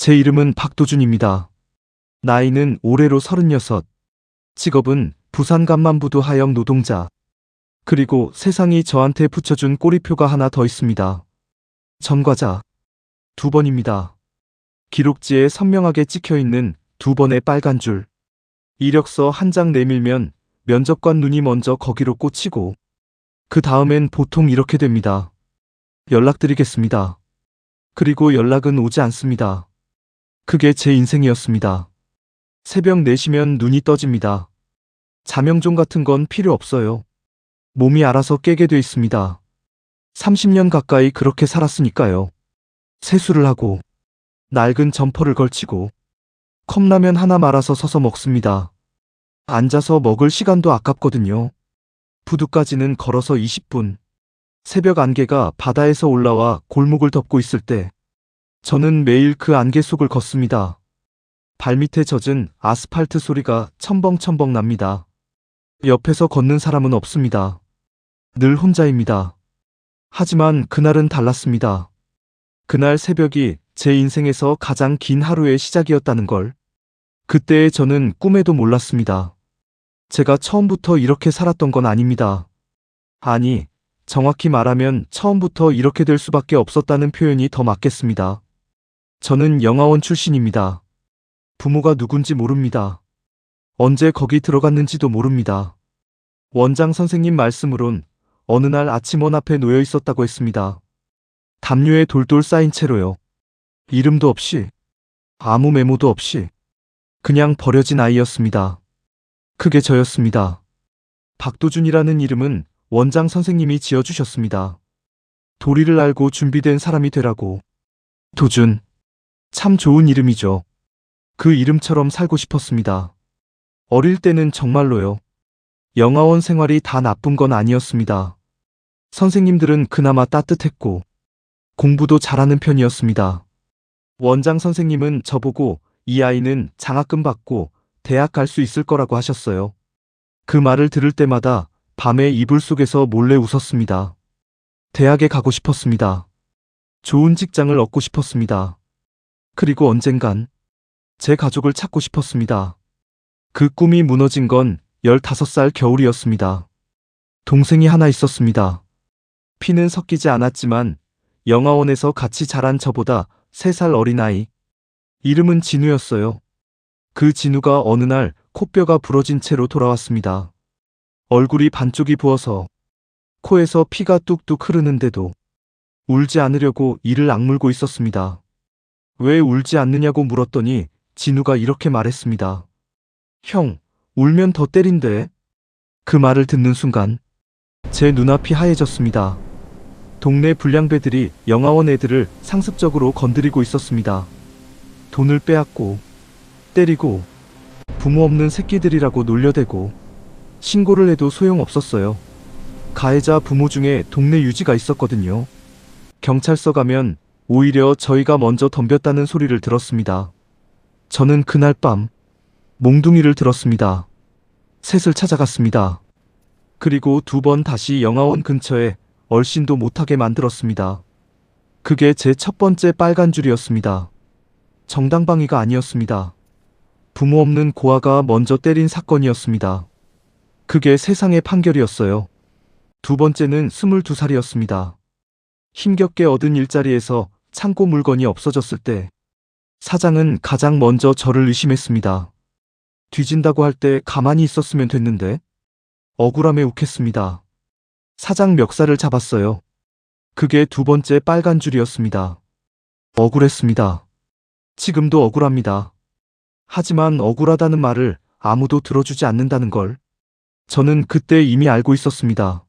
제 이름은 박도준입니다. 나이는 올해로 36, 직업은 부산 간만부두 하역 노동자. 그리고 세상이 저한테 붙여준 꼬리표가 하나 더 있습니다. 전과자 2번입니다. 기록지에 선명하게 찍혀있는 2번의 빨간 줄. 이력서 한 장 내밀면 면접관 눈이 먼저 거기로 꽂히고 그 다음엔 보통 이렇게 됩니다. 연락드리겠습니다. 그리고 연락은 오지 않습니다. 그게 제 인생이었습니다. 새벽 4시면 눈이 떠집니다. 자명종 같은 건 필요 없어요. 몸이 알아서 깨게 돼 있습니다. 30년 가까이 그렇게 살았으니까요. 세수를 하고 낡은 점퍼를 걸치고 컵라면 하나 말아서 서서 먹습니다. 앉아서 먹을 시간도 아깝거든요. 부두까지는 걸어서 20분. 새벽 안개가 바다에서 올라와 골목을 덮고 있을 때 저는 매일 그 안개 속을 걷습니다. 발밑에 젖은 아스팔트 소리가 첨벙첨벙 납니다. 옆에서 걷는 사람은 없습니다. 늘 혼자입니다. 하지만 그날은 달랐습니다. 그날 새벽이 제 인생에서 가장 긴 하루의 시작이었다는 걸. 그때의 저는 꿈에도 몰랐습니다. 제가 처음부터 이렇게 살았던 건 아닙니다. 아니, 정확히 말하면 처음부터 이렇게 될 수밖에 없었다는 표현이 더 맞겠습니다. 저는 영화원 출신입니다. 부모가 누군지 모릅니다. 언제 거기 들어갔는지도 모릅니다. 원장 선생님 말씀으론 어느 날 아침원 앞에 놓여 있었다고 했습니다. 담요에 돌돌 쌓인 채로요. 이름도 없이, 아무 메모도 없이, 그냥 버려진 아이였습니다. 그게 저였습니다. 박도준이라는 이름은 원장 선생님이 지어주셨습니다. 도리를 알고 준비된 사람이 되라고. 도준. 참 좋은 이름이죠. 그 이름처럼 살고 싶었습니다. 어릴 때는 정말로요. 영화원 생활이 다 나쁜 건 아니었습니다. 선생님들은 그나마 따뜻했고 공부도 잘하는 편이었습니다. 원장 선생님은 저보고 이 아이는 장학금 받고 대학 갈 수 있을 거라고 하셨어요. 그 말을 들을 때마다 밤에 이불 속에서 몰래 웃었습니다. 대학에 가고 싶었습니다. 좋은 직장을 얻고 싶었습니다. 그리고 언젠간 제 가족을 찾고 싶었습니다. 그 꿈이 무너진 건 15살 겨울이었습니다. 동생이 하나 있었습니다. 피는 섞이지 않았지만 영화원에서 같이 자란 저보다 3살 어린 아이. 이름은 진우였어요. 그 진우가 어느 날 코뼈가 부러진 채로 돌아왔습니다. 얼굴이 반쪽이 부어서 코에서 피가 뚝뚝 흐르는데도 울지 않으려고 이를 악물고 있었습니다. 왜 울지 않느냐고 물었더니 진우가 이렇게 말했습니다. 형, 울면 더 때린대. 그 말을 듣는 순간 제 눈앞이 하얘졌습니다. 동네 불량배들이 영화원 애들을 상습적으로 건드리고 있었습니다. 돈을 빼앗고 때리고 부모 없는 새끼들이라고 놀려대고 신고를 해도 소용없었어요. 가해자 부모 중에 동네 유지가 있었거든요. 경찰서 가면 오히려 저희가 먼저 덤볐다는 소리를 들었습니다. 저는 그날 밤 몽둥이를 들었습니다. 셋을 찾아갔습니다. 그리고 2번 다시 영화원 근처에 얼씬도 못하게 만들었습니다. 그게 제 첫 번째 빨간 줄이었습니다. 정당방위가 아니었습니다. 부모 없는 고아가 먼저 때린 사건이었습니다. 그게 세상의 판결이었어요. 2번째는 22살이었습니다. 힘겹게 얻은 일자리에서 창고 물건이 없어졌을 때 사장은 가장 먼저 저를 의심했습니다. 뒤진다고 할 때 가만히 있었으면 됐는데 억울함에 욱했습니다. 사장 멱살을 잡았어요. 그게 2번째 빨간 줄이었습니다. 억울했습니다. 지금도 억울합니다. 하지만 억울하다는 말을 아무도 들어주지 않는다는 걸 저는 그때 이미 알고 있었습니다.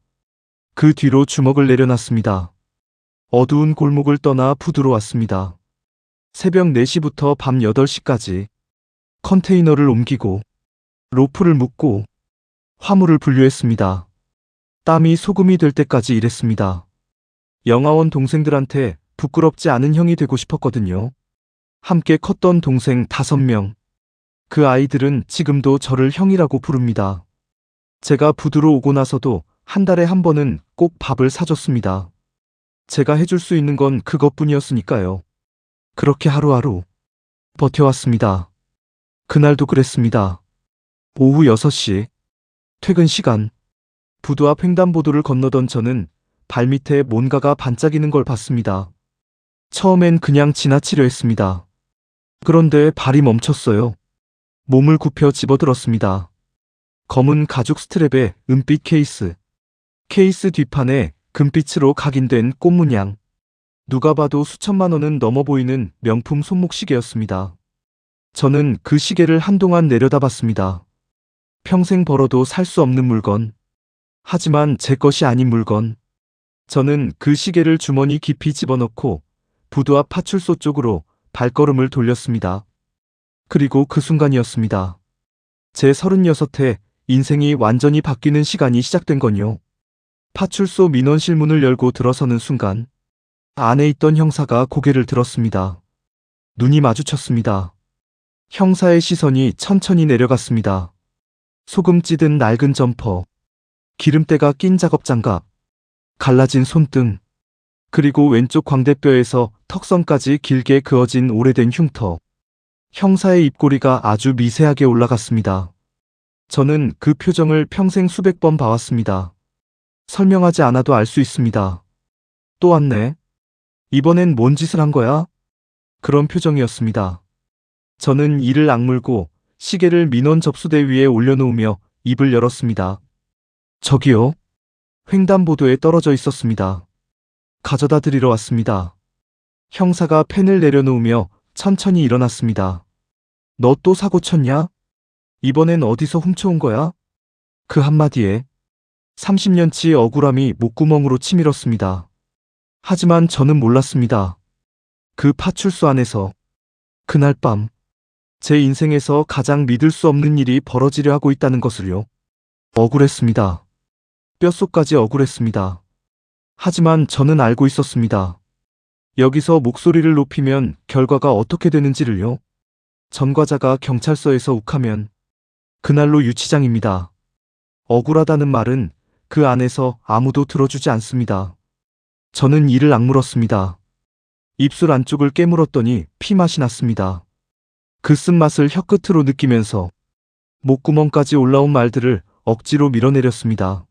그 뒤로 주먹을 내려놨습니다. 어두운 골목을 떠나 부두로 왔습니다. 새벽 4시부터 밤 8시까지 컨테이너를 옮기고 로프를 묶고 화물을 분류했습니다. 땀이 소금이 될 때까지 일했습니다. 영화원 동생들한테 부끄럽지 않은 형이 되고 싶었거든요. 함께 컸던 동생 5명. 그 아이들은 지금도 저를 형이라고 부릅니다. 제가 부두로 오고 나서도 한 달에 한 번은 꼭 밥을 사줬습니다. 제가 해줄 수 있는 건 그것뿐이었으니까요. 그렇게 하루하루 버텨왔습니다. 그날도 그랬습니다. 오후 6시, 퇴근 시간. 부두 앞 횡단보도를 건너던 저는 발밑에 뭔가가 반짝이는 걸 봤습니다. 처음엔 그냥 지나치려 했습니다. 그런데 발이 멈췄어요. 몸을 굽혀 집어들었습니다. 검은 가죽 스트랩에 은빛 케이스. 케이스 뒷판에 금빛으로 각인된 꽃문양. 누가 봐도 수천만 원은 넘어 보이는 명품 손목시계였습니다. 저는 그 시계를 한동안 내려다봤습니다. 평생 벌어도 살 수 없는 물건. 하지만 제 것이 아닌 물건. 저는 그 시계를 주머니 깊이 집어넣고 부두 앞 파출소 쪽으로 발걸음을 돌렸습니다. 그리고 그 순간이었습니다. 제 36회 인생이 완전히 바뀌는 시간이 시작된 건요. 파출소 민원실 문을 열고 들어서는 순간 안에 있던 형사가 고개를 들었습니다. 눈이 마주쳤습니다. 형사의 시선이 천천히 내려갔습니다. 소금 찌든 낡은 점퍼, 기름때가 낀 작업장갑, 갈라진 손등, 그리고 왼쪽 광대뼈에서 턱선까지 길게 그어진 오래된 흉터. 형사의 입꼬리가 아주 미세하게 올라갔습니다. 저는 그 표정을 평생 수백 번 봐왔습니다. 설명하지 않아도 알 수 있습니다. 또 왔네. 이번엔 뭔 짓을 한 거야? 그런 표정이었습니다. 저는 이를 악물고 시계를 민원 접수대 위에 올려놓으며 입을 열었습니다. 저기요. 횡단보도에 떨어져 있었습니다. 가져다 드리러 왔습니다. 형사가 펜을 내려놓으며 천천히 일어났습니다. 너 또 사고 쳤냐? 이번엔 어디서 훔쳐온 거야? 그 한마디에 30년치 억울함이 목구멍으로 치밀었습니다. 하지만 저는 몰랐습니다. 그 파출소 안에서 그날 밤 제 인생에서 가장 믿을 수 없는 일이 벌어지려 하고 있다는 것을요. 억울했습니다. 뼛속까지 억울했습니다. 하지만 저는 알고 있었습니다. 여기서 목소리를 높이면 결과가 어떻게 되는지를요. 전과자가 경찰서에서 욱하면 그날로 유치장입니다. 억울하다는 말은 그 안에서 아무도 들어주지 않습니다. 저는 이를 악물었습니다. 입술 안쪽을 깨물었더니 피맛이 났습니다. 그 쓴맛을 혀끝으로 느끼면서 목구멍까지 올라온 말들을 억지로 밀어내렸습니다.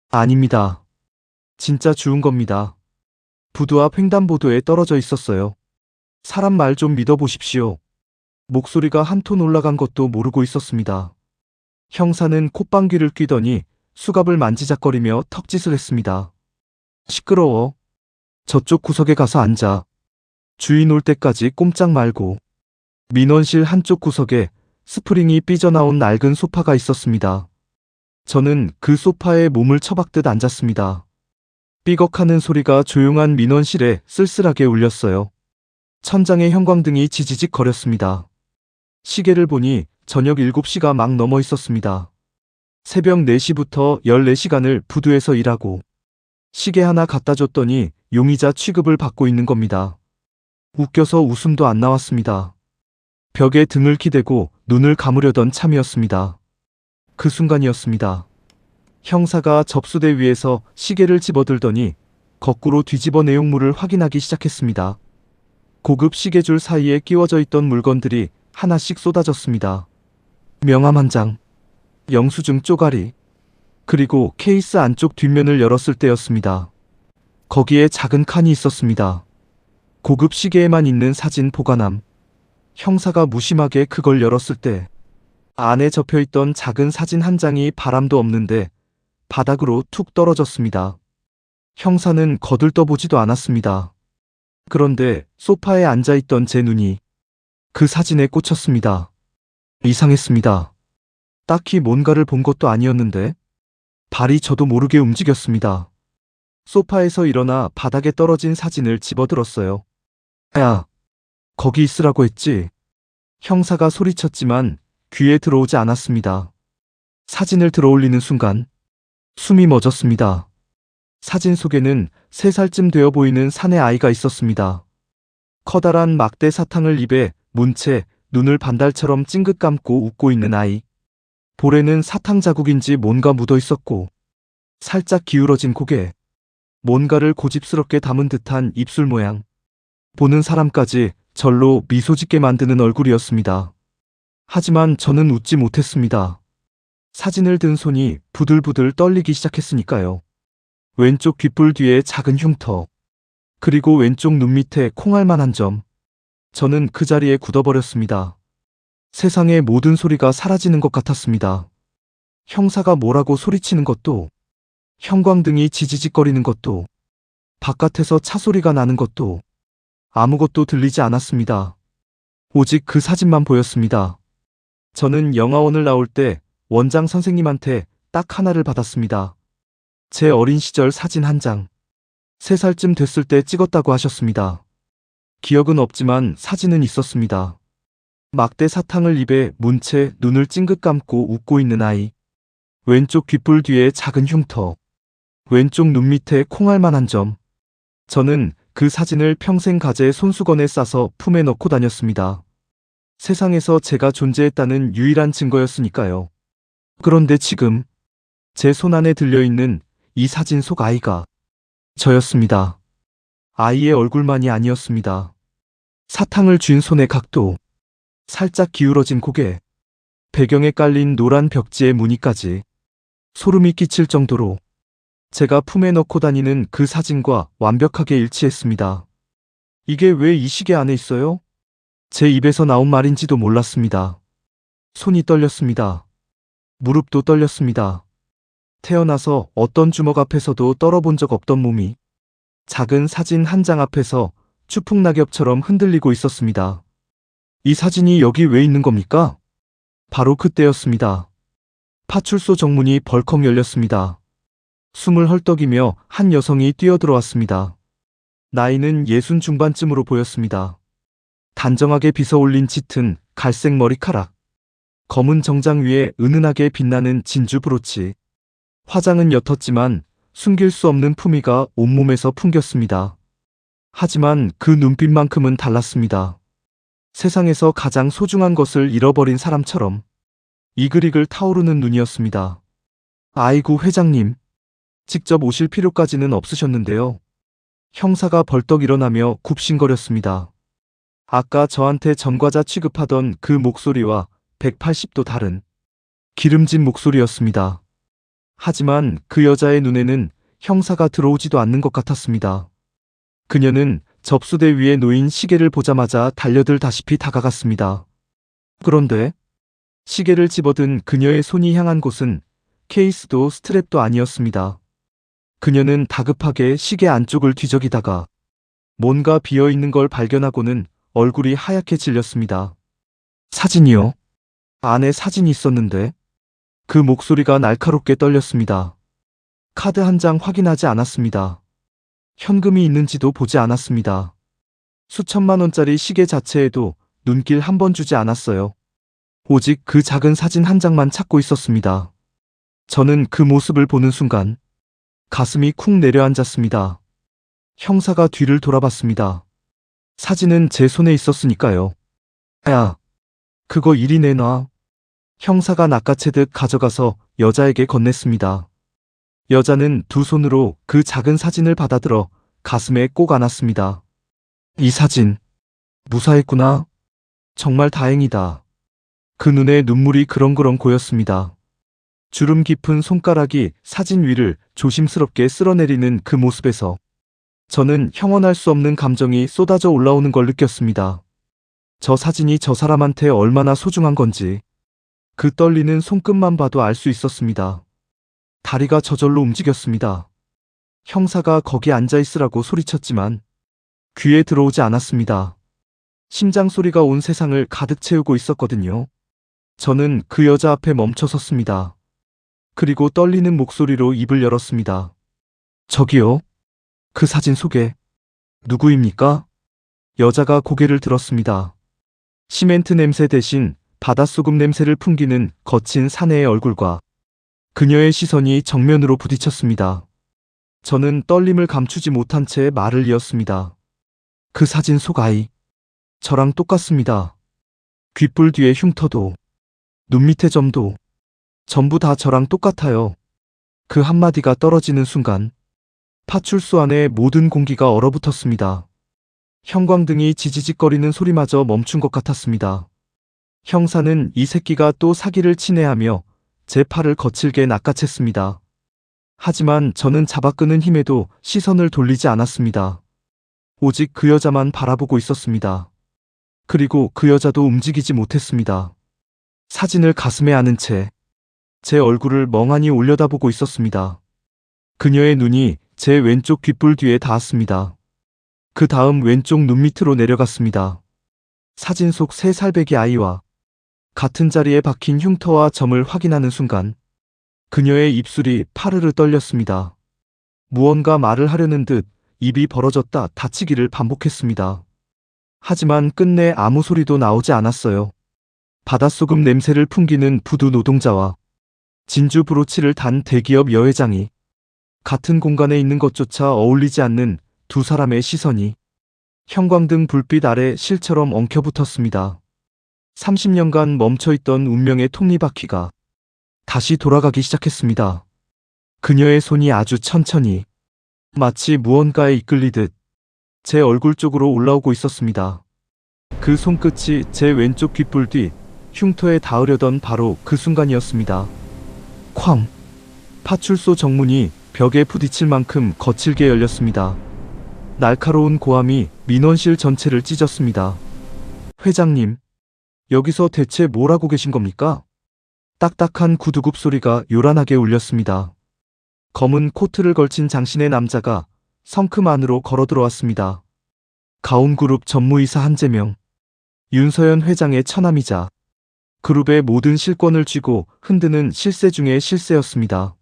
아닙니다. 진짜 주운 겁니다. 부두 앞 횡단보도에 떨어져 있었어요. 사람 말 좀 믿어보십시오. 목소리가 한 톤 올라간 것도 모르고 있었습니다. 형사는 콧방귀를 뀌더니 수갑을 만지작거리며 턱짓을 했습니다. 시끄러워. 저쪽 구석에 가서 앉아. 주인 올 때까지 꼼짝 말고. 민원실 한쪽 구석에 스프링이 삐져나온 낡은 소파가 있었습니다. 저는 그 소파에 몸을 처박듯 앉았습니다. 삐걱하는 소리가 조용한 민원실에 쓸쓸하게 울렸어요. 천장에 형광등이 지지직 거렸습니다. 시계를 보니 저녁 7시가 막 넘어 있었습니다. 새벽 4시부터 14시간을 부두에서 일하고 시계 하나 갖다 줬더니 용의자 취급을 받고 있는 겁니다. 웃겨서 웃음도 안 나왔습니다. 벽에 등을 기대고 눈을 감으려던 참이었습니다. 그 순간이었습니다. 형사가 접수대 위에서 시계를 집어들더니 거꾸로 뒤집어 내용물을 확인하기 시작했습니다. 고급 시계줄 사이에 끼워져 있던 물건들이 하나씩 쏟아졌습니다. 명함 한 장, 영수증 쪼가리, 그리고 케이스 안쪽 뒷면을 열었을 때였습니다. 거기에 작은 칸이 있었습니다. 고급 시계에만 있는 사진 보관함. 형사가 무심하게 그걸 열었을 때 안에 접혀있던 작은 사진 한 장이 바람도 없는데 바닥으로 툭 떨어졌습니다. 형사는 거들떠보지도 않았습니다. 그런데 소파에 앉아있던 제 눈이 그 사진에 꽂혔습니다. 이상했습니다. 딱히 뭔가를 본 것도 아니었는데 발이 저도 모르게 움직였습니다. 소파에서 일어나 바닥에 떨어진 사진을 집어들었어요. 야, 거기 있으라고 했지. 형사가 소리쳤지만 귀에 들어오지 않았습니다. 사진을 들어올리는 순간 숨이 멎었습니다. 사진 속에는 3살쯤 되어 보이는 사내 아이가 있었습니다. 커다란 막대 사탕을 입에 문 채 눈을 반달처럼 찡긋 감고 웃고 있는 아이. 볼에는 사탕 자국인지 뭔가 묻어 있었고 살짝 기울어진 고개, 뭔가를 고집스럽게 담은 듯한 입술 모양. 보는 사람까지 절로 미소 짓게 만드는 얼굴이었습니다. 하지만 저는 웃지 못했습니다. 사진을 든 손이 부들부들 떨리기 시작했으니까요. 왼쪽 귓불 뒤에 작은 흉터, 그리고 왼쪽 눈 밑에 콩알만한 점. 저는 그 자리에 굳어버렸습니다. 세상의 모든 소리가 사라지는 것 같았습니다. 형사가 뭐라고 소리치는 것도, 형광등이 지지직거리는 것도, 바깥에서 차 소리가 나는 것도, 아무것도 들리지 않았습니다. 오직 그 사진만 보였습니다. 저는 영화원을 나올 때 원장 선생님한테 딱 하나를 받았습니다. 제 어린 시절 사진 한 장. 3살쯤 됐을 때 찍었다고 하셨습니다. 기억은 없지만 사진은 있었습니다. 막대 사탕을 입에 문 채 눈을 찡긋 감고 웃고 있는 아이. 왼쪽 귓불 뒤에 작은 흉터. 왼쪽 눈 밑에 콩알만한 점. 저는 그 사진을 평생 가재 손수건에 싸서 품에 넣고 다녔습니다. 세상에서 제가 존재했다는 유일한 증거였으니까요. 그런데 지금 제 손 안에 들려있는 이 사진 속 아이가 저였습니다. 아이의 얼굴만이 아니었습니다. 사탕을 쥔 손의 각도, 살짝 기울어진 고개, 배경에 깔린 노란 벽지의 무늬까지 소름이 끼칠 정도로 제가 품에 넣고 다니는 그 사진과 완벽하게 일치했습니다. 이게 왜 이 시계 안에 있어요? 제 입에서 나온 말인지도 몰랐습니다. 손이 떨렸습니다. 무릎도 떨렸습니다. 태어나서 어떤 주먹 앞에서도 떨어본 적 없던 몸이 작은 사진 한 장 앞에서 추풍낙엽처럼 흔들리고 있었습니다. 이 사진이 여기 왜 있는 겁니까? 바로 그때였습니다. 파출소 정문이 벌컥 열렸습니다. 숨을 헐떡이며 한 여성이 뛰어들어왔습니다. 나이는 60 중반쯤으로 보였습니다. 단정하게 빗어올린 짙은 갈색 머리카락, 검은 정장 위에 은은하게 빛나는 진주 브로치. 화장은 옅었지만 숨길 수 없는 품위가 온몸에서 풍겼습니다. 하지만 그 눈빛만큼은 달랐습니다. 세상에서 가장 소중한 것을 잃어버린 사람처럼 이글이글 타오르는 눈이었습니다. 아이고 회장님, 직접 오실 필요까지는 없으셨는데요. 형사가 벌떡 일어나며 굽신거렸습니다. 아까 저한테 전과자 취급하던 그 목소리와 180도 다른 기름진 목소리였습니다. 하지만 그 여자의 눈에는 형사가 들어오지도 않는 것 같았습니다. 그녀는 접수대 위에 놓인 시계를 보자마자 달려들다시피 다가갔습니다. 그런데 시계를 집어든 그녀의 손이 향한 곳은 케이스도 스트랩도 아니었습니다. 그녀는 다급하게 시계 안쪽을 뒤적이다가 뭔가 비어있는 걸 발견하고는 얼굴이 하얗게 질렸습니다. 사진이요? 안에 사진이 있었는데 그 목소리가 날카롭게 떨렸습니다. 카드 한 장 확인하지 않았습니다. 현금이 있는지도 보지 않았습니다. 수천만 원짜리 시계 자체에도 눈길 한 번 주지 않았어요. 오직 그 작은 사진 한 장만 찾고 있었습니다. 저는 그 모습을 보는 순간 가슴이 쿵 내려앉았습니다. 형사가 뒤를 돌아봤습니다. 사진은 제 손에 있었으니까요. 야, 그거 이리 내놔. 형사가 낚아채듯 가져가서 여자에게 건넸습니다. 여자는 두 손으로 그 작은 사진을 받아들어 가슴에 꼭 안았습니다. 이 사진, 무사했구나. 정말 다행이다. 그 눈에 눈물이 그렁그렁 고였습니다. 주름 깊은 손가락이 사진 위를 조심스럽게 쓸어내리는 그 모습에서 저는 형언할 수 없는 감정이 쏟아져 올라오는 걸 느꼈습니다. 저 사진이 저 사람한테 얼마나 소중한 건지 그 떨리는 손끝만 봐도 알 수 있었습니다. 다리가 저절로 움직였습니다. 형사가 거기 앉아 있으라고 소리쳤지만 귀에 들어오지 않았습니다. 심장 소리가 온 세상을 가득 채우고 있었거든요. 저는 그 여자 앞에 멈춰 섰습니다. 그리고 떨리는 목소리로 입을 열었습니다. 저기요? 그 사진 속에 누구입니까? 여자가 고개를 들었습니다. 시멘트 냄새 대신 바닷소금 냄새를 풍기는 거친 사내의 얼굴과 그녀의 시선이 정면으로 부딪혔습니다. 저는 떨림을 감추지 못한 채 말을 이었습니다. 그 사진 속 아이, 저랑 똑같습니다. 귓불 뒤의 흉터도, 눈 밑의 점도, 전부 다 저랑 똑같아요. 그 한마디가 떨어지는 순간 파출소 안에 모든 공기가 얼어붙었습니다. 형광등이 지지직거리는 소리마저 멈춘 것 같았습니다. 형사는 이 새끼가 또 사기를 치네 하며 제 팔을 거칠게 낚아챘습니다. 하지만 저는 잡아끄는 힘에도 시선을 돌리지 않았습니다. 오직 그 여자만 바라보고 있었습니다. 그리고 그 여자도 움직이지 못했습니다. 사진을 가슴에 안은 채 제 얼굴을 멍하니 올려다보고 있었습니다. 그녀의 눈이 제 왼쪽 귓불 뒤에 닿았습니다. 그 다음 왼쪽 눈 밑으로 내려갔습니다. 사진 속 3살배기 아이와 같은 자리에 박힌 흉터와 점을 확인하는 순간 그녀의 입술이 파르르 떨렸습니다. 무언가 말을 하려는 듯 입이 벌어졌다 닫히기를 반복했습니다. 하지만 끝내 아무 소리도 나오지 않았어요. 바닷소금 냄새를 풍기는 부두 노동자와 진주 브로치를 단 대기업 여회장이 같은 공간에 있는 것조차 어울리지 않는 두 사람의 시선이 형광등 불빛 아래 실처럼 엉켜붙었습니다. 30년간 멈춰있던 운명의 톱니바퀴가 다시 돌아가기 시작했습니다. 그녀의 손이 아주 천천히 마치 무언가에 이끌리듯 제 얼굴 쪽으로 올라오고 있었습니다. 그 손끝이 제 왼쪽 귓불 뒤 흉터에 닿으려던 바로 그 순간이었습니다. 쾅! 파출소 정문이 벽에 부딪힐 만큼 거칠게 열렸습니다. 날카로운 고함이 민원실 전체를 찢었습니다. 회장님, 여기서 대체 뭘 하고 계신 겁니까? 딱딱한 구두굽 소리가 요란하게 울렸습니다. 검은 코트를 걸친 장신의 남자가 성큼 안으로 걸어 들어왔습니다. 가온그룹 전무이사 한재명, 윤서연 회장의 처남이자 그룹의 모든 실권을 쥐고 흔드는 실세 중의 실세였습니다.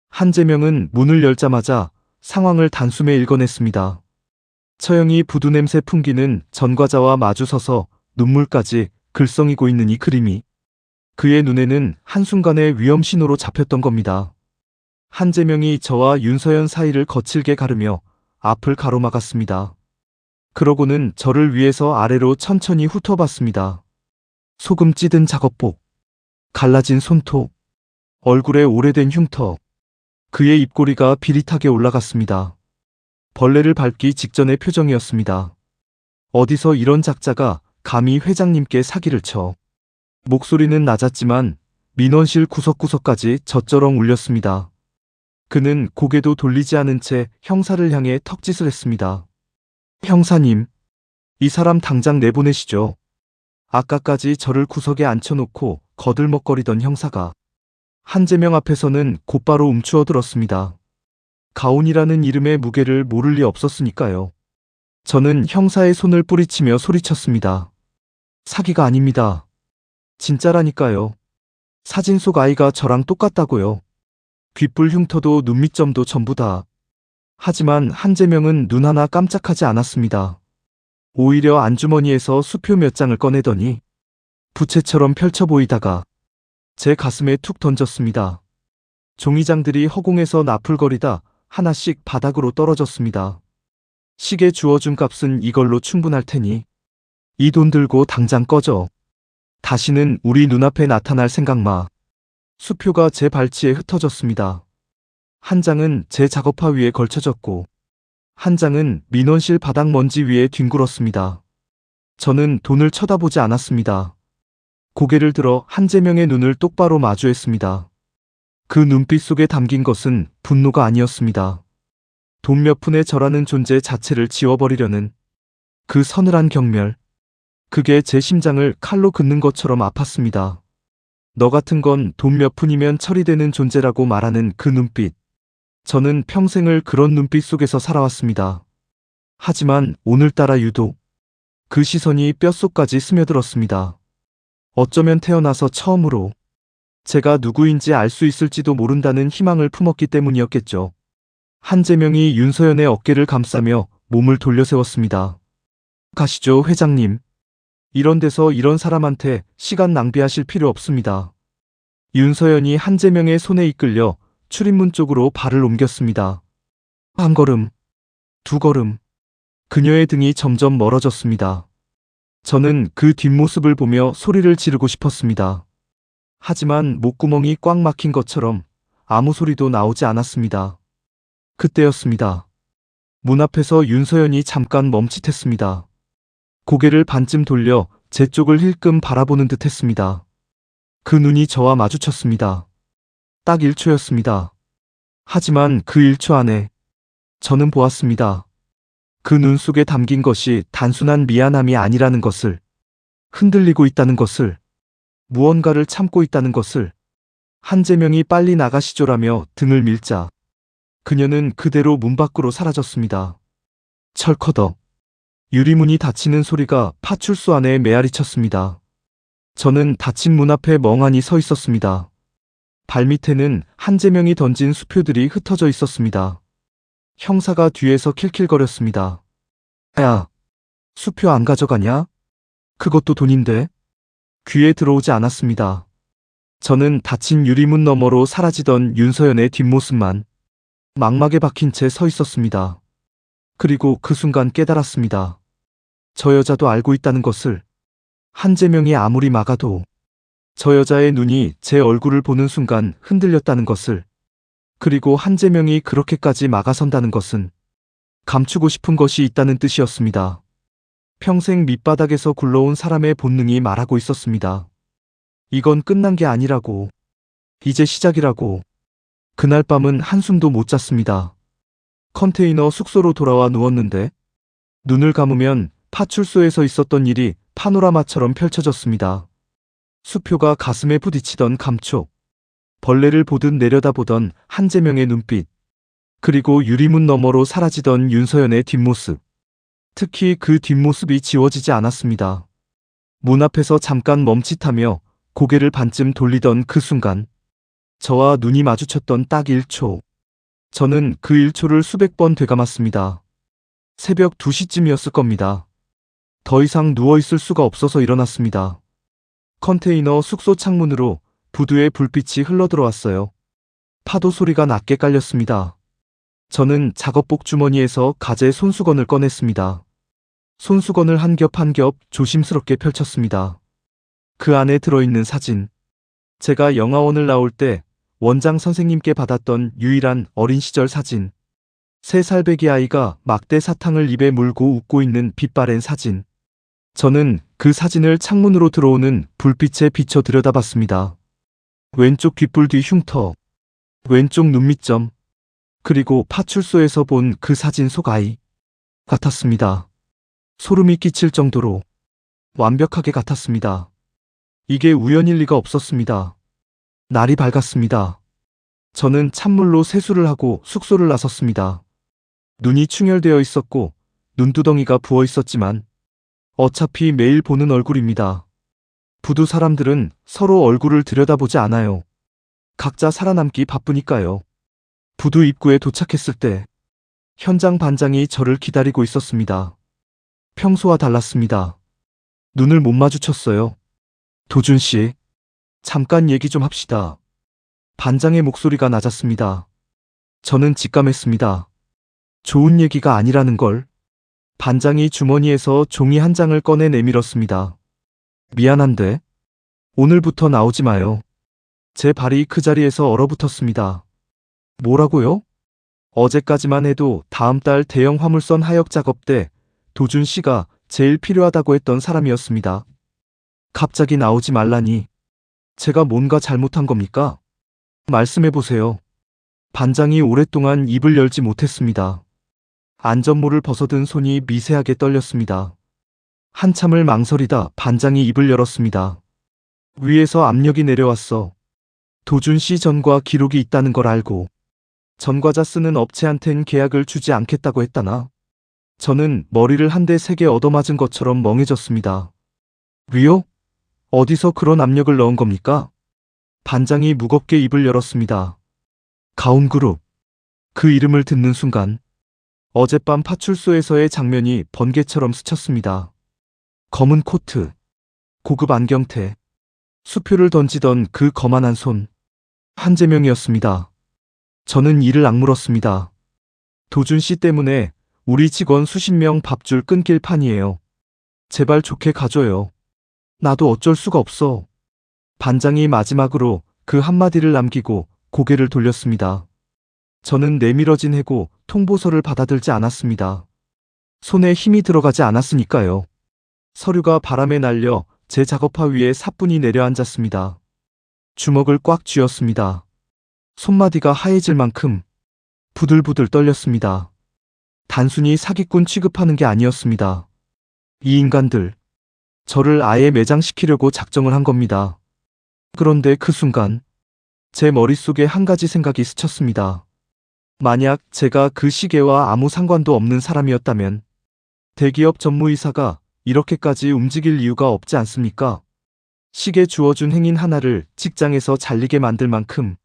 한재명은 문을 열자마자 상황을 단숨에 읽어냈습니다. 처형이 부두 냄새 풍기는 전과자와 마주서서 눈물까지 글썽이고 있는 이 그림이 그의 눈에는 한순간에 위험 신호로 잡혔던 겁니다. 한재명이 저와 윤서연 사이를 거칠게 가르며 앞을 가로막았습니다. 그러고는 저를 위에서 아래로 천천히 훑어봤습니다. 소금 찌든 작업복, 갈라진 손톱, 얼굴에 오래된 흉터, 그의 입꼬리가 비릿하게 올라갔습니다. 벌레를 밟기 직전의 표정이었습니다. 어디서 이런 작자가 감히 회장님께 사기를 쳐. 목소리는 낮았지만 민원실 구석구석까지 젖저렁 울렸습니다. 그는 고개도 돌리지 않은 채 형사를 향해 턱짓을 했습니다. 형사님, 이 사람 당장 내보내시죠. 아까까지 저를 구석에 앉혀놓고 거들먹거리던 형사가 한재명 앞에서는 곧바로 움츠어들었습니다. 가온이라는 이름의 무게를 모를 리 없었으니까요. 저는 형사의 손을 뿌리치며 소리쳤습니다. 사기가 아닙니다. 진짜라니까요. 사진 속 아이가 저랑 똑같다고요. 귓불 흉터도 눈밑점도 전부 다. 하지만 한재명은 눈 하나 깜짝하지 않았습니다. 오히려 안주머니에서 수표 몇 장을 꺼내더니 부채처럼 펼쳐 보이다가 제 가슴에 툭 던졌습니다. 종이장들이 허공에서 나풀거리다 하나씩 바닥으로 떨어졌습니다. 시계 주어준 값은 이걸로 충분할 테니 이 돈 들고 당장 꺼져. 다시는 우리 눈앞에 나타날 생각 마. 수표가 제 발치에 흩어졌습니다. 한 장은 제 작업화 위에 걸쳐졌고 한 장은 민원실 바닥 먼지 위에 뒹굴었습니다. 저는 돈을 쳐다보지 않았습니다. 고개를 들어 한재명의 눈을 똑바로 마주했습니다. 그 눈빛 속에 담긴 것은 분노가 아니었습니다. 돈 몇 푼에 저라는 존재 자체를 지워버리려는 그 서늘한 경멸. 그게 제 심장을 칼로 긋는 것처럼 아팠습니다. 너 같은 건 돈 몇 푼이면 처리되는 존재라고 말하는 그 눈빛. 저는 평생을 그런 눈빛 속에서 살아왔습니다. 하지만 오늘따라 유독 그 시선이 뼛속까지 스며들었습니다. 어쩌면 태어나서 처음으로 제가 누구인지 알 수 있을지도 모른다는 희망을 품었기 때문이었겠죠. 한재명이 윤서연의 어깨를 감싸며 몸을 돌려세웠습니다. 가시죠, 회장님. 이런 데서 이런 사람한테 시간 낭비하실 필요 없습니다. 윤서연이 한재명의 손에 이끌려 출입문 쪽으로 발을 옮겼습니다. 한 걸음, 두 걸음. 그녀의 등이 점점 멀어졌습니다. 저는 그 뒷모습을 보며 소리를 지르고 싶었습니다. 하지만 목구멍이 꽉 막힌 것처럼 아무 소리도 나오지 않았습니다. 그때였습니다. 문 앞에서 윤서연이 잠깐 멈칫했습니다. 고개를 반쯤 돌려 제 쪽을 힐끔 바라보는 듯 했습니다. 그 눈이 저와 마주쳤습니다. 딱 1초였습니다. 하지만 그 1초 안에 저는 보았습니다. 그 눈 속에 담긴 것이 단순한 미안함이 아니라는 것을, 흔들리고 있다는 것을, 무언가를 참고 있다는 것을. 한재명이 빨리 나가시죠라며 등을 밀자 그녀는 그대로 문 밖으로 사라졌습니다. 철커덕. 유리문이 닫히는 소리가 파출소 안에 메아리쳤습니다. 저는 닫힌 문 앞에 멍하니 서 있었습니다. 발밑에는 한재명이 던진 수표들이 흩어져 있었습니다. 형사가 뒤에서 킬킬거렸습니다. 야, 수표 안 가져가냐? 그것도 돈인데. 귀에 들어오지 않았습니다. 저는 닫힌 유리문 너머로 사라지던 윤서연의 뒷모습만 망막에 박힌 채 서 있었습니다. 그리고 그 순간 깨달았습니다. 저 여자도 알고 있다는 것을. 한재명이 아무리 막아도 저 여자의 눈이 제 얼굴을 보는 순간 흔들렸다는 것을. 그리고 한재명이 그렇게까지 막아선다는 것은 감추고 싶은 것이 있다는 뜻이었습니다. 평생 밑바닥에서 굴러온 사람의 본능이 말하고 있었습니다. 이건 끝난 게 아니라고. 이제 시작이라고. 그날 밤은 한숨도 못 잤습니다. 컨테이너 숙소로 돌아와 누웠는데 눈을 감으면 파출소에서 있었던 일이 파노라마처럼 펼쳐졌습니다. 수표가 가슴에 부딪히던 감촉, 벌레를 보듯 내려다보던 한재명의 눈빛, 그리고 유리문 너머로 사라지던 윤서연의 뒷모습. 특히 그 뒷모습이 지워지지 않았습니다. 문 앞에서 잠깐 멈칫하며 고개를 반쯤 돌리던 그 순간, 저와 눈이 마주쳤던 딱 1초. 저는 그 1초를 수백 번 되감았습니다. 새벽 2시쯤이었을 겁니다. 더 이상 누워있을 수가 없어서 일어났습니다. 컨테이너 숙소 창문으로 부두의 불빛이 흘러들어왔어요. 파도 소리가 낮게 깔렸습니다. 저는 작업복 주머니에서 가재 손수건을 꺼냈습니다. 손수건을 한 겹 한 겹 조심스럽게 펼쳤습니다. 그 안에 들어있는 사진. 제가 영화원을 나올 때 원장 선생님께 받았던 유일한 어린 시절 사진. 3살 배기 아이가 막대 사탕을 입에 물고 웃고 있는 빛바랜 사진. 저는 그 사진을 창문으로 들어오는 불빛에 비춰 들여다봤습니다. 왼쪽 귓불 뒤 흉터, 왼쪽 눈 밑점, 그리고 파출소에서 본 그 사진 속 아이. 같았습니다. 소름이 끼칠 정도로 완벽하게 같았습니다. 이게 우연일 리가 없었습니다. 날이 밝았습니다. 저는 찬물로 세수를 하고 숙소를 나섰습니다. 눈이 충혈되어 있었고 눈두덩이가 부어 있었지만 어차피 매일 보는 얼굴입니다. 부두 사람들은 서로 얼굴을 들여다보지 않아요. 각자 살아남기 바쁘니까요. 부두 입구에 도착했을 때 현장 반장이 저를 기다리고 있었습니다. 평소와 달랐습니다. 눈을 못 마주쳤어요. 도준 씨, 잠깐 얘기 좀 합시다. 반장의 목소리가 낮았습니다. 저는 직감했습니다. 좋은 얘기가 아니라는 걸. 반장이 주머니에서 종이 한 장을 꺼내 내밀었습니다. 미안한데 오늘부터 나오지 마요. 제 발이 그 자리에서 얼어붙었습니다. 뭐라고요? 어제까지만 해도 다음 달 대형 화물선 하역 작업 때 도준 씨가 제일 필요하다고 했던 사람이었습니다. 갑자기 나오지 말라니. 제가 뭔가 잘못한 겁니까? 말씀해보세요. 반장이 오랫동안 입을 열지 못했습니다. 안전모를 벗어든 손이 미세하게 떨렸습니다. 한참을 망설이다 반장이 입을 열었습니다. 위에서 압력이 내려왔어. 도준 씨 전과 기록이 있다는 걸 알고 전과자 쓰는 업체한텐 계약을 주지 않겠다고 했다나? 저는 머리를 한 대 세게 얻어맞은 것처럼 멍해졌습니다. 위요? 어디서 그런 압력을 넣은 겁니까? 반장이 무겁게 입을 열었습니다. 가온그룹. 그 이름을 듣는 순간 어젯밤 파출소에서의 장면이 번개처럼 스쳤습니다. 검은 코트, 고급 안경테, 수표를 던지던 그 거만한 손. 한재명이었습니다. 저는 이를 악물었습니다. 도준 씨 때문에 우리 직원 수십 명 밥줄 끊길 판이에요. 제발 좋게 가줘요. 나도 어쩔 수가 없어. 반장이 마지막으로 그 한마디를 남기고 고개를 돌렸습니다. 저는 내밀어진 해고 통보서를 받아들지 않았습니다. 손에 힘이 들어가지 않았으니까요. 서류가 바람에 날려 제 작업화 위에 사뿐히 내려앉았습니다. 주먹을 꽉 쥐었습니다. 손마디가 하얘질 만큼 부들부들 떨렸습니다. 단순히 사기꾼 취급하는 게 아니었습니다. 이 인간들, 저를 아예 매장시키려고 작정을 한 겁니다. 그런데 그 순간, 제 머릿속에 한 가지 생각이 스쳤습니다. 만약 제가 그 시계와 아무 상관도 없는 사람이었다면, 대기업 전무이사가 이렇게까지 움직일 이유가 없지 않습니까? 시계 주워준 행인 하나를 직장에서 잘리게 만들 만큼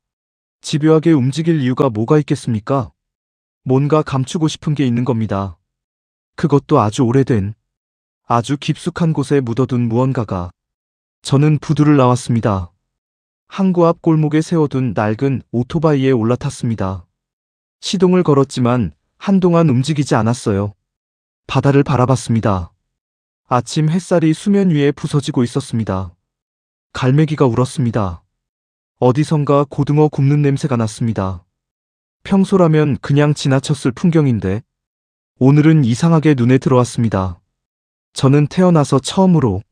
집요하게 움직일 이유가 뭐가 있겠습니까? 뭔가 감추고 싶은 게 있는 겁니다. 그것도 아주 오래된, 아주 깊숙한 곳에 묻어둔 무언가가. 저는 부두를 나왔습니다. 항구 앞 골목에 세워둔 낡은 오토바이에 올라탔습니다. 시동을 걸었지만 한동안 움직이지 않았어요. 바다를 바라봤습니다. 아침 햇살이 수면 위에 부서지고 있었습니다. 갈매기가 울었습니다. 어디선가 고등어 굽는 냄새가 났습니다. 평소라면 그냥 지나쳤을 풍경인데 오늘은 이상하게 눈에 들어왔습니다. 저는 태어나서 처음으로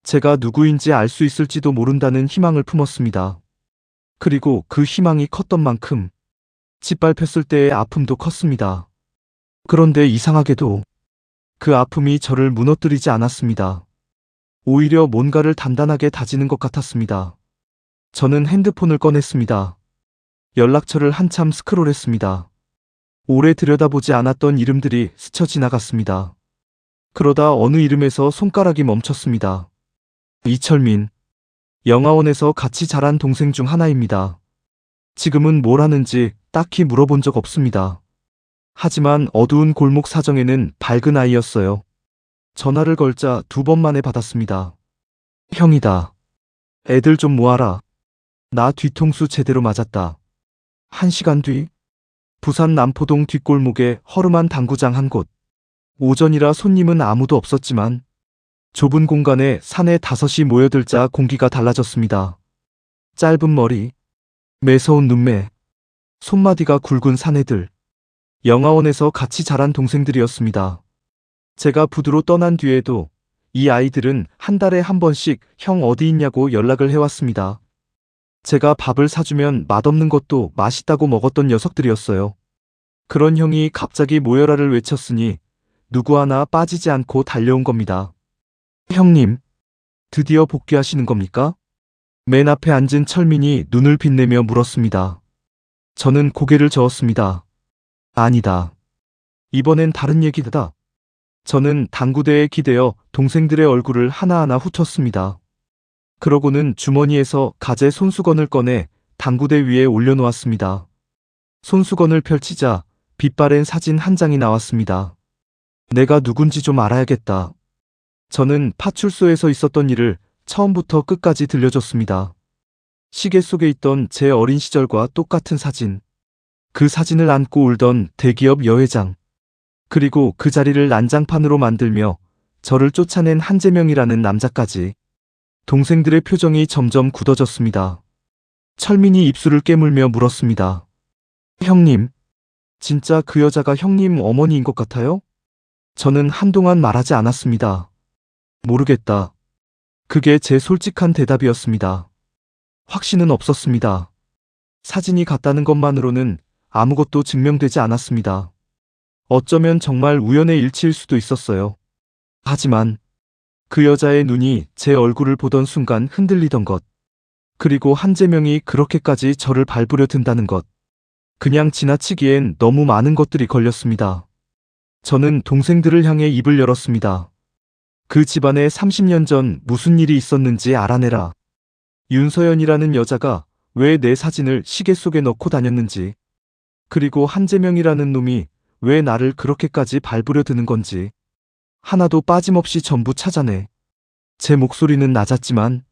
제가 누구인지 알 수 있을지도 모른다는 희망을 품었습니다. 그리고 그 희망이 컸던 만큼 짓밟혔을 때의 아픔도 컸습니다. 그런데 이상하게도 그 아픔이 저를 무너뜨리지 않았습니다. 오히려 뭔가를 단단하게 다지는 것 같았습니다. 저는 핸드폰을 꺼냈습니다. 연락처를 한참 스크롤했습니다. 오래 들여다보지 않았던 이름들이 스쳐 지나갔습니다. 그러다 어느 이름에서 손가락이 멈췄습니다. 이철민. 영화원에서 같이 자란 동생 중 하나입니다. 지금은 뭘 하는지 딱히 물어본 적 없습니다. 하지만 어두운 골목 사정에는 밝은 아이였어요. 전화를 걸자 2번 만에 받았습니다. 형이다. 애들 좀 모아라. 나 뒤통수 제대로 맞았다. 1시간 뒤, 부산 남포동 뒷골목에 허름한 당구장 한 곳. 오전이라 손님은 아무도 없었지만 좁은 공간에 사내 5이 모여들자 공기가 달라졌습니다. 짧은 머리, 매서운 눈매, 손마디가 굵은 사내들. 영화원에서 같이 자란 동생들이었습니다. 제가 부두로 떠난 뒤에도 이 아이들은 한 달에 한 번씩 형 어디 있냐고 연락을 해왔습니다. 제가 밥을 사주면 맛없는 것도 맛있다고 먹었던 녀석들이었어요. 그런 형이 갑자기 모여라를 외쳤으니 누구 하나 빠지지 않고 달려온 겁니다. 형님, 드디어 복귀하시는 겁니까? 맨 앞에 앉은 철민이 눈을 빛내며 물었습니다. 저는 고개를 저었습니다. 아니다. 이번엔 다른 얘기다. 저는 당구대에 기대어 동생들의 얼굴을 하나하나 훑었습니다. 그러고는 주머니에서 가재 손수건을 꺼내 당구대 위에 올려놓았습니다. 손수건을 펼치자 빛바랜 사진 한 장이 나왔습니다. 내가 누군지 좀 알아야겠다. 저는 파출소에서 있었던 일을 처음부터 끝까지 들려줬습니다. 시계 속에 있던 제 어린 시절과 똑같은 사진. 그 사진을 안고 울던 대기업 여회장. 그리고 그 자리를 난장판으로 만들며 저를 쫓아낸 한재명이라는 남자까지. 동생들의 표정이 점점 굳어졌습니다. 철민이 입술을 깨물며 물었습니다. 형님, 진짜 그 여자가 형님 어머니인 것 같아요? 저는 한동안 말하지 않았습니다. 모르겠다. 그게 제 솔직한 대답이었습니다. 확신은 없었습니다. 사진이 같다는 것만으로는 아무것도 증명되지 않았습니다. 어쩌면 정말 우연의 일치일 수도 있었어요. 하지만 그 여자의 눈이 제 얼굴을 보던 순간 흔들리던 것, 그리고 한재명이 그렇게까지 저를 밟으려 든다는 것, 그냥 지나치기엔 너무 많은 것들이 걸렸습니다. 저는 동생들을 향해 입을 열었습니다. 그 집안에 30년 전 무슨 일이 있었는지 알아내라. 윤서연이라는 여자가 왜 내 사진을 시계 속에 넣고 다녔는지, 그리고 한재명이라는 놈이 왜 나를 그렇게까지 밟으려 드는 건지 하나도 빠짐없이 전부 찾아내. 제 목소리는 낮았지만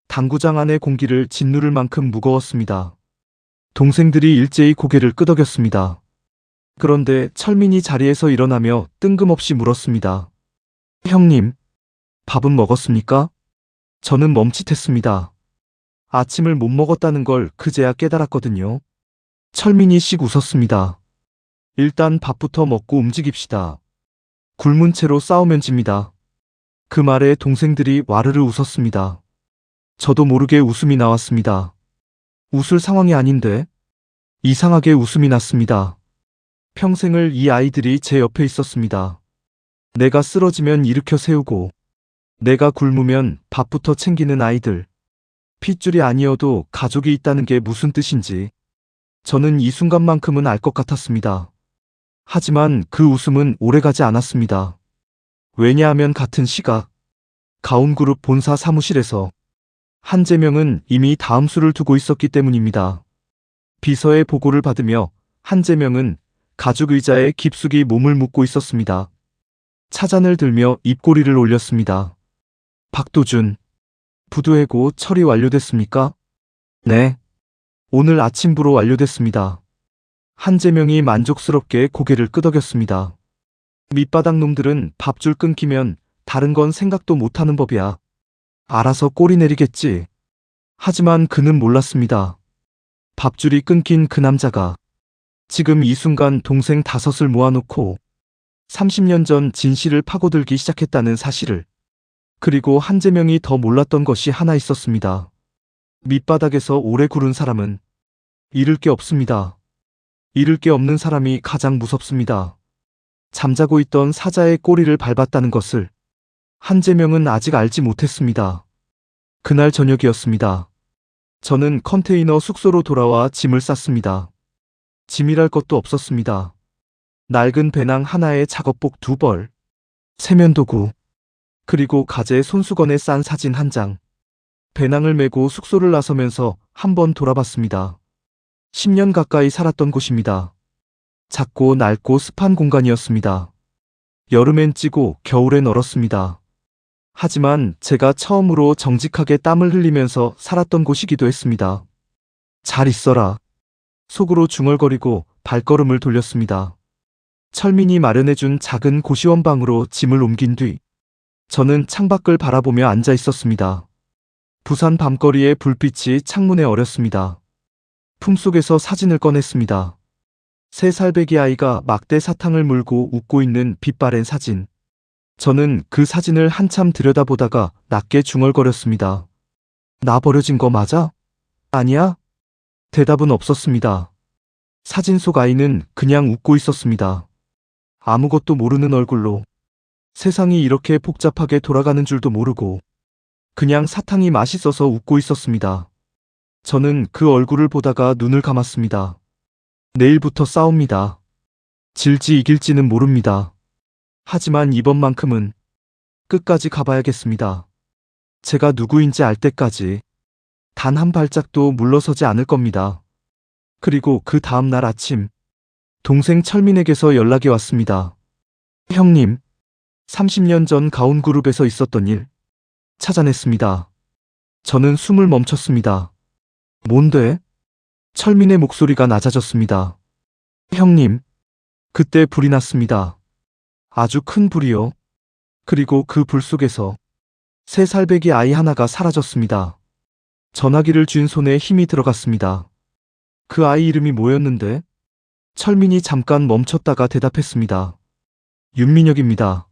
당구장 안의 공기를 짓누를 만큼 무거웠습니다. 동생들이 일제히 고개를 끄덕였습니다. 그런데 철민이 자리에서 일어나며 뜬금없이 물었습니다. 형님, 밥은 먹었습니까? 저는 멈칫했습니다. 아침을 못 먹었다는 걸 그제야 깨달았거든요. 철민이 씩 웃었습니다. 일단 밥부터 먹고 움직입시다. 굶은 채로 싸우면 집니다. 그 말에 동생들이 와르르 웃었습니다. 저도 모르게 웃음이 나왔습니다. 웃을 상황이 아닌데 이상하게 웃음이 났습니다. 평생을 이 아이들이 제 옆에 있었습니다. 내가 쓰러지면 일으켜 세우고 내가 굶으면 밥부터 챙기는 아이들. 핏줄이 아니어도 가족이 있다는 게 무슨 뜻인지 저는 이 순간만큼은 알 것 같았습니다. 하지만 그 웃음은 오래가지 않았습니다. 왜냐하면 같은 시각 가온그룹 본사 사무실에서 한재명은 이미 다음 수를 두고 있었기 때문입니다. 비서의 보고를 받으며 한재명은 가죽 의자에 깊숙이 몸을 묻고 있었습니다. 차잔을 들며 입꼬리를 올렸습니다. 박도준, 부두해고 처리 완료됐습니까? 네. 오늘 아침부로 완료됐습니다. 한재명이 만족스럽게 고개를 끄덕였습니다. 밑바닥 놈들은 밥줄 끊기면 다른 건 생각도 못하는 법이야. 알아서 꼬리 내리겠지. 하지만 그는 몰랐습니다. 밥줄이 끊긴 그 남자가 지금 이 순간 동생 5을 모아놓고 30년 전 진실을 파고들기 시작했다는 사실을. 그리고 한재명이 더 몰랐던 것이 하나 있었습니다. 밑바닥에서 오래 구른 사람은 잃을 게 없습니다. 잃을 게 없는 사람이 가장 무섭습니다. 잠자고 있던 사자의 꼬리를 밟았다는 것을 한재명은 아직 알지 못했습니다. 그날 저녁이었습니다. 저는 컨테이너 숙소로 돌아와 짐을 쌌습니다. 짐이랄 것도 없었습니다. 낡은 배낭 하나에 작업복 2벌, 세면도구, 그리고 가재 손수건에 싼 사진 1장. 배낭을 메고 숙소를 나서면서 한번 돌아봤습니다. 10년 가까이 살았던 곳입니다. 작고 낡고 습한 공간이었습니다. 여름엔 찌고 겨울엔 얼었습니다. 하지만 제가 처음으로 정직하게 땀을 흘리면서 살았던 곳이기도 했습니다. 잘 있어라. 속으로 중얼거리고 발걸음을 돌렸습니다. 철민이 마련해준 작은 고시원방으로 짐을 옮긴 뒤 저는 창밖을 바라보며 앉아 있었습니다. 부산 밤거리의 불빛이 창문에 어렸습니다. 품속에서 사진을 꺼냈습니다. 3살 배기 아이가 막대 사탕을 물고 웃고 있는 빛바랜 사진. 저는 그 사진을 한참 들여다보다가 낮게 중얼거렸습니다. 나 버려진 거 맞아? 아니야? 대답은 없었습니다. 사진 속 아이는 그냥 웃고 있었습니다. 아무것도 모르는 얼굴로. 세상이 이렇게 복잡하게 돌아가는 줄도 모르고 그냥 사탕이 맛있어서 웃고 있었습니다. 저는 그 얼굴을 보다가 눈을 감았습니다. 내일부터 싸웁니다. 질지 이길지는 모릅니다. 하지만 이번만큼은 끝까지 가봐야겠습니다. 제가 누구인지 알 때까지 단 한 발짝도 물러서지 않을 겁니다. 그리고 그 다음 날 아침 동생 철민에게서 연락이 왔습니다. 형님, 30년 전 가온그룹에서 있었던 일 찾아냈습니다. 저는 숨을 멈췄습니다. 뭔데? 철민의 목소리가 낮아졌습니다. 형님, 그때 불이 났습니다. 아주 큰 불이요. 그리고 그 불 속에서 3살 배기 아이 하나가 사라졌습니다. 전화기를 쥔 손에 힘이 들어갔습니다. 그 아이 이름이 뭐였는데? 철민이 잠깐 멈췄다가 대답했습니다. 윤민혁입니다.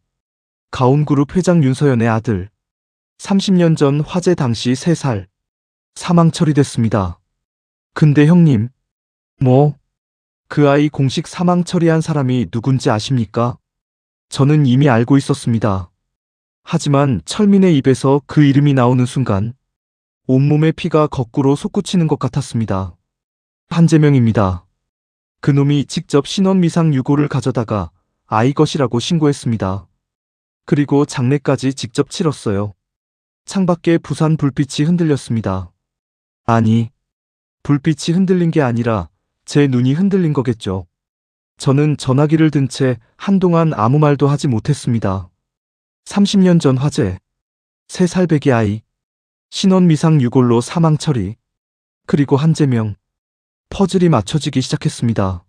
가온그룹 회장 윤서연의 아들. 30년 전 화재 당시 3살. 사망 처리됐습니다. 근데 형님, 그 아이 공식 사망 처리한 사람이 누군지 아십니까? 저는 이미 알고 있었습니다. 하지만 철민의 입에서 그 이름이 나오는 순간 온몸의 피가 거꾸로 솟구치는 것 같았습니다. 한재명입니다. 그놈이 직접 신원미상 유고를 가져다가 아이 것이라고 신고했습니다. 그리고 장례까지 직접 치렀어요. 창밖에 부산 불빛이 흔들렸습니다. 아니, 불빛이 흔들린 게 아니라 제 눈이 흔들린 거겠죠. 저는 전화기를 든 채 한동안 아무 말도 하지 못했습니다. 30년 전 화재, 3살 배기 아이, 신원미상 유골로 사망 처리, 그리고 한재명. 퍼즐이 맞춰지기 시작했습니다.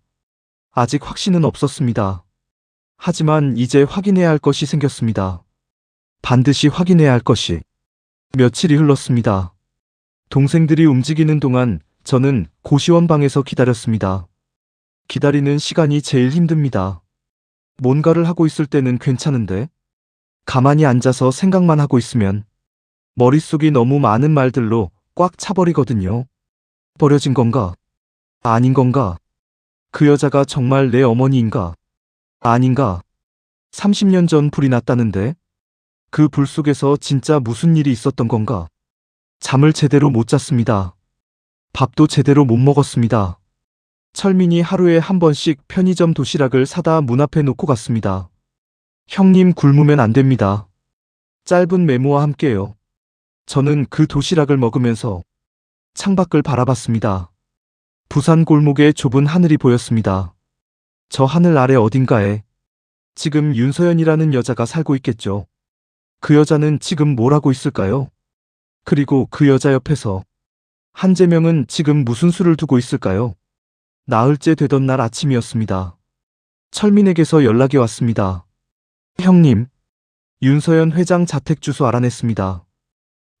아직 확신은 없었습니다. 하지만 이제 확인해야 할 것이 생겼습니다. 반드시 확인해야 할 것이. 며칠이 흘렀습니다. 동생들이 움직이는 동안 저는 고시원방에서 기다렸습니다. 기다리는 시간이 제일 힘듭니다. 뭔가를 하고 있을 때는 괜찮은데, 가만히 앉아서 생각만 하고 있으면 머릿속이 너무 많은 말들로 꽉 차버리거든요. 버려진 건가? 아닌 건가? 그 여자가 정말 내 어머니인가? 아닌가? 30년 전 불이 났다는데, 그 불 속에서 진짜 무슨 일이 있었던 건가? 잠을 제대로 못 잤습니다. 밥도 제대로 못 먹었습니다. 철민이 하루에 한 번씩 편의점 도시락을 사다 문 앞에 놓고 갔습니다. 형님 굶으면 안 됩니다. 짧은 메모와 함께요. 저는 그 도시락을 먹으면서 창밖을 바라봤습니다. 부산 골목에 좁은 하늘이 보였습니다. 저 하늘 아래 어딘가에 지금 윤서연이라는 여자가 살고 있겠죠. 그 여자는 지금 뭘 하고 있을까요? 그리고 그 여자 옆에서 한재명은 지금 무슨 수를 두고 있을까요? 나흘째 되던 날 아침이었습니다. 철민에게서 연락이 왔습니다. 형님, 윤서연 회장 자택 주소 알아냈습니다.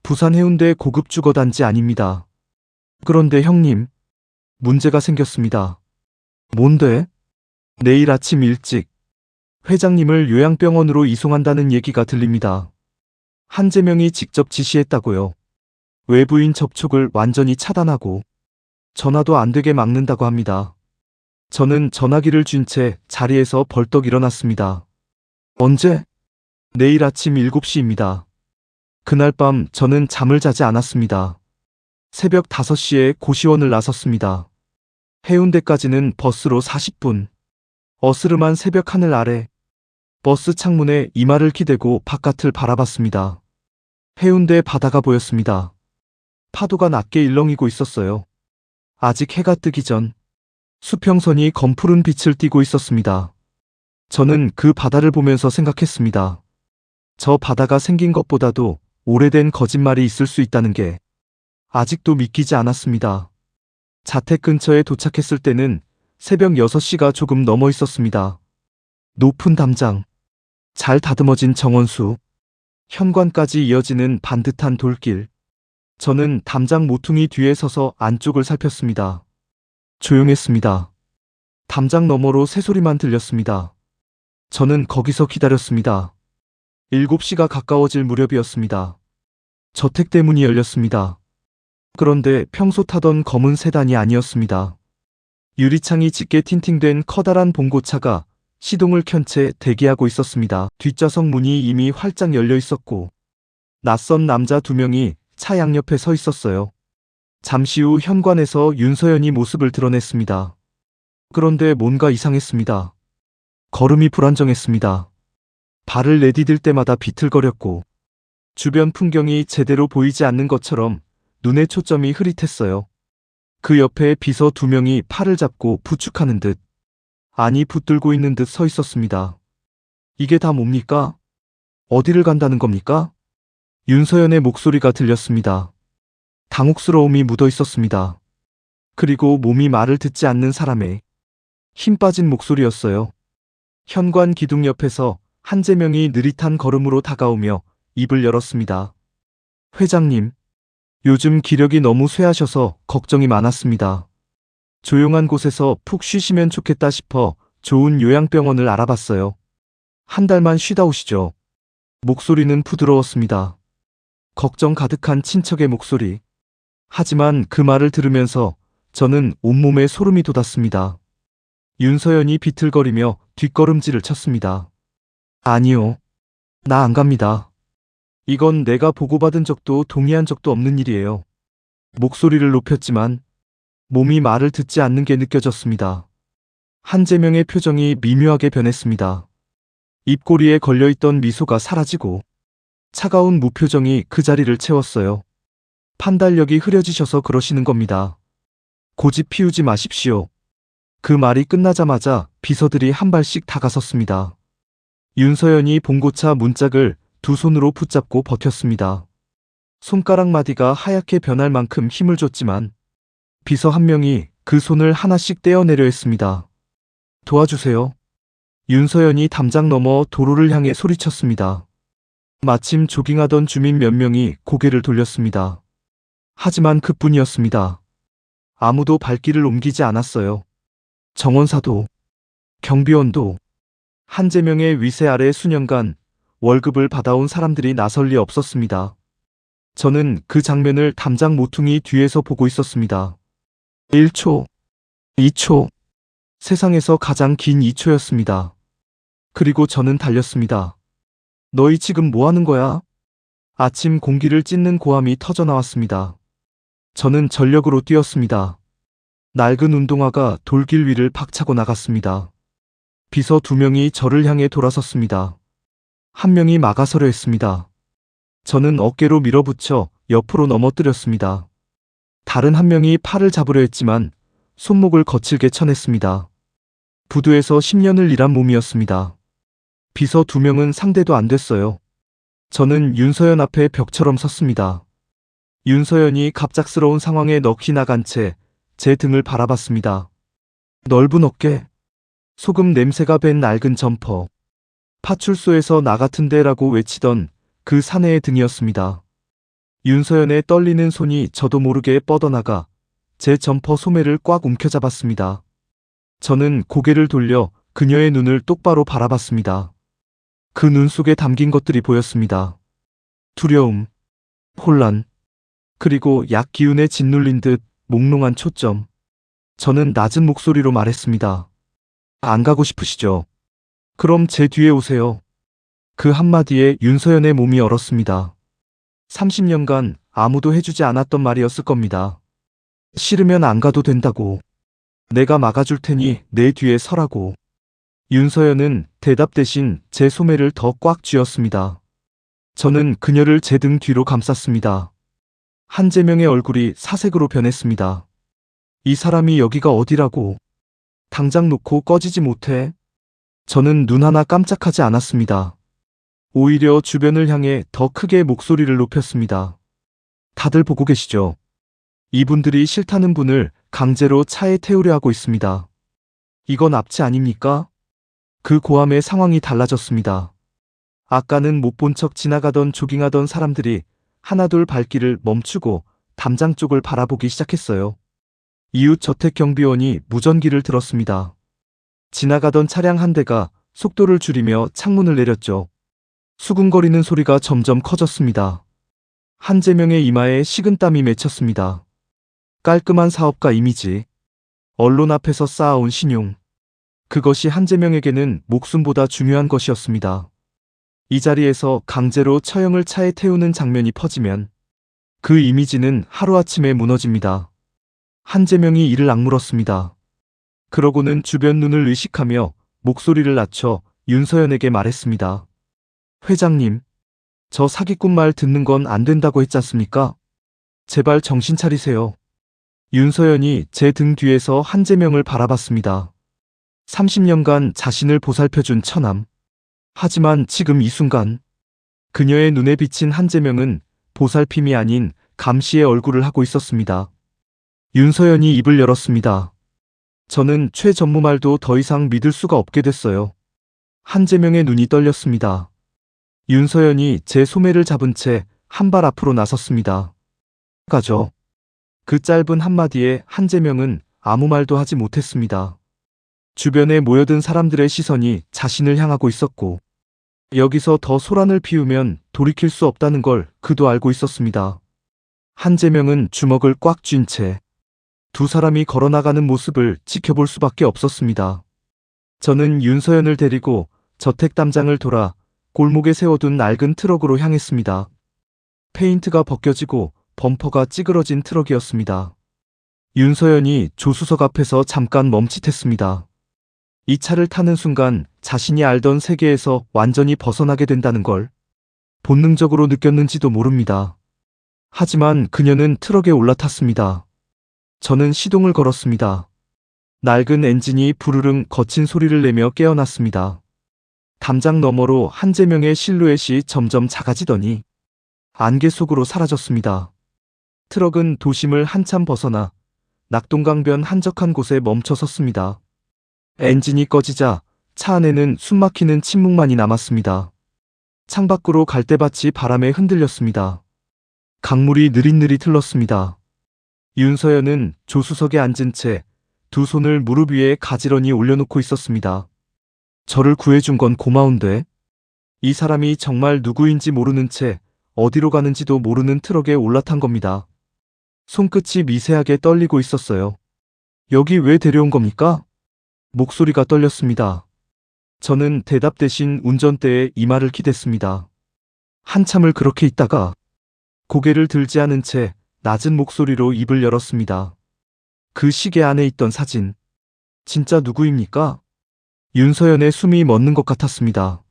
부산 해운대 고급 주거단지 아닙니다. 그런데 형님, 문제가 생겼습니다. 뭔데? 내일 아침 일찍 회장님을 요양병원으로 이송한다는 얘기가 들립니다. 한재명이 직접 지시했다고요. 외부인 접촉을 완전히 차단하고 전화도 안 되게 막는다고 합니다. 저는 전화기를 쥔 채 자리에서 벌떡 일어났습니다. 언제? 내일 아침 7시입니다. 그날 밤 저는 잠을 자지 않았습니다. 새벽 5시에 고시원을 나섰습니다. 해운대까지는 버스로 40분. 어스름한 새벽 하늘 아래 버스 창문에 이마를 기대고 바깥을 바라봤습니다. 해운대 바다가 보였습니다. 파도가 낮게 일렁이고 있었어요. 아직 해가 뜨기 전 수평선이 검푸른 빛을 띠고 있었습니다. 저는 그 바다를 보면서 생각했습니다. 저 바다가 생긴 것보다도 오래된 거짓말이 있을 수 있다는 게 아직도 믿기지 않았습니다. 자택 근처에 도착했을 때는 새벽 6시가 조금 넘어 있었습니다. 높은 담장, 잘 다듬어진 정원수, 현관까지 이어지는 반듯한 돌길. 저는 담장 모퉁이 뒤에 서서 안쪽을 살폈습니다. 조용했습니다. 담장 너머로 새소리만 들렸습니다. 저는 거기서 기다렸습니다. 7시가 가까워질 무렵이었습니다. 저택 대문이 열렸습니다. 그런데 평소 타던 검은 세단이 아니었습니다. 유리창이 짙게 틴팅된 커다란 봉고차가 시동을 켠 채 대기하고 있었습니다. 뒷좌석 문이 이미 활짝 열려 있었고 낯선 남자 2명이 차 양옆에 서 있었어요. 잠시 후 현관에서 윤서연이 모습을 드러냈습니다. 그런데 뭔가 이상했습니다. 걸음이 불안정했습니다. 발을 내디딜 때마다 비틀거렸고 주변 풍경이 제대로 보이지 않는 것처럼 눈의 초점이 흐릿했어요. 그 옆에 비서 2명이 팔을 잡고 부축하는 듯, 아니 붙들고 있는 듯 서 있었습니다. 이게 다 뭡니까? 어디를 간다는 겁니까? 윤서연의 목소리가 들렸습니다. 당혹스러움이 묻어 있었습니다. 그리고 몸이 말을 듣지 않는 사람의 힘 빠진 목소리였어요. 현관 기둥 옆에서 한재명이 느릿한 걸음으로 다가오며 입을 열었습니다. 회장님, 요즘 기력이 너무 쇠하셔서 걱정이 많았습니다. 조용한 곳에서 푹 쉬시면 좋겠다 싶어 좋은 요양병원을 알아봤어요. 한 달만 쉬다 오시죠. 목소리는 부드러웠습니다. 걱정 가득한 친척의 목소리. 하지만 그 말을 들으면서 저는 온몸에 소름이 돋았습니다. 윤서연이 비틀거리며 뒷걸음질을 쳤습니다. 아니요. 나 안 갑니다. 이건 내가 보고받은 적도 동의한 적도 없는 일이에요. 목소리를 높였지만 몸이 말을 듣지 않는 게 느껴졌습니다. 한재명의 표정이 미묘하게 변했습니다. 입꼬리에 걸려있던 미소가 사라지고 차가운 무표정이 그 자리를 채웠어요. 판단력이 흐려지셔서 그러시는 겁니다. 고집 피우지 마십시오. 그 말이 끝나자마자 비서들이 한 발씩 다가섰습니다. 윤서연이 봉고차 문짝을 2손으로 붙잡고 버텼습니다. 손가락 마디가 하얗게 변할 만큼 힘을 줬지만 비서 한 명이 그 손을 하나씩 떼어내려 했습니다. 도와주세요. 윤서연이 담장 넘어 도로를 향해 소리쳤습니다. 마침 조깅하던 주민 몇 명이 고개를 돌렸습니다. 하지만 그뿐이었습니다. 아무도 발길을 옮기지 않았어요. 정원사도, 경비원도, 한재명의 위세 아래 수년간 월급을 받아온 사람들이 나설 리 없었습니다. 저는 그 장면을 담장 모퉁이 뒤에서 보고 있었습니다. 1초, 2초, 세상에서 가장 긴 2초였습니다. 그리고 저는 달렸습니다. 너희 지금 뭐 하는 거야? 아침 공기를 찢는 고함이 터져 나왔습니다. 저는 전력으로 뛰었습니다. 낡은 운동화가 돌길 위를 박차고 나갔습니다. 비서 2명이 저를 향해 돌아섰습니다. 한 명이 막아서려 했습니다. 저는 어깨로 밀어붙여 옆으로 넘어뜨렸습니다. 다른 한 명이 팔을 잡으려 했지만 손목을 거칠게 쳐냈습니다. 부두에서 10년을 일한 몸이었습니다. 비서 2명은 상대도 안 됐어요. 저는 윤서연 앞에 벽처럼 섰습니다. 윤서연이 갑작스러운 상황에 넋이 나간 채 제 등을 바라봤습니다. 넓은 어깨, 소금 냄새가 밴 낡은 점퍼, 파출소에서 나 같은데라고 외치던 그 사내의 등이었습니다. 윤서연의 떨리는 손이 저도 모르게 뻗어나가 제 점퍼 소매를 꽉 움켜잡았습니다. 저는 고개를 돌려 그녀의 눈을 똑바로 바라봤습니다. 그 눈 속에 담긴 것들이 보였습니다. 두려움, 혼란, 그리고 약 기운에 짓눌린 듯 몽롱한 초점. 저는 낮은 목소리로 말했습니다. 안 가고 싶으시죠? 그럼 제 뒤에 오세요. 그 한마디에 윤서연의 몸이 얼었습니다. 30년간 아무도 해주지 않았던 말이었을 겁니다. 싫으면 안 가도 된다고. 내가 막아줄 테니 내 뒤에 서라고. 윤서연은 대답 대신 제 소매를 더 꽉 쥐었습니다. 저는 그녀를 제 등 뒤로 감쌌습니다. 한재명의 얼굴이 사색으로 변했습니다. 이 사람이 여기가 어디라고? 당장 놓고 꺼지지 못해? 저는 눈 하나 깜짝하지 않았습니다. 오히려 주변을 향해 더 크게 목소리를 높였습니다. 다들 보고 계시죠? 이분들이 싫다는 분을 강제로 차에 태우려 하고 있습니다. 이건 납치 아닙니까? 그 고함의 상황이 달라졌습니다. 아까는 못 본 척 지나가던 조깅하던 사람들이 하나둘 발길을 멈추고 담장 쪽을 바라보기 시작했어요. 이웃 저택경비원이 무전기를 들었습니다. 지나가던 차량 한 대가 속도를 줄이며 창문을 내렸죠. 수군거리는 소리가 점점 커졌습니다. 한재명의 이마에 식은땀이 맺혔습니다. 깔끔한 사업가 이미지, 언론 앞에서 쌓아온 신용, 그것이 한재명에게는 목숨보다 중요한 것이었습니다. 이 자리에서 강제로 처형을 차에 태우는 장면이 퍼지면 그 이미지는 하루아침에 무너집니다. 한재명이 이를 악물었습니다. 그러고는 주변 눈을 의식하며 목소리를 낮춰 윤서연에게 말했습니다. 회장님, 저 사기꾼 말 듣는 건 안 된다고 했지 않습니까? 제발 정신 차리세요. 윤서연이 제 등 뒤에서 한재명을 바라봤습니다. 30년간 자신을 보살펴준 처남. 하지만 지금 이 순간 그녀의 눈에 비친 한재명은 보살핌이 아닌 감시의 얼굴을 하고 있었습니다. 윤서연이 입을 열었습니다. 저는 최 전무 말도 더 이상 믿을 수가 없게 됐어요. 한재명의 눈이 떨렸습니다. 윤서연이 제 소매를 잡은 채 한 발 앞으로 나섰습니다. 가죠. 그 짧은 한마디에 한재명은 아무 말도 하지 못했습니다. 주변에 모여든 사람들의 시선이 자신을 향하고 있었고 여기서 더 소란을 피우면 돌이킬 수 없다는 걸 그도 알고 있었습니다. 한재명은 주먹을 꽉 쥔 채 두 사람이 걸어나가는 모습을 지켜볼 수밖에 없었습니다. 저는 윤서연을 데리고 저택 담장을 돌아 골목에 세워둔 낡은 트럭으로 향했습니다. 페인트가 벗겨지고 범퍼가 찌그러진 트럭이었습니다. 윤서연이 조수석 앞에서 잠깐 멈칫했습니다. 이 차를 타는 순간 자신이 알던 세계에서 완전히 벗어나게 된다는 걸 본능적으로 느꼈는지도 모릅니다. 하지만 그녀는 트럭에 올라탔습니다. 저는 시동을 걸었습니다. 낡은 엔진이 부르릉 거친 소리를 내며 깨어났습니다. 담장 너머로 한재명의 실루엣이 점점 작아지더니 안개 속으로 사라졌습니다. 트럭은 도심을 한참 벗어나 낙동강변 한적한 곳에 멈춰 섰습니다. 엔진이 꺼지자 차 안에는 숨막히는 침묵만이 남았습니다. 창밖으로 갈대밭이 바람에 흔들렸습니다. 강물이 느릿느릿 흘렀습니다. 윤서연은 조수석에 앉은 채 두 손을 무릎 위에 가지런히 올려놓고 있었습니다. 저를 구해준 건 고마운데 이 사람이 정말 누구인지 모르는 채 어디로 가는지도 모르는 트럭에 올라탄 겁니다. 손끝이 미세하게 떨리고 있었어요. 여기 왜 데려온 겁니까? 목소리가 떨렸습니다. 저는 대답 대신 운전대에 이마를 기댔습니다. 한참을 그렇게 있다가 고개를 들지 않은 채 낮은 목소리로 입을 열었습니다. 그 시계 안에 있던 사진, 진짜 누구입니까? 윤서연의 숨이 멎는 것 같았습니다.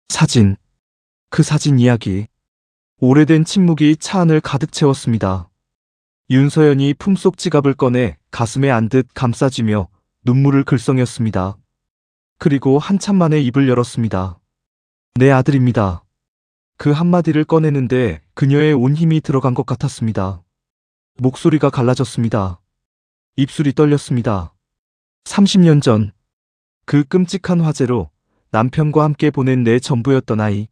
사진, 그 사진 이야기. 오래된 침묵이 차 안을 가득 채웠습니다. 윤서연이 품속 지갑을 꺼내 가슴에 안듯 감싸쥐며 눈물을 글썽였습니다. 그리고 한참 만에 입을 열었습니다. 내 아들입니다. 그 한마디를 꺼내는데 그녀의 온 힘이 들어간 것 같았습니다. 목소리가 갈라졌습니다. 입술이 떨렸습니다. 30년 전, 그 끔찍한 화재로 남편과 함께 보낸 내 전부였던 아이.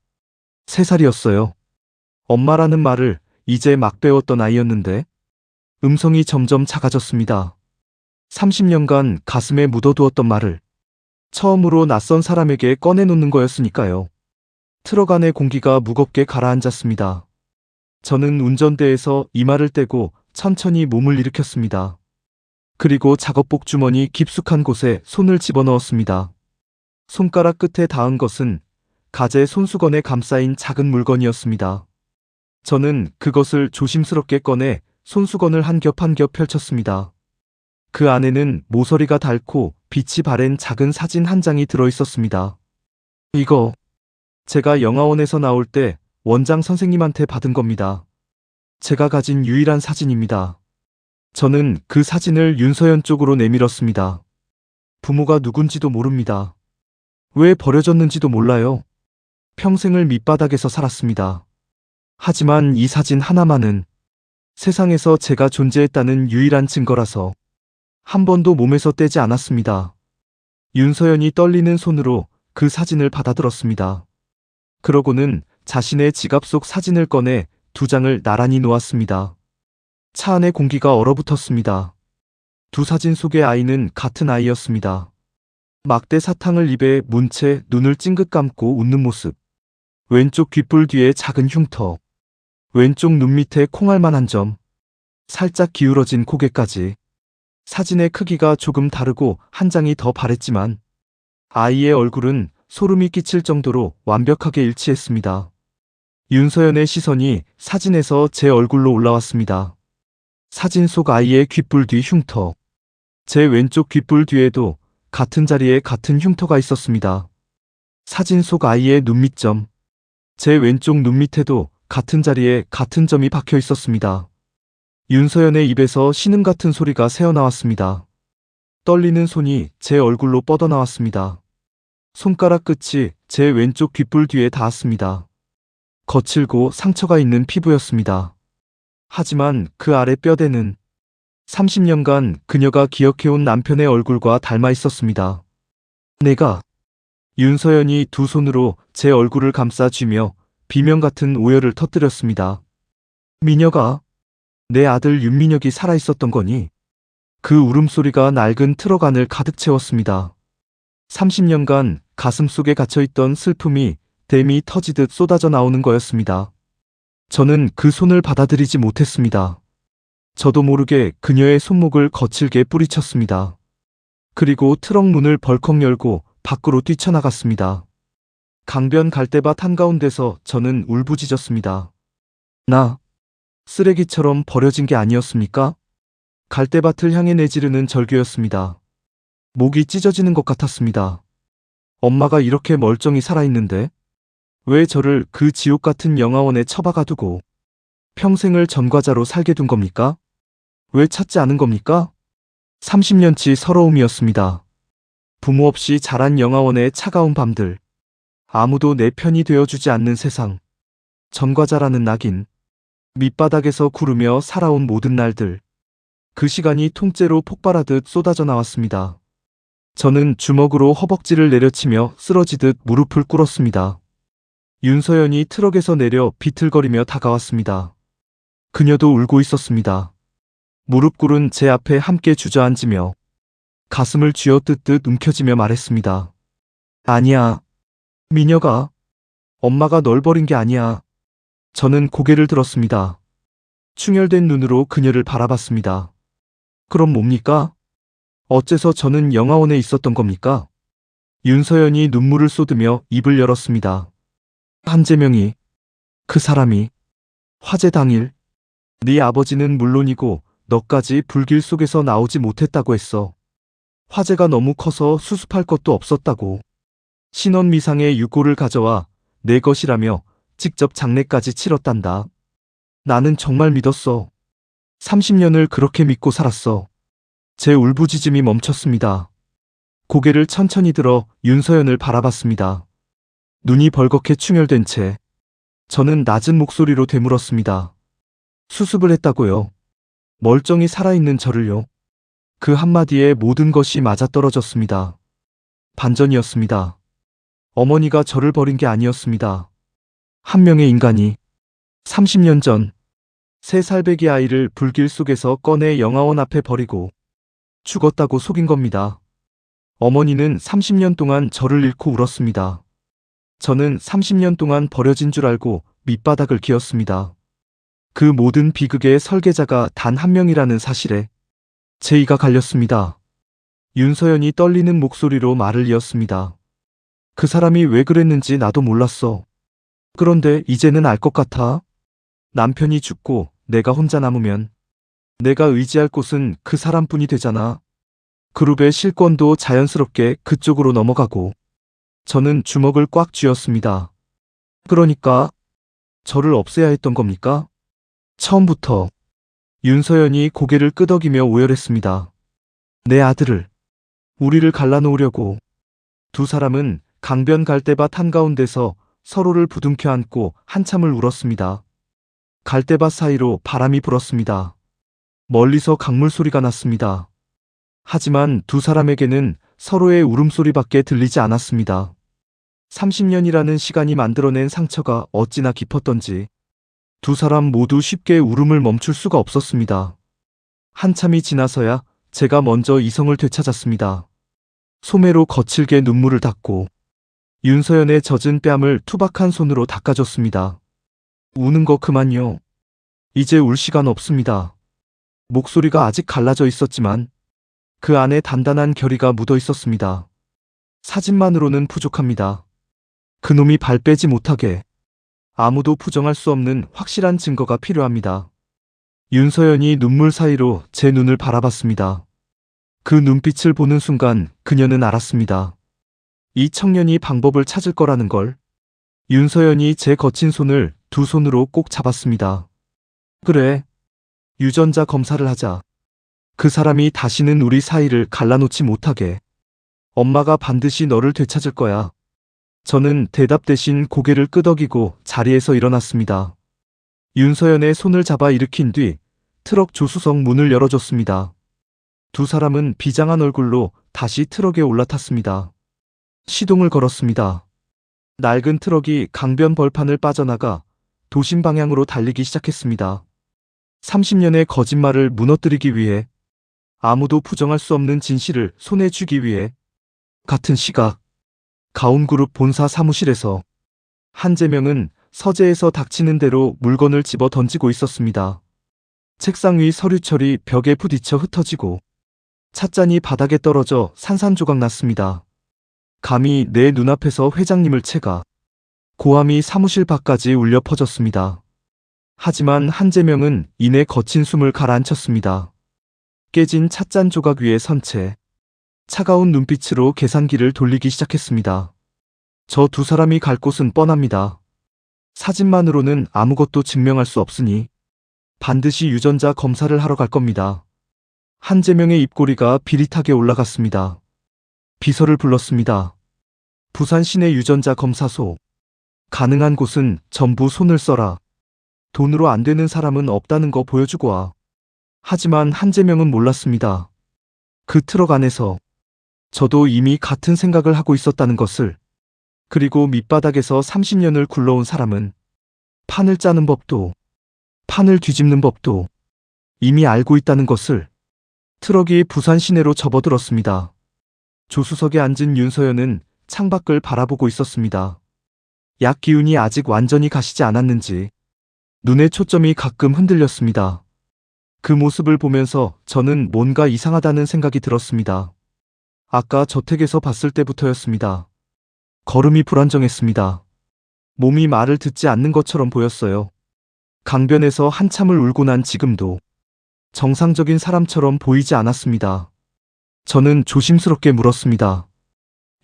3살이었어요. 엄마라는 말을 이제 막 배웠던 아이였는데 음성이 점점 작아졌습니다. 30년간 가슴에 묻어두었던 말을 처음으로 낯선 사람에게 꺼내놓는 거였으니까요. 트럭 안의 공기가 무겁게 가라앉았습니다. 저는 운전대에서 이마를 떼고 천천히 몸을 일으켰습니다. 그리고 작업복 주머니 깊숙한 곳에 손을 집어넣었습니다. 손가락 끝에 닿은 것은 가재 손수건에 감싸인 작은 물건이었습니다. 저는 그것을 조심스럽게 꺼내 손수건을 한 겹 한 겹 펼쳤습니다. 그 안에는 모서리가 닳고 빛이 바랜 작은 사진 한 장이 들어있었습니다. 이거 제가 영화원에서 나올 때 원장 선생님한테 받은 겁니다. 제가 가진 유일한 사진입니다. 저는 그 사진을 윤서연 쪽으로 내밀었습니다. 부모가 누군지도 모릅니다. 왜 버려졌는지도 몰라요. 평생을 밑바닥에서 살았습니다. 하지만 이 사진 하나만은 세상에서 제가 존재했다는 유일한 증거라서 한 번도 몸에서 떼지 않았습니다. 윤서연이 떨리는 손으로 그 사진을 받아들었습니다. 그러고는 자신의 지갑 속 사진을 꺼내 2장을 나란히 놓았습니다. 차 안의 공기가 얼어붙었습니다. 두 사진 속의 아이는 같은 아이였습니다. 막대 사탕을 입에 문 채 눈을 찡긋 감고 웃는 모습. 왼쪽 귓불 뒤에 작은 흉터. 왼쪽 눈 밑에 콩알만한 점. 살짝 기울어진 고개까지. 사진의 크기가 조금 다르고 한 장이 더 바랬지만 아이의 얼굴은 소름이 끼칠 정도로 완벽하게 일치했습니다. 윤서연의 시선이 사진에서 제 얼굴로 올라왔습니다. 사진 속 아이의 귓불 뒤 흉터. 제 왼쪽 귓불 뒤에도 같은 자리에 같은 흉터가 있었습니다. 사진 속 아이의 눈 밑점. 제 왼쪽 눈 밑에도 같은 자리에 같은 점이 박혀 있었습니다. 윤서연의 입에서 신음 같은 소리가 새어나왔습니다. 떨리는 손이 제 얼굴로 뻗어나왔습니다. 손가락 끝이 제 왼쪽 귓불 뒤에 닿았습니다. 거칠고 상처가 있는 피부였습니다. 하지만 그 아래 뼈대는 30년간 그녀가 기억해온 남편의 얼굴과 닮아 있었습니다. 내가 윤서연이 두 손으로 제 얼굴을 감싸쥐며 비명 같은 오열을 터뜨렸습니다. 민혁아, 내 아들 윤민혁이 살아있었던 거니? 그 울음소리가 낡은 트럭 안을 가득 채웠습니다. 30년간 가슴속에 갇혀있던 슬픔이 댐이 터지듯 쏟아져 나오는 거였습니다. 저는 그 손을 받아들이지 못했습니다. 저도 모르게 그녀의 손목을 거칠게 뿌리쳤습니다. 그리고 트럭 문을 벌컥 열고 밖으로 뛰쳐나갔습니다. 강변 갈대밭 한가운데서 저는 울부짖었습니다. 나 쓰레기처럼 버려진 게 아니었습니까? 갈대밭을 향해 내지르는 절규였습니다. 목이 찢어지는 것 같았습니다. 엄마가 이렇게 멀쩡히 살아있는데 왜 저를 그 지옥 같은 영화원에 처박아 두고 평생을 전과자로 살게 둔 겁니까? 왜 찾지 않은 겁니까? 30년치 서러움이었습니다. 부모 없이 자란 영화원의 차가운 밤들. 아무도 내 편이 되어주지 않는 세상. 전과자라는 낙인. 밑바닥에서 구르며 살아온 모든 날들. 그 시간이 통째로 폭발하듯 쏟아져 나왔습니다. 저는 주먹으로 허벅지를 내려치며 쓰러지듯 무릎을 꿇었습니다. 윤서연이 트럭에서 내려 비틀거리며 다가왔습니다. 그녀도 울고 있었습니다. 무릎 꿇은 제 앞에 함께 주저앉으며 가슴을 쥐어뜯듯 움켜쥐며 말했습니다. 아니야. 미녀가. 엄마가 널 버린 게 아니야. 저는 고개를 들었습니다. 충혈된 눈으로 그녀를 바라봤습니다. 그럼 뭡니까? 어째서 저는 영화원에 있었던 겁니까? 윤서연이 눈물을 쏟으며 입을 열었습니다. 한재명이, 그 사람이, 화재 당일, 네 아버지는 물론이고 너까지 불길 속에서 나오지 못했다고 했어. 화재가 너무 커서 수습할 것도 없었다고. 신원 미상의 유골을 가져와 내 것이라며 직접 장례까지 치렀단다. 나는 정말 믿었어. 30년을 그렇게 믿고 살았어. 제 울부짖음이 멈췄습니다. 고개를 천천히 들어 윤서연을 바라봤습니다. 눈이 벌겋게 충혈된 채 저는 낮은 목소리로 되물었습니다. 수습을 했다고요. 멀쩡히 살아있는 저를요. 그 한마디에 모든 것이 맞아떨어졌습니다. 반전이었습니다. 어머니가 저를 버린 게 아니었습니다. 한 명의 인간이 30년 전 3살배기 아이를 불길 속에서 꺼내 영화원 앞에 버리고 죽었다고 속인 겁니다. 어머니는 30년 동안 저를 잃고 울었습니다. 저는 30년 동안 버려진 줄 알고 밑바닥을 기었습니다. 그 모든 비극의 설계자가 단 한 명이라는 사실에 제 이가 갈렸습니다. 윤서연이 떨리는 목소리로 말을 이었습니다. 그 사람이 왜 그랬는지 나도 몰랐어. 그런데 이제는 알 것 같아. 남편이 죽고 내가 혼자 남으면 내가 의지할 곳은 그 사람뿐이 되잖아. 그룹의 실권도 자연스럽게 그쪽으로 넘어가고. 저는 주먹을 꽉 쥐었습니다. 그러니까 저를 없애야 했던 겁니까? 처음부터. 윤서연이 고개를 끄덕이며 오열했습니다. 내 아들을, 우리를 갈라놓으려고. 두 사람은 강변 갈대밭 한가운데서 서로를 부둥켜 안고 한참을 울었습니다. 갈대밭 사이로 바람이 불었습니다. 멀리서 강물 소리가 났습니다. 하지만 두 사람에게는 서로의 울음소리밖에 들리지 않았습니다. 30년이라는 시간이 만들어낸 상처가 어찌나 깊었던지 두 사람 모두 쉽게 울음을 멈출 수가 없었습니다. 한참이 지나서야 제가 먼저 이성을 되찾았습니다. 소매로 거칠게 눈물을 닦고 윤서연의 젖은 뺨을 투박한 손으로 닦아줬습니다. 우는 거 그만요. 이제 울 시간 없습니다. 목소리가 아직 갈라져 있었지만 그 안에 단단한 결의가 묻어 있었습니다. 사진만으로는 부족합니다. 그놈이 발 빼지 못하게 아무도 부정할 수 없는 확실한 증거가 필요합니다. 윤서연이 눈물 사이로 제 눈을 바라봤습니다. 그 눈빛을 보는 순간 그녀는 알았습니다. 이 청년이 방법을 찾을 거라는 걸. 윤서연이 제 거친 손을 두 손으로 꼭 잡았습니다. 그래. 유전자 검사를 하자. 그 사람이 다시는 우리 사이를 갈라놓지 못하게. 엄마가 반드시 너를 되찾을 거야. 저는 대답 대신 고개를 끄덕이고 자리에서 일어났습니다. 윤서연의 손을 잡아 일으킨 뒤 트럭 조수석 문을 열어줬습니다. 두 사람은 비장한 얼굴로 다시 트럭에 올라탔습니다. 시동을 걸었습니다. 낡은 트럭이 강변 벌판을 빠져나가 도심 방향으로 달리기 시작했습니다. 30년의 거짓말을 무너뜨리기 위해, 아무도 부정할 수 없는 진실을 손에 쥐기 위해. 같은 시각 가온그룹 본사 사무실에서 한재명은 서재에서 닥치는 대로 물건을 집어 던지고 있었습니다. 책상 위 서류철이 벽에 부딪혀 흩어지고 찻잔이 바닥에 떨어져 산산조각 났습니다. 감히 내 눈앞에서 회장님을 채가. 고함이 사무실 밖까지 울려 퍼졌습니다. 하지만 한재명은 이내 거친 숨을 가라앉혔습니다. 깨진 찻잔 조각 위에 선 채 차가운 눈빛으로 계산기를 돌리기 시작했습니다. 저 두 사람이 갈 곳은 뻔합니다. 사진만으로는 아무것도 증명할 수 없으니 반드시 유전자 검사를 하러 갈 겁니다. 한재명의 입꼬리가 비릿하게 올라갔습니다. 비서를 불렀습니다. 부산 시내 유전자 검사소. 가능한 곳은 전부 손을 써라. 돈으로 안 되는 사람은 없다는 거 보여주고 와. 하지만 한재명은 몰랐습니다. 그 트럭 안에서 저도 이미 같은 생각을 하고 있었다는 것을. 그리고 밑바닥에서 30년을 굴러온 사람은 판을 짜는 법도, 판을 뒤집는 법도 이미 알고 있다는 것을. 트럭이 부산 시내로 접어들었습니다. 조수석에 앉은 윤서연은 창밖을 바라보고 있었습니다. 약 기운이 아직 완전히 가시지 않았는지 눈의 초점이 가끔 흔들렸습니다. 그 모습을 보면서 저는 뭔가 이상하다는 생각이 들었습니다. 아까 저택에서 봤을 때부터였습니다. 걸음이 불안정했습니다. 몸이 말을 듣지 않는 것처럼 보였어요. 강변에서 한참을 울고 난 지금도 정상적인 사람처럼 보이지 않았습니다. 저는 조심스럽게 물었습니다.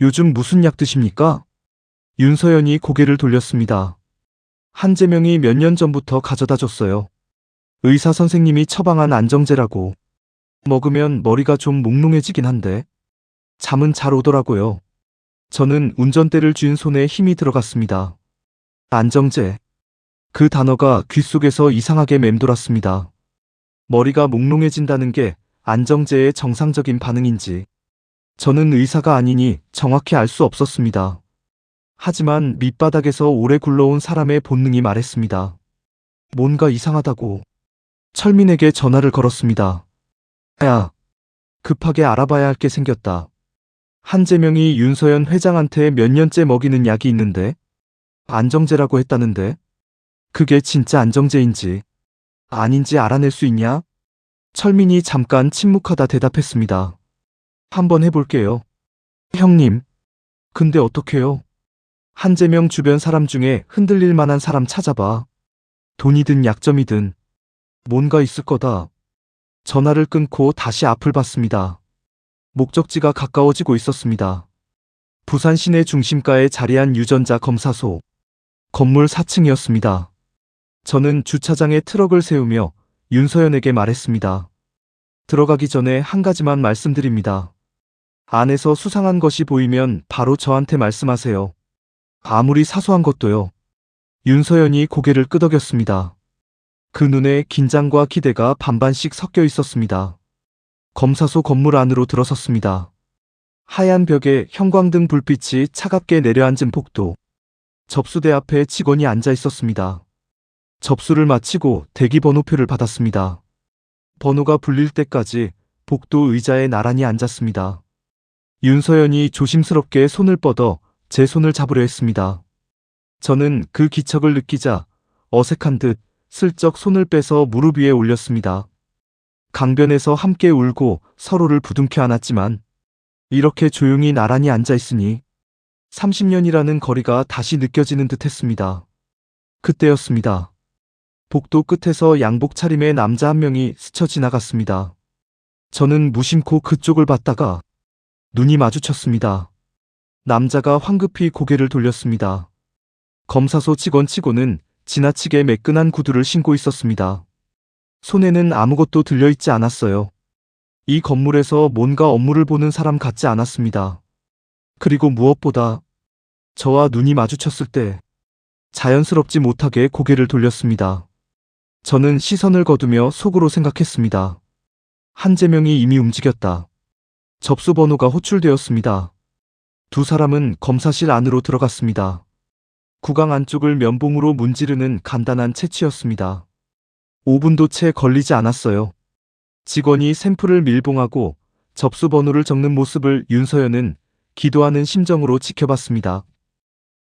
요즘 무슨 약 드십니까? 윤서연이 고개를 돌렸습니다. 한재명이 몇 년 전부터 가져다 줬어요. 의사 선생님이 처방한 안정제라고. 먹으면 머리가 좀 몽롱해지긴 한데 잠은 잘 오더라고요. 저는 운전대를 쥔 손에 힘이 들어갔습니다. 안정제. 그 단어가 귓속에서 이상하게 맴돌았습니다. 머리가 몽롱해진다는 게 안정제의 정상적인 반응인지 저는 의사가 아니니 정확히 알 수 없었습니다. 하지만 밑바닥에서 오래 굴러온 사람의 본능이 말했습니다. 뭔가 이상하다고. 철민에게 전화를 걸었습니다. 야, 급하게 알아봐야 할 게 생겼다. 한재명이 윤서연 회장한테 몇 년째 먹이는 약이 있는데 안정제라고 했다는데 그게 진짜 안정제인지 아닌지 알아낼 수 있냐? 철민이 잠깐 침묵하다 대답했습니다. 한번 해볼게요. 형님. 근데 어떡해요? 한재명 주변 사람 중에 흔들릴 만한 사람 찾아봐. 돈이든 약점이든 뭔가 있을 거다. 전화를 끊고 다시 앞을 봤습니다. 목적지가 가까워지고 있었습니다. 부산 시내 중심가에 자리한 유전자 검사소. 건물 4층이었습니다. 저는 주차장에 트럭을 세우며 윤서연에게 말했습니다. 들어가기 전에 한 가지만 말씀드립니다. 안에서 수상한 것이 보이면 바로 저한테 말씀하세요. 아무리 사소한 것도요. 윤서연이 고개를 끄덕였습니다. 그 눈에 긴장과 기대가 반반씩 섞여 있었습니다. 검사소 건물 안으로 들어섰습니다. 하얀 벽에 형광등 불빛이 차갑게 내려앉은 복도. 접수대 앞에 직원이 앉아 있었습니다. 접수를 마치고 대기 번호표를 받았습니다. 번호가 불릴 때까지 복도 의자에 나란히 앉았습니다. 윤서연이 조심스럽게 손을 뻗어 제 손을 잡으려 했습니다. 저는 그 기척을 느끼자 어색한 듯 슬쩍 손을 빼서 무릎 위에 올렸습니다. 강변에서 함께 울고 서로를 부둥켜 안았지만 이렇게 조용히 나란히 앉아 있으니 30년이라는 거리가 다시 느껴지는 듯 했습니다. 그때였습니다. 복도 끝에서 양복 차림의 남자 한 명이 스쳐 지나갔습니다. 저는 무심코 그쪽을 봤다가 눈이 마주쳤습니다. 남자가 황급히 고개를 돌렸습니다. 검사소 직원치고는 지나치게 매끈한 구두를 신고 있었습니다. 손에는 아무것도 들려있지 않았어요. 이 건물에서 뭔가 업무를 보는 사람 같지 않았습니다. 그리고 무엇보다 저와 눈이 마주쳤을 때 자연스럽지 못하게 고개를 돌렸습니다. 저는 시선을 거두며 속으로 생각했습니다. 한재명이 이미 움직였다. 접수 번호가 호출되었습니다. 두 사람은 검사실 안으로 들어갔습니다. 구강 안쪽을 면봉으로 문지르는 간단한 채취였습니다. 5분도 채 걸리지 않았어요. 직원이 샘플을 밀봉하고 접수 번호를 적는 모습을 윤서연은 기도하는 심정으로 지켜봤습니다.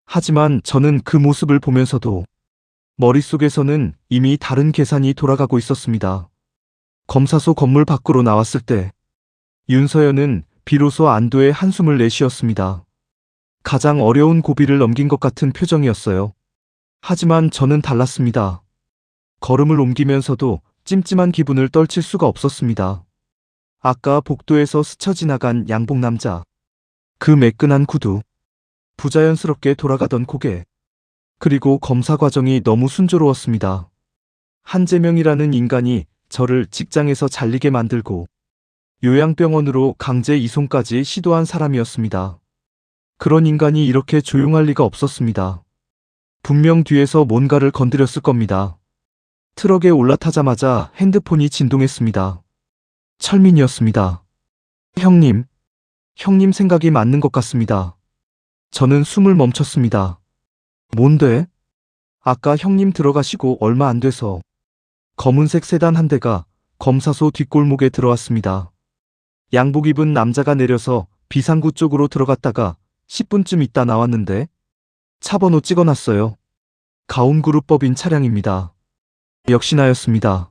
하지만 저는 그 모습을 보면서도 머릿속에서는 이미 다른 계산이 돌아가고 있었습니다. 검사소 건물 밖으로 나왔을 때 윤서연은 비로소 안도의 한숨을 내쉬었습니다. 가장 어려운 고비를 넘긴 것 같은 표정이었어요. 하지만 저는 달랐습니다. 걸음을 옮기면서도 찜찜한 기분을 떨칠 수가 없었습니다. 아까 복도에서 스쳐 지나간 양복 남자. 그 매끈한 구두. 부자연스럽게 돌아가던 고개. 그리고 검사 과정이 너무 순조로웠습니다. 한재명이라는 인간이 저를 직장에서 잘리게 만들고 요양병원으로 강제 이송까지 시도한 사람이었습니다. 그런 인간이 이렇게 조용할 리가 없었습니다. 분명 뒤에서 뭔가를 건드렸을 겁니다. 트럭에 올라타자마자 핸드폰이 진동했습니다. 철민이었습니다. 형님. 형님 생각이 맞는 것 같습니다. 저는 숨을 멈췄습니다. 뭔데? 아까 형님 들어가시고 얼마 안 돼서 검은색 세단 한 대가 검사소 뒷골목에 들어왔습니다. 양복 입은 남자가 내려서 비상구 쪽으로 들어갔다가 10분쯤 있다 나왔는데 차 번호 찍어놨어요. 가온그룹법인 차량입니다. 역시나였습니다.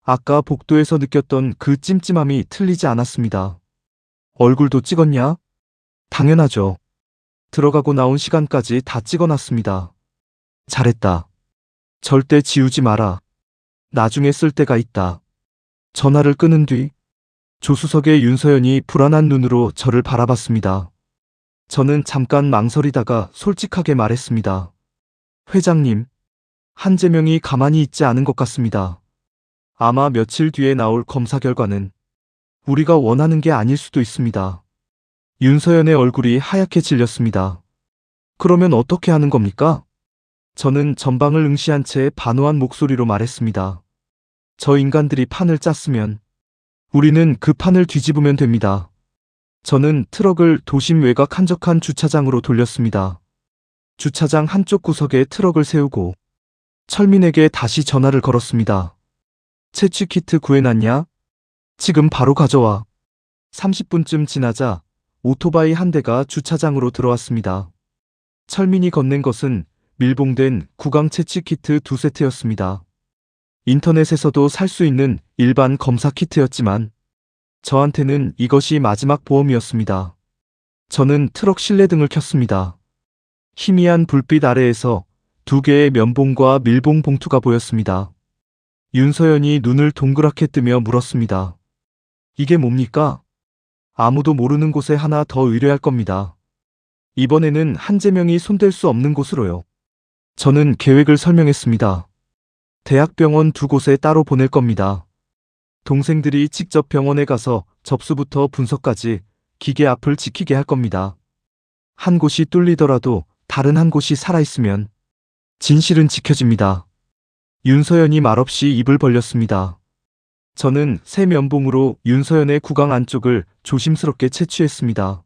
아까 복도에서 느꼈던 그 찜찜함이 틀리지 않았습니다. 얼굴도 찍었냐? 당연하죠. 들어가고 나온 시간까지 다 찍어놨습니다. 잘했다. 절대 지우지 마라. 나중에 쓸 때가 있다. 전화를 끊은 뒤 조수석의 윤서연이 불안한 눈으로 저를 바라봤습니다. 저는 잠깐 망설이다가 솔직하게 말했습니다. 회장님, 한재명이 가만히 있지 않은 것 같습니다. 아마 며칠 뒤에 나올 검사 결과는 우리가 원하는 게 아닐 수도 있습니다. 윤서연의 얼굴이 하얗게 질렸습니다. 그러면 어떻게 하는 겁니까? 저는 전방을 응시한 채 반호한 목소리로 말했습니다. 저 인간들이 판을 짰으면 우리는 그 판을 뒤집으면 됩니다. 저는 트럭을 도심 외곽 한적한 주차장으로 돌렸습니다. 주차장 한쪽 구석에 트럭을 세우고 철민에게 다시 전화를 걸었습니다. 채취 키트 구해놨냐? 지금 바로 가져와. 30분쯤 지나자 오토바이 한 대가 주차장으로 들어왔습니다. 철민이 건넨 것은 밀봉된 구강 채취 키트 2세트였습니다. 인터넷에서도 살 수 있는 일반 검사 키트였지만 저한테는 이것이 마지막 보험이었습니다. 저는 트럭 실내등을 켰습니다. 희미한 불빛 아래에서 2개의 면봉과 밀봉 봉투가 보였습니다. 윤서연이 눈을 동그랗게 뜨며 물었습니다. 이게 뭡니까? 아무도 모르는 곳에 하나 더 의뢰할 겁니다. 이번에는 한재명이 손댈 수 없는 곳으로요. 저는 계획을 설명했습니다. 대학병원 2곳에 따로 보낼 겁니다. 동생들이 직접 병원에 가서 접수부터 분석까지 기계 앞을 지키게 할 겁니다. 한 곳이 뚫리더라도 다른 한 곳이 살아있으면 진실은 지켜집니다. 윤서연이 말없이 입을 벌렸습니다. 저는 새 면봉으로 윤서연의 구강 안쪽을 조심스럽게 채취했습니다.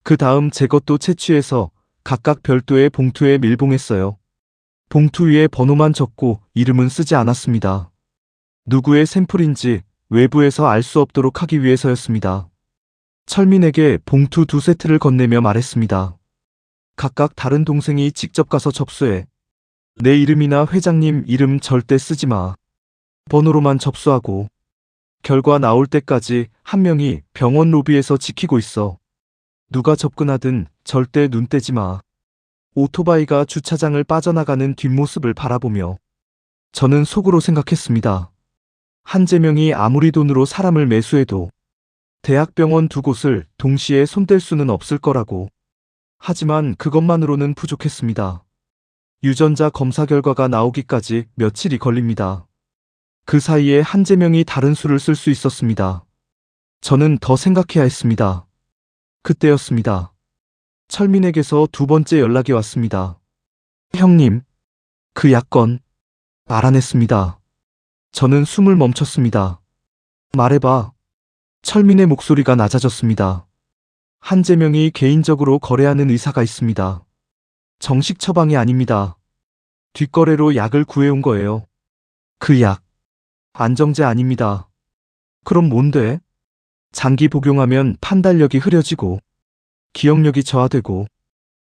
그 다음 제 것도 채취해서 각각 별도의 봉투에 밀봉했어요. 봉투 위에 번호만 적고 이름은 쓰지 않았습니다. 누구의 샘플인지 외부에서 알 수 없도록 하기 위해서였습니다. 철민에게 봉투 2세트를 건네며 말했습니다. 각각 다른 동생이 직접 가서 접수해. 내 이름이나 회장님 이름 절대 쓰지 마. 번호로만 접수하고 결과 나올 때까지 한 명이 병원 로비에서 지키고 있어. 누가 접근하든 절대 눈 떼지 마. 오토바이가 주차장을 빠져나가는 뒷모습을 바라보며 저는 속으로 생각했습니다. 한재명이 아무리 돈으로 사람을 매수해도 대학병원 2곳을 동시에 손댈 수는 없을 거라고. 하지만 그것만으로는 부족했습니다. 유전자 검사 결과가 나오기까지 며칠이 걸립니다. 그 사이에 한재명이 다른 수를 쓸 수 있었습니다. 저는 더 생각해야 했습니다. 그때였습니다. 철민에게서 2번째 연락이 왔습니다. 형님, 그 약건 알아냈습니다. 저는 숨을 멈췄습니다. 말해봐. 철민의 목소리가 낮아졌습니다. 한재명이 개인적으로 거래하는 의사가 있습니다. 정식 처방이 아닙니다. 뒷거래로 약을 구해온 거예요. 그 약, 안정제 아닙니다. 그럼 뭔데? 장기 복용하면 판단력이 흐려지고 기억력이 저하되고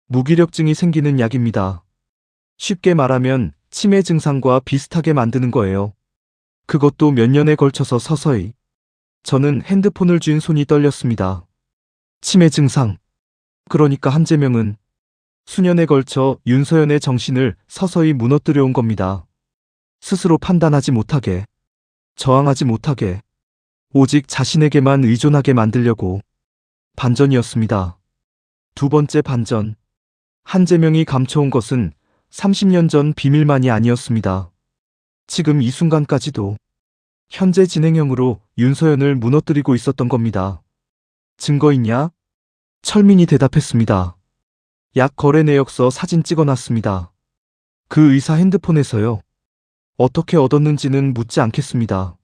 무기력증이 생기는 약입니다. 쉽게 말하면 치매 증상과 비슷하게 만드는 거예요. 그것도 몇 년에 걸쳐서 서서히. 저는 핸드폰을 쥔 손이 떨렸습니다. 치매 증상. 그러니까 한재명은 수년에 걸쳐 윤서연의 정신을 서서히 무너뜨려 온 겁니다. 스스로 판단하지 못하게, 저항하지 못하게, 오직 자신에게만 의존하게 만들려고. 반전이었습니다. 2번째 반전. 한재명이 감춰온 것은 30년 전 비밀만이 아니었습니다. 지금 이 순간까지도 현재 진행형으로 윤서연을 무너뜨리고 있었던 겁니다. 증거 있냐? 철민이 대답했습니다. 약 거래 내역서 사진 찍어놨습니다. 그 의사 핸드폰에서요. 어떻게 얻었는지는 묻지 않겠습니다.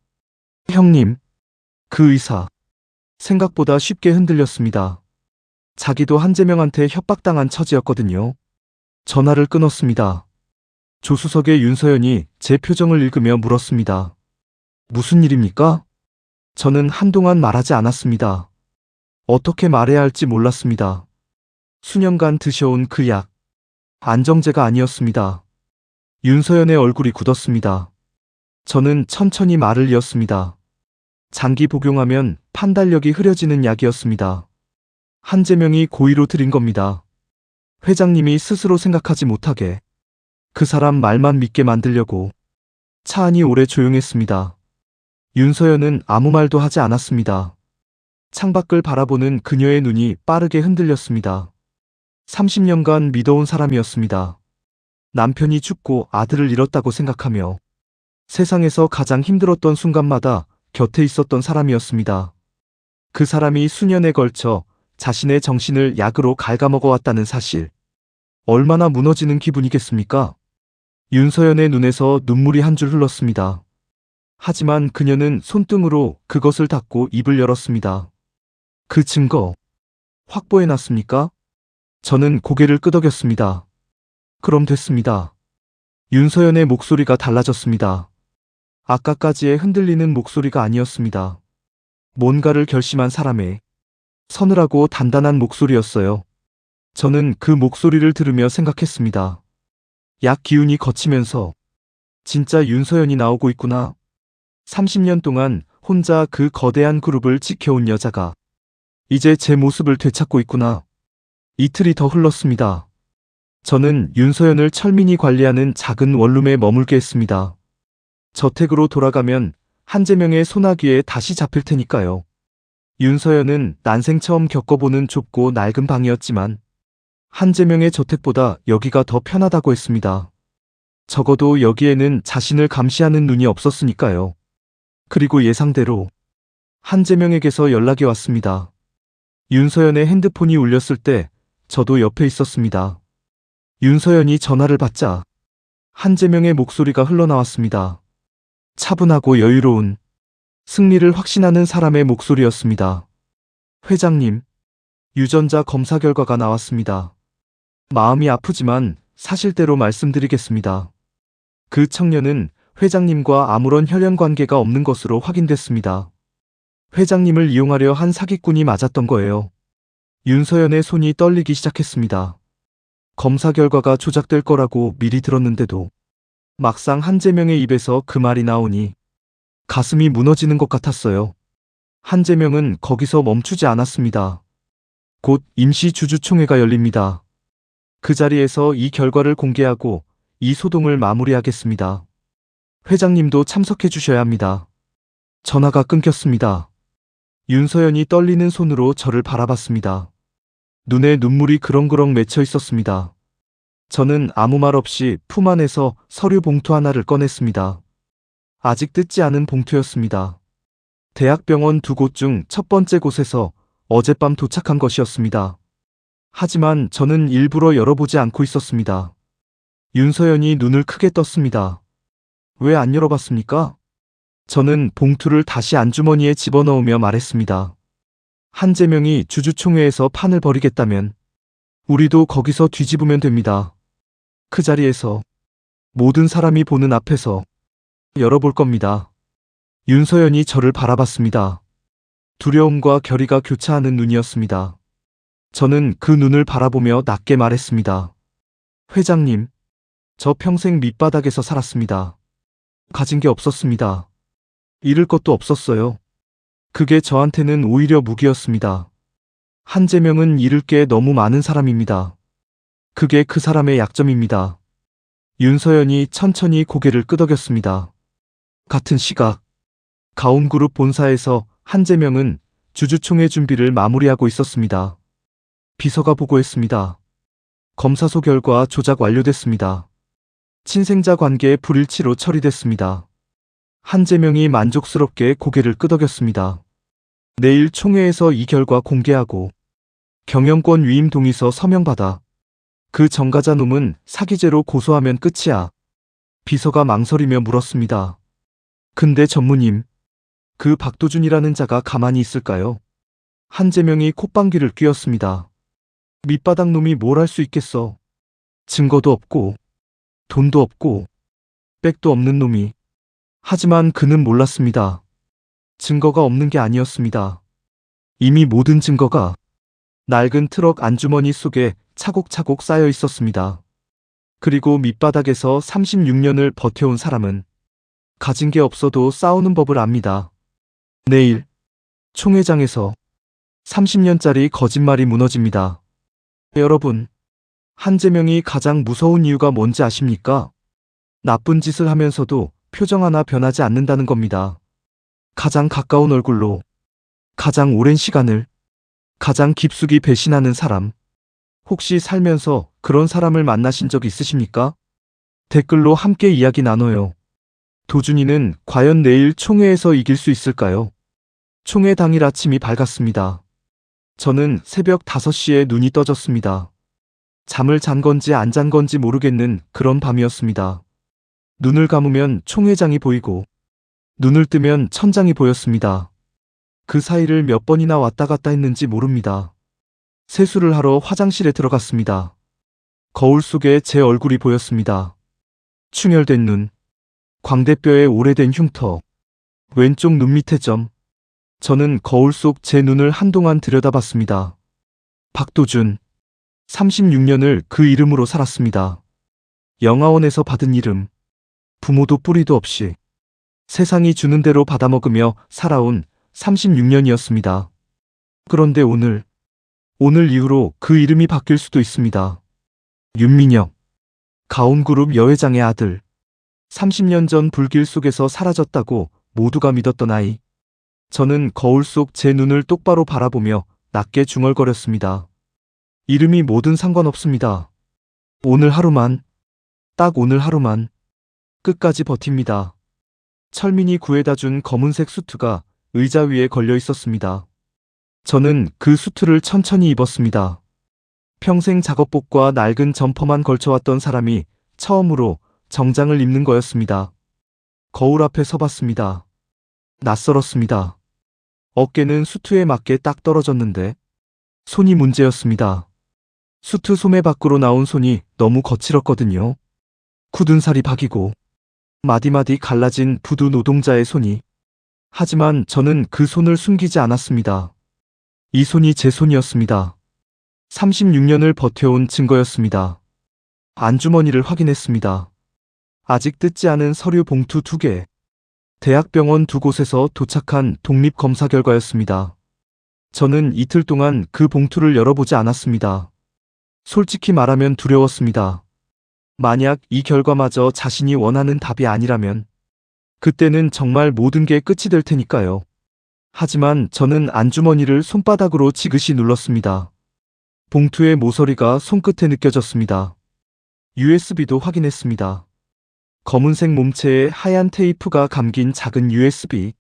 형님, 그 의사 생각보다 쉽게 흔들렸습니다. 자기도 한재명한테 협박당한 처지였거든요. 전화를 끊었습니다. 조수석의 윤서연이 제 표정을 읽으며 물었습니다. 무슨 일입니까? 저는 한동안 말하지 않았습니다. 어떻게 말해야 할지 몰랐습니다. 수년간 드셔온 그 약, 안정제가 아니었습니다. 윤서연의 얼굴이 굳었습니다. 저는 천천히 말을 이었습니다. 장기 복용하면 판단력이 흐려지는 약이었습니다. 한재명이 고의로 들인 겁니다. 회장님이 스스로 생각하지 못하게, 그 사람 말만 믿게 만들려고. 차 안이 오래 조용했습니다. 윤서연은 아무 말도 하지 않았습니다. 창밖을 바라보는 그녀의 눈이 빠르게 흔들렸습니다. 30년간 믿어온 사람이었습니다. 남편이 죽고 아들을 잃었다고 생각하며 세상에서 가장 힘들었던 순간마다 곁에 있었던 사람이었습니다. 그 사람이 수년에 걸쳐 자신의 정신을 약으로 갉아먹어왔다는 사실. 얼마나 무너지는 기분이겠습니까? 윤서연의 눈에서 눈물이 한 줄 흘렀습니다. 하지만 그녀는 손등으로 그것을 닫고 입을 열었습니다. 그 증거, 확보해놨습니까? 저는 고개를 끄덕였습니다. 그럼 됐습니다. 윤서연의 목소리가 달라졌습니다. 아까까지의 흔들리는 목소리가 아니었습니다. 뭔가를 결심한 사람의 서늘하고 단단한 목소리였어요. 저는 그 목소리를 들으며 생각했습니다. 약 기운이 거치면서 진짜 윤서연이 나오고 있구나. 30년 동안 혼자 그 거대한 그룹을 지켜온 여자가 이제 제 모습을 되찾고 있구나. 이틀이 더 흘렀습니다. 저는 윤서연을 철민이 관리하는 작은 원룸에 머물게 했습니다. 저택으로 돌아가면 한재명의 소나기에 다시 잡힐 테니까요. 윤서연은 난생 처음 겪어보는 좁고 낡은 방이었지만 한재명의 저택보다 여기가 더 편하다고 했습니다. 적어도 여기에는 자신을 감시하는 눈이 없었으니까요. 그리고 예상대로 한재명에게서 연락이 왔습니다. 윤서연의 핸드폰이 울렸을 때 저도 옆에 있었습니다. 윤서연이 전화를 받자 한재명의 목소리가 흘러나왔습니다. 차분하고 여유로운, 승리를 확신하는 사람의 목소리였습니다. 회장님, 유전자 검사 결과가 나왔습니다. 마음이 아프지만 사실대로 말씀드리겠습니다. 그 청년은 회장님과 아무런 혈연 관계가 없는 것으로 확인됐습니다. 회장님을 이용하려 한 사기꾼이 맞았던 거예요. 윤서연의 손이 떨리기 시작했습니다. 검사 결과가 조작될 거라고 미리 들었는데도 막상 한재명의 입에서 그 말이 나오니 가슴이 무너지는 것 같았어요. 한재명은 거기서 멈추지 않았습니다. 곧 임시 주주총회가 열립니다. 그 자리에서 이 결과를 공개하고 이 소동을 마무리하겠습니다. 회장님도 참석해 주셔야 합니다. 전화가 끊겼습니다. 윤서연이 떨리는 손으로 저를 바라봤습니다. 눈에 눈물이 그렁그렁 맺혀 있었습니다. 저는 아무 말 없이 품 안에서 서류 봉투 하나를 꺼냈습니다. 아직 뜯지 않은 봉투였습니다. 대학병원 두 곳 중 첫 번째 곳에서 어젯밤 도착한 것이었습니다. 하지만 저는 일부러 열어보지 않고 있었습니다. 윤서연이 눈을 크게 떴습니다. 왜 안 열어봤습니까? 저는 봉투를 다시 안주머니에 집어넣으며 말했습니다. 한재명이 주주총회에서 판을 벌이겠다면 우리도 거기서 뒤집으면 됩니다. 그 자리에서 모든 사람이 보는 앞에서 열어볼 겁니다. 윤서연이 저를 바라봤습니다. 두려움과 결의가 교차하는 눈이었습니다. 저는 그 눈을 바라보며 낮게 말했습니다. 회장님, 저 평생 밑바닥에서 살았습니다. 가진 게 없었습니다. 잃을 것도 없었어요. 그게 저한테는 오히려 무기였습니다. 한재명은 잃을 게 너무 많은 사람입니다. 그게 그 사람의 약점입니다. 윤서연이 천천히 고개를 끄덕였습니다. 같은 시각, 가온그룹 본사에서 한재명은 주주총회 준비를 마무리하고 있었습니다. 비서가 보고했습니다. 검사소 결과 조작 완료됐습니다. 친생자 관계 불일치로 처리됐습니다. 한재명이 만족스럽게 고개를 끄덕였습니다. 내일 총회에서 이 결과 공개하고 경영권 위임 동의서 서명받아 그 정가자 놈은 사기죄로 고소하면 끝이야. 비서가 망설이며 물었습니다. 근데 전무님, 그 박도준이라는 자가 가만히 있을까요? 한재명이 콧방귀를 뀌었습니다. 밑바닥 놈이 뭘 할 수 있겠어. 증거도 없고 돈도 없고 백도 없는 놈이. 하지만 그는 몰랐습니다. 증거가 없는 게 아니었습니다. 이미 모든 증거가 낡은 트럭 안주머니 속에 차곡차곡 쌓여 있었습니다. 그리고 밑바닥에서 36년을 버텨온 사람은 가진 게 없어도 싸우는 법을 압니다. 내일 총회장에서 30년짜리 거짓말이 무너집니다. 여러분, 한재명이 가장 무서운 이유가 뭔지 아십니까? 나쁜 짓을 하면서도 표정 하나 변하지 않는다는 겁니다. 가장 가까운 얼굴로, 가장 오랜 시간을, 가장 깊숙이 배신하는 사람. 혹시 살면서 그런 사람을 만나신 적 있으십니까? 댓글로 함께 이야기 나눠요. 도준이는 과연 내일 총회에서 이길 수 있을까요? 총회 당일 아침이 밝았습니다. 저는 새벽 5시에 눈이 떠졌습니다. 잠을 잔 건지 안 잔 건지 모르겠는 그런 밤이었습니다. 눈을 감으면 총회장이 보이고 눈을 뜨면 천장이 보였습니다. 그 사이를 몇 번이나 왔다 갔다 했는지 모릅니다. 세수를 하러 화장실에 들어갔습니다. 거울 속에 제 얼굴이 보였습니다. 충혈된 눈, 광대뼈에 오래된 흉터, 왼쪽 눈 밑에 점. 저는 거울 속 제 눈을 한동안 들여다봤습니다. 박도준, 36년을 그 이름으로 살았습니다. 영화원에서 받은 이름, 부모도 뿌리도 없이 세상이 주는 대로 받아먹으며 살아온 36년이었습니다. 그런데 오늘 이후로 그 이름이 바뀔 수도 있습니다. 윤민혁, 가온그룹 여회장의 아들, 30년 전 불길 속에서 사라졌다고 모두가 믿었던 아이. 저는 거울 속 제 눈을 똑바로 바라보며 낮게 중얼거렸습니다. 이름이 뭐든 상관없습니다. 오늘 하루만, 딱 오늘 하루만 끝까지 버팁니다. 철민이 구해다 준 검은색 수트가 의자 위에 걸려 있었습니다. 저는 그 수트를 천천히 입었습니다. 평생 작업복과 낡은 점퍼만 걸쳐왔던 사람이 처음으로 정장을 입는 거였습니다. 거울 앞에 서봤습니다. 낯설었습니다. 어깨는 수트에 맞게 딱 떨어졌는데 손이 문제였습니다. 수트 소매 밖으로 나온 손이 너무 거칠었거든요. 굳은 살이 박이고 마디마디 갈라진 부두 노동자의 손이. 하지만 저는 그 손을 숨기지 않았습니다. 이 손이 제 손이었습니다. 36년을 버텨온 증거였습니다. 안주머니를 확인했습니다. 아직 뜯지 않은 서류 봉투 2개. 대학병원 2곳에서 도착한 독립검사 결과였습니다. 저는 이틀 동안 그 봉투를 열어보지 않았습니다. 솔직히 말하면 두려웠습니다. 만약 이 결과마저 자신이 원하는 답이 아니라면 그때는 정말 모든 게 끝이 될 테니까요. 하지만 저는 안주머니를 손바닥으로 지그시 눌렀습니다. 봉투의 모서리가 손끝에 느껴졌습니다. USB도 확인했습니다. 검은색 몸체에 하얀 테이프가 감긴 작은 USB.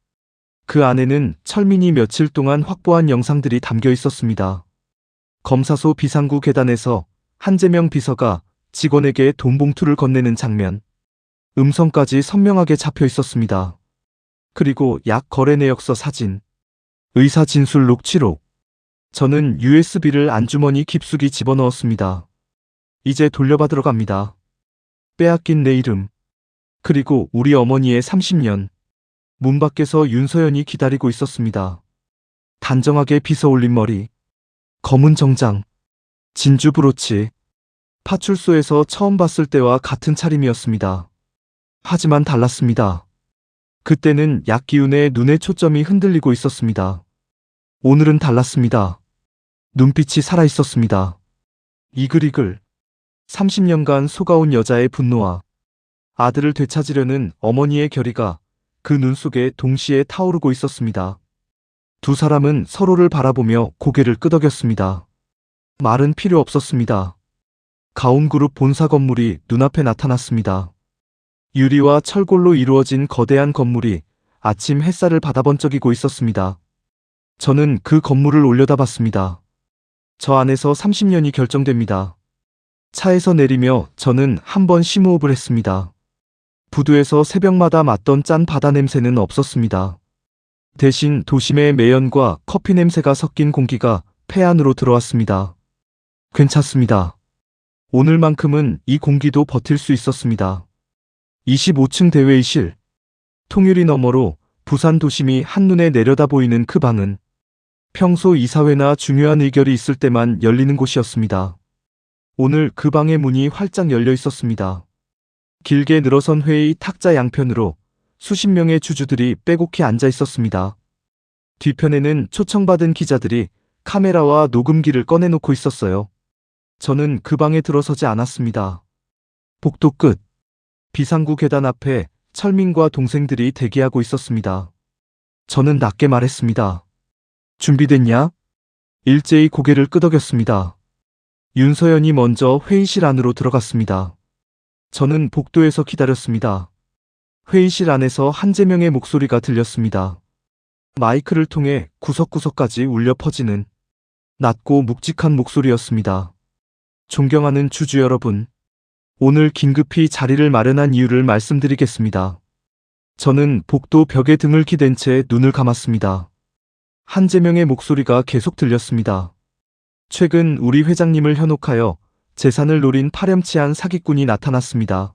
그 안에는 철민이 며칠 동안 확보한 영상들이 담겨 있었습니다. 검사소 비상구 계단에서 한재명 비서가 직원에게 돈 봉투를 건네는 장면. 음성까지 선명하게 잡혀 있었습니다. 그리고 약 거래 내역서 사진. 의사 진술 녹취록. 저는 USB를 안주머니 깊숙이 집어넣었습니다. 이제 돌려받으러 갑니다. 빼앗긴 내 이름. 그리고 우리 어머니의 30년. 문 밖에서 윤서연이 기다리고 있었습니다. 단정하게 빗어 올린 머리, 검은 정장, 진주 브로치. 파출소에서 처음 봤을 때와 같은 차림이었습니다. 하지만 달랐습니다. 그때는 약 기운에 눈의 초점이 흔들리고 있었습니다. 오늘은 달랐습니다. 눈빛이 살아있었습니다. 이글이글. 30년간 속아온 여자의 분노와 아들을 되찾으려는 어머니의 결의가 그 눈 속에 동시에 타오르고 있었습니다. 두 사람은 서로를 바라보며 고개를 끄덕였습니다. 말은 필요 없었습니다. 가온그룹 본사 건물이 눈앞에 나타났습니다. 유리와 철골로 이루어진 거대한 건물이 아침 햇살을 받아번쩍이고 있었습니다. 저는 그 건물을 올려다봤습니다. 저 안에서 30년이 결정됩니다. 차에서 내리며 저는 한 번 심호흡을 했습니다. 부두에서 새벽마다 맡던 짠 바다 냄새는 없었습니다. 대신 도심의 매연과 커피 냄새가 섞인 공기가 폐 안으로 들어왔습니다. 괜찮습니다. 오늘만큼은 이 공기도 버틸 수 있었습니다. 25층 대회의실. 통유리 너머로 부산 도심이 한눈에 내려다 보이는 그 방은 평소 이사회나 중요한 의결이 있을 때만 열리는 곳이었습니다. 오늘 그 방의 문이 활짝 열려 있었습니다. 길게 늘어선 회의 탁자 양편으로 수십 명의 주주들이 빼곡히 앉아 있었습니다. 뒤편에는 초청받은 기자들이 카메라와 녹음기를 꺼내놓고 있었어요. 저는 그 방에 들어서지 않았습니다. 복도 끝, 비상구 계단 앞에 철민과 동생들이 대기하고 있었습니다. 저는 낮게 말했습니다. 준비됐냐? 일제히 고개를 끄덕였습니다. 윤서연이 먼저 회의실 안으로 들어갔습니다. 저는 복도에서 기다렸습니다. 회의실 안에서 한재명의 목소리가 들렸습니다. 마이크를 통해 구석구석까지 울려 퍼지는 낮고 묵직한 목소리였습니다. 존경하는 주주 여러분, 오늘 긴급히 자리를 마련한 이유를 말씀드리겠습니다. 저는 복도 벽에 등을 기댄 채 눈을 감았습니다. 한재명의 목소리가 계속 들렸습니다. 최근 우리 회장님을 현혹하여 재산을 노린 파렴치한 사기꾼이 나타났습니다.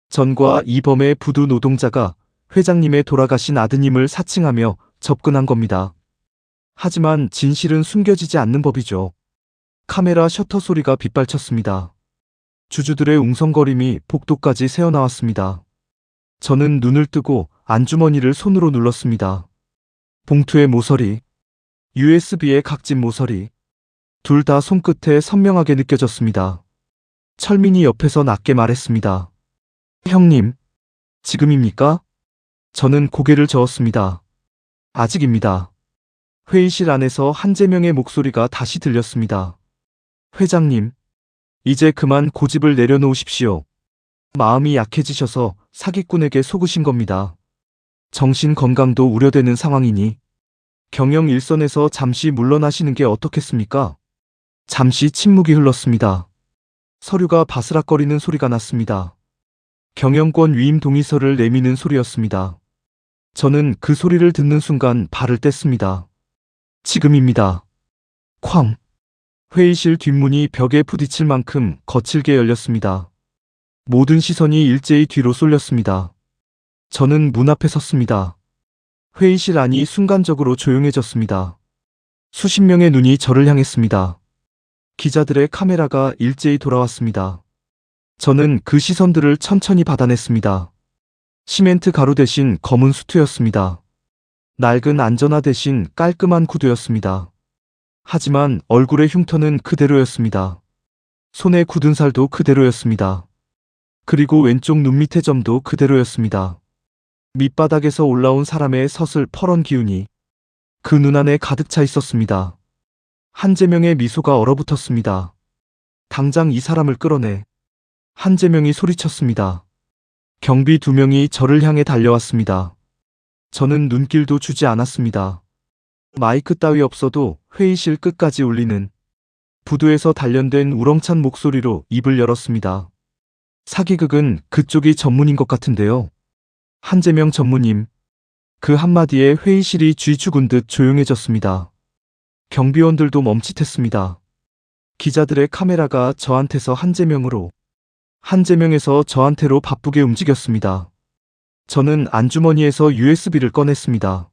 전과 이범의 부두 노동자가 회장님의 돌아가신 아드님을 사칭하며 접근한 겁니다. 하지만 진실은 숨겨지지 않는 법이죠. 카메라 셔터 소리가 빗발쳤습니다. 주주들의 웅성거림이 복도까지 새어나왔습니다. 저는 눈을 뜨고 안주머니를 손으로 눌렀습니다. 봉투의 모서리, USB의 각진 모서리, 둘 다 손끝에 선명하게 느껴졌습니다. 철민이 옆에서 낮게 말했습니다. 형님, 지금입니까? 저는 고개를 저었습니다. 아직입니다. 회의실 안에서 한재명의 목소리가 다시 들렸습니다. 회장님, 이제 그만 고집을 내려놓으십시오. 마음이 약해지셔서 사기꾼에게 속으신 겁니다. 정신 건강도 우려되는 상황이니 경영 일선에서 잠시 물러나시는 게 어떻겠습니까? 잠시 침묵이 흘렀습니다. 서류가 바스락거리는 소리가 났습니다. 경영권 위임 동의서를 내미는 소리였습니다. 저는 그 소리를 듣는 순간 발을 뗐습니다. 지금입니다. 쾅! 회의실 뒷문이 벽에 부딪힐 만큼 거칠게 열렸습니다. 모든 시선이 일제히 뒤로 쏠렸습니다. 저는 문 앞에 섰습니다. 회의실 안이 순간적으로 조용해졌습니다. 수십 명의 눈이 저를 향했습니다. 기자들의 카메라가 일제히 돌아왔습니다. 저는 그 시선들을 천천히 받아냈습니다. 시멘트 가루 대신 검은 수트였습니다. 낡은 안전화 대신 깔끔한 구두였습니다. 하지만 얼굴의 흉터는 그대로였습니다. 손에 굳은 살도 그대로였습니다. 그리고 왼쪽 눈 밑의 점도 그대로였습니다. 밑바닥에서 올라온 사람의 서슬 퍼런 기운이 그 눈 안에 가득 차 있었습니다. 한재명의 미소가 얼어붙었습니다. 당장 이 사람을 끌어내. 한재명이 소리쳤습니다. 경비 2명이 저를 향해 달려왔습니다. 저는 눈길도 주지 않았습니다. 마이크 따위 없어도 회의실 끝까지 울리는 부두에서 단련된 우렁찬 목소리로 입을 열었습니다. 사기극은 그쪽이 전문인 것 같은데요. 한재명 전무님. 그 한마디에 회의실이 쥐 죽은 듯 조용해졌습니다. 경비원들도 멈칫했습니다. 기자들의 카메라가 저한테서 한재명으로, 한재명에서 저한테로 바쁘게 움직였습니다. 저는 안주머니에서 USB를 꺼냈습니다.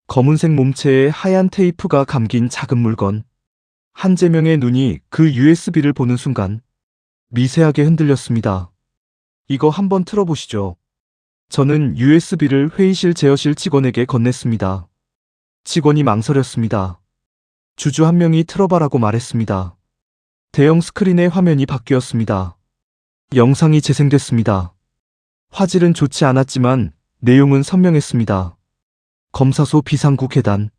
검은색 몸체에 하얀 테이프가 감긴 작은 물건. 한재명의 눈이 그 USB를 보는 순간 미세하게 흔들렸습니다. 이거 한번 틀어보시죠. 저는 USB를 회의실 제어실 직원에게 건넸습니다. 직원이 망설였습니다. 주주 한 명이 틀어봐라고 말했습니다. 대형 스크린의 화면이 바뀌었습니다. 영상이 재생됐습니다. 화질은 좋지 않았지만 내용은 선명했습니다. 검사소 비상구 계단.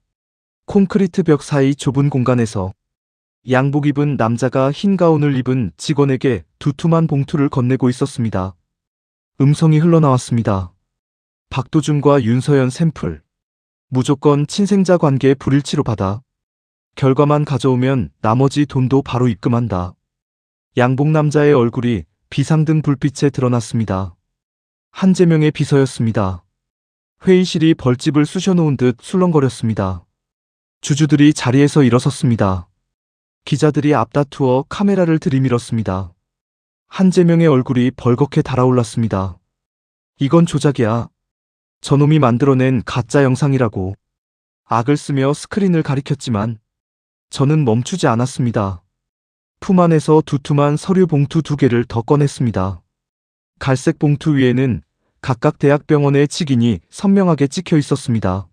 콘크리트 벽 사이 좁은 공간에서 양복 입은 남자가 흰 가운을 입은 직원에게 두툼한 봉투를 건네고 있었습니다. 음성이 흘러나왔습니다. 박도준과 윤서연 샘플. 무조건 친생자 관계 불일치로 받아. 결과만 가져오면 나머지 돈도 바로 입금한다. 양복 남자의 얼굴이 비상등 불빛에 드러났습니다. 한재명의 비서였습니다. 회의실이 벌집을 쑤셔놓은 듯 술렁거렸습니다. 주주들이 자리에서 일어섰습니다. 기자들이 앞다투어 카메라를 들이밀었습니다. 한재명의 얼굴이 벌겋게 달아올랐습니다. 이건 조작이야. 저놈이 만들어낸 가짜 영상이라고 악을 쓰며 스크린을 가리켰지만 저는 멈추지 않았습니다. 품 안에서 두툼한 서류 봉투 2개를 더 꺼냈습니다. 갈색 봉투 위에는 각각 대학병원의 직인이 선명하게 찍혀 있었습니다.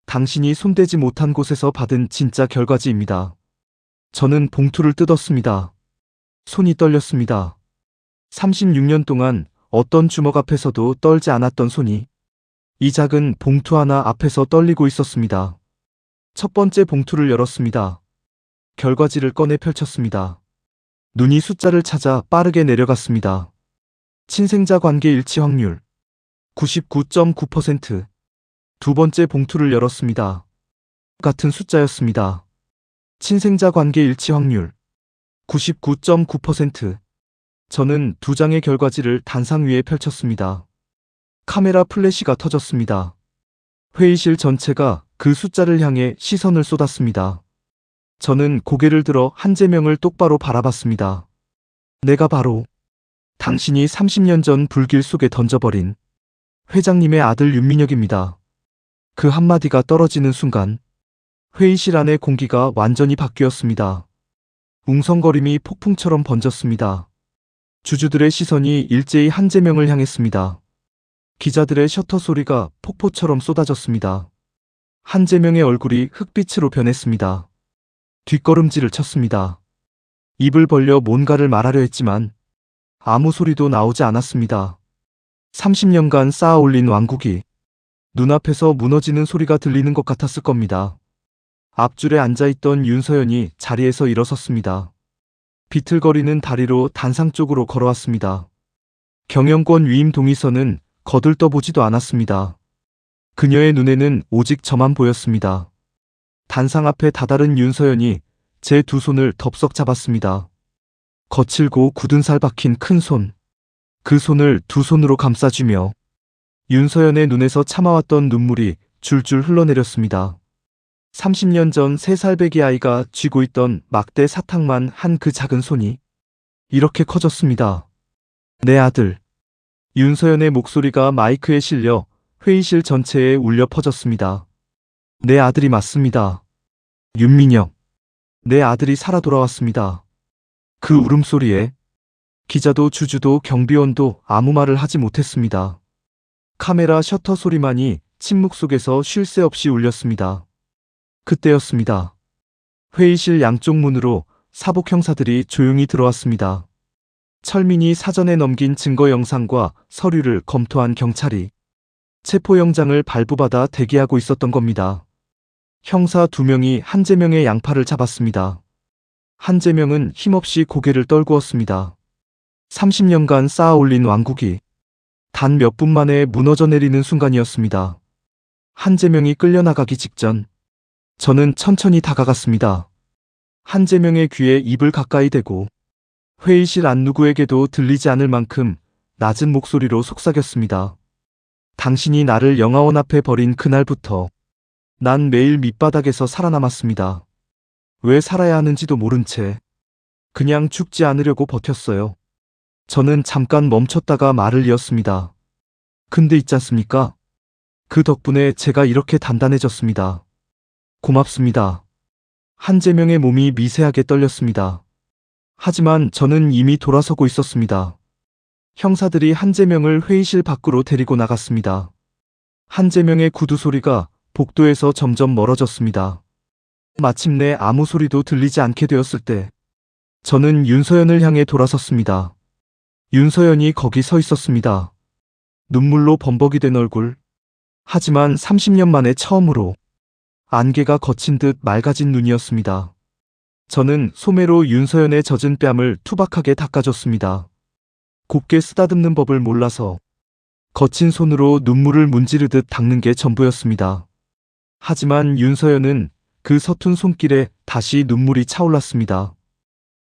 당신이 손대지 못한 곳에서 받은 진짜 결과지입니다. 저는 봉투를 뜯었습니다. 손이 떨렸습니다. 36년 동안 어떤 주먹 앞에서도 떨지 않았던 손이 이 작은 봉투 하나 앞에서 떨리고 있었습니다. 첫 번째 봉투를 열었습니다. 결과지를 꺼내 펼쳤습니다. 눈이 숫자를 찾아 빠르게 내려갔습니다. 친생자 관계 일치 확률 99.9%. 두 번째 봉투를 열었습니다. 같은 숫자였습니다. 친생자 관계 일치 확률 99.9%. 저는 2장의 결과지를 단상 위에 펼쳤습니다. 카메라 플래시가 터졌습니다. 회의실 전체가 그 숫자를 향해 시선을 쏟았습니다. 저는 고개를 들어 한재명을 똑바로 바라봤습니다. 내가 바로 당신이 30년 전 불길 속에 던져버린 회장님의 아들 윤민혁입니다. 그 한마디가 떨어지는 순간 회의실 안의 공기가 완전히 바뀌었습니다. 웅성거림이 폭풍처럼 번졌습니다. 주주들의 시선이 일제히 한재명을 향했습니다. 기자들의 셔터 소리가 폭포처럼 쏟아졌습니다. 한재명의 얼굴이 흑빛으로 변했습니다. 뒷걸음질을 쳤습니다. 입을 벌려 뭔가를 말하려 했지만 아무 소리도 나오지 않았습니다. 30년간 쌓아 올린 왕국이 눈앞에서 무너지는 소리가 들리는 것 같았을 겁니다. 앞줄에 앉아있던 윤서연이 자리에서 일어섰습니다. 비틀거리는 다리로 단상 쪽으로 걸어왔습니다. 경영권 위임 동의서는 거들떠보지도 않았습니다. 그녀의 눈에는 오직 저만 보였습니다. 단상 앞에 다다른 윤서연이 제 2 손을 덥석 잡았습니다. 거칠고 굳은 살 박힌 큰 손. 그 손을 2 손으로 감싸주며 윤서연의 눈에서 참아왔던 눈물이 줄줄 흘러내렸습니다. 30년 전 3살배기 아이가 쥐고 있던 막대 사탕만 한 그 작은 손이 이렇게 커졌습니다. 내 아들. 윤서연의 목소리가 마이크에 실려 회의실 전체에 울려 퍼졌습니다. 내 아들이 맞습니다. 윤민혁. 내 아들이 살아 돌아왔습니다. 그 울음소리에 기자도 주주도 경비원도 아무 말을 하지 못했습니다. 카메라 셔터 소리만이 침묵 속에서 쉴 새 없이 울렸습니다. 그때였습니다. 회의실 양쪽 문으로 사복 형사들이 조용히 들어왔습니다. 철민이 사전에 넘긴 증거 영상과 서류를 검토한 경찰이 체포영장을 발부받아 대기하고 있었던 겁니다. 형사 2명이 한재명의 양팔을 잡았습니다. 한재명은 힘없이 고개를 떨구었습니다. 30년간 쌓아 올린 왕국이 단 몇 분 만에 무너져 내리는 순간이었습니다. 한재명이 끌려나가기 직전 저는 천천히 다가갔습니다. 한재명의 귀에 입을 가까이 대고 회의실 안 누구에게도 들리지 않을 만큼 낮은 목소리로 속삭였습니다. 당신이 나를 영화원 앞에 버린 그날부터 난 매일 밑바닥에서 살아남았습니다. 왜 살아야 하는지도 모른 채 그냥 죽지 않으려고 버텼어요. 저는 잠깐 멈췄다가 말을 이었습니다. 근데 있지 않습니까? 그 덕분에 제가 이렇게 단단해졌습니다. 고맙습니다. 한재명의 몸이 미세하게 떨렸습니다. 하지만 저는 이미 돌아서고 있었습니다. 형사들이 한재명을 회의실 밖으로 데리고 나갔습니다. 한재명의 구두 소리가 복도에서 점점 멀어졌습니다. 마침내 아무 소리도 들리지 않게 되었을 때 저는 윤서연을 향해 돌아섰습니다. 윤서연이 거기 서 있었습니다. 눈물로 범벅이 된 얼굴. 하지만 30년 만에 처음으로 안개가 거친 듯 맑아진 눈이었습니다. 저는 소매로 윤서연의 젖은 뺨을 투박하게 닦아줬습니다. 곱게 쓰다듬는 법을 몰라서 거친 손으로 눈물을 문지르듯 닦는 게 전부였습니다. 하지만 윤서연은 그 서툰 손길에 다시 눈물이 차올랐습니다.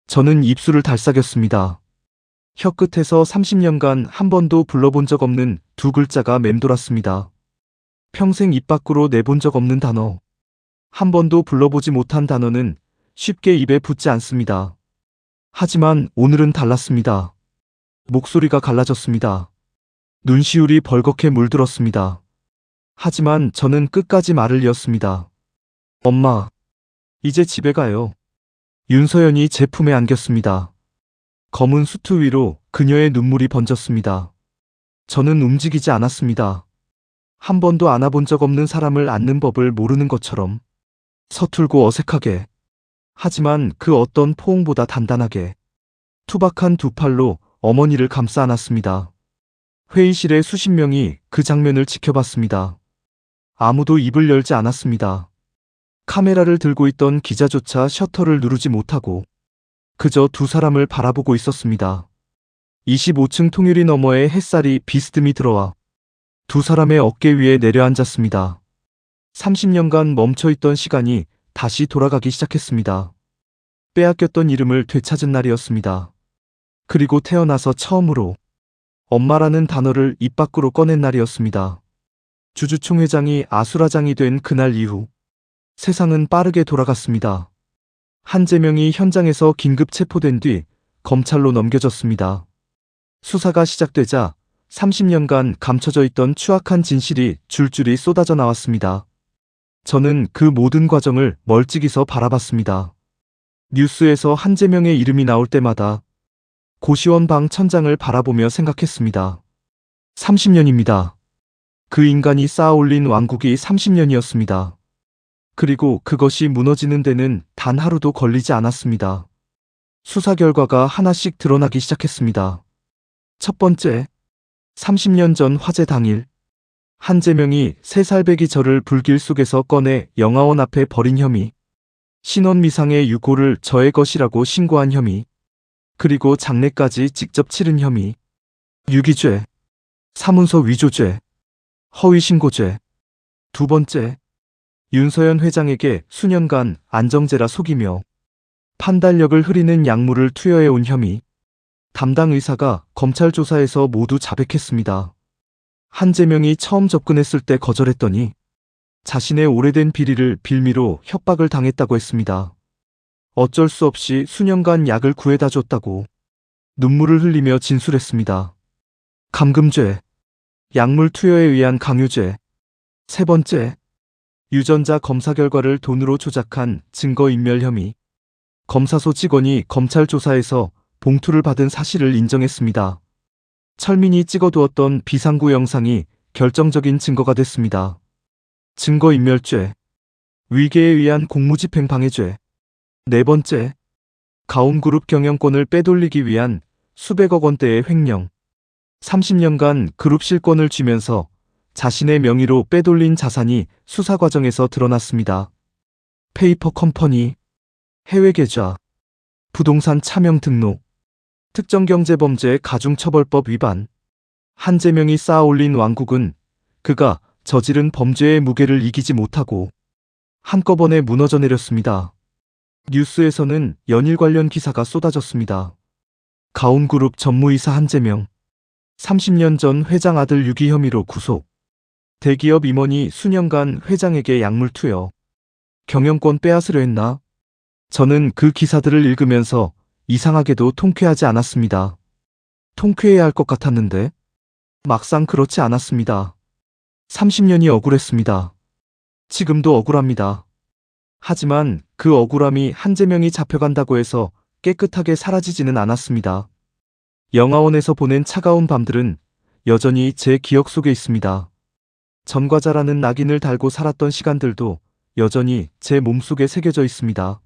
저는 입술을 달싹였습니다. 혀끝에서 30년간 한 번도 불러본 적 없는 2 글자가 맴돌았습니다. 평생 입 밖으로 내본 적 없는 단어. 한 번도 불러보지 못한 단어는 쉽게 입에 붙지 않습니다. 하지만 오늘은 달랐습니다. 목소리가 갈라졌습니다. 눈시울이 벌겋게 물들었습니다. 하지만 저는 끝까지 말을 이었습니다. 엄마, 이제 집에 가요. 윤서연이 제 품에 안겼습니다. 검은 수트 위로 그녀의 눈물이 번졌습니다. 저는 움직이지 않았습니다. 한 번도 안아본 적 없는 사람을 안는 법을 모르는 것처럼 서툴고 어색하게, 하지만 그 어떤 포옹보다 단단하게 투박한 두 팔로 어머니를 감싸 안았습니다. 회의실의 수십 명이 그 장면을 지켜봤습니다. 아무도 입을 열지 않았습니다. 카메라를 들고 있던 기자조차 셔터를 누르지 못하고 그저 두 사람을 바라보고 있었습니다. 25층 통유리 너머에 햇살이 비스듬히 들어와 두 사람의 어깨 위에 내려앉았습니다. 30년간 멈춰있던 시간이 다시 돌아가기 시작했습니다. 빼앗겼던 이름을 되찾은 날이었습니다. 그리고 태어나서 처음으로 엄마라는 단어를 입 밖으로 꺼낸 날이었습니다. 주주총회장이 아수라장이 된 그날 이후 세상은 빠르게 돌아갔습니다. 한재명이 현장에서 긴급 체포된 뒤 검찰로 넘겨졌습니다. 수사가 시작되자 30년간 감춰져 있던 추악한 진실이 줄줄이 쏟아져 나왔습니다. 저는 그 모든 과정을 멀찍이서 바라봤습니다. 뉴스에서 한재명의 이름이 나올 때마다 고시원 방 천장을 바라보며 생각했습니다. 30년입니다. 그 인간이 쌓아올린 왕국이 30년이었습니다. 그리고 그것이 무너지는 데는 단 하루도 걸리지 않았습니다. 수사 결과가 하나씩 드러나기 시작했습니다. 첫 번째, 30년 전 화재 당일 한재명이 3살배기 저를 불길 속에서 꺼내 영화원 앞에 버린 혐의, 신원 미상의 유고를 저의 것이라고 신고한 혐의, 그리고 장례까지 직접 치른 혐의, 유기죄, 사문서 위조죄, 허위신고죄. 두 번째, 윤서연 회장에게 수년간 안정제라 속이며 판단력을 흐리는 약물을 투여해온 혐의. 담당 의사가 검찰 조사에서 모두 자백했습니다. 한재명이 처음 접근했을 때 거절했더니 자신의 오래된 비리를 빌미로 협박을 당했다고 했습니다. 어쩔 수 없이 수년간 약을 구해다 줬다고 눈물을 흘리며 진술했습니다. 감금죄, 약물 투여에 의한 강요죄. 세 번째, 유전자 검사 결과를 돈으로 조작한 증거인멸 혐의. 검사소 직원이 검찰 조사에서 봉투를 받은 사실을 인정했습니다. 철민이 찍어두었던 비상구 영상이 결정적인 증거가 됐습니다. 증거인멸죄, 위계에 의한 공무집행 방해죄. 네 번째, 가온그룹 경영권을 빼돌리기 위한 수백억 원대의 횡령. 30년간 그룹 실권을 쥐면서 자신의 명의로 빼돌린 자산이 수사 과정에서 드러났습니다. 페이퍼 컴퍼니, 해외 계좌, 부동산 차명 등록, 특정경제범죄 가중처벌법 위반. 한재명이 쌓아올린 왕국은 그가 저지른 범죄의 무게를 이기지 못하고 한꺼번에 무너져 내렸습니다. 뉴스에서는 연일 관련 기사가 쏟아졌습니다. 가온그룹 전무이사 한재명, 30년 전 회장 아들 유기 혐의로 구속. 대기업 임원이 수년간 회장에게 약물 투여, 경영권 빼앗으려 했나? 저는 그 기사들을 읽으면서 이상하게도 통쾌하지 않았습니다. 통쾌해야 할 것 같았는데 막상 그렇지 않았습니다. 30년이 억울했습니다. 지금도 억울합니다. 하지만 그 억울함이 한재명이 잡혀간다고 해서 깨끗하게 사라지지는 않았습니다. 영화원에서 보낸 차가운 밤들은 여전히 제 기억 속에 있습니다. 전과자라는 낙인을 달고 살았던 시간들도 여전히 제 몸속에 새겨져 있습니다.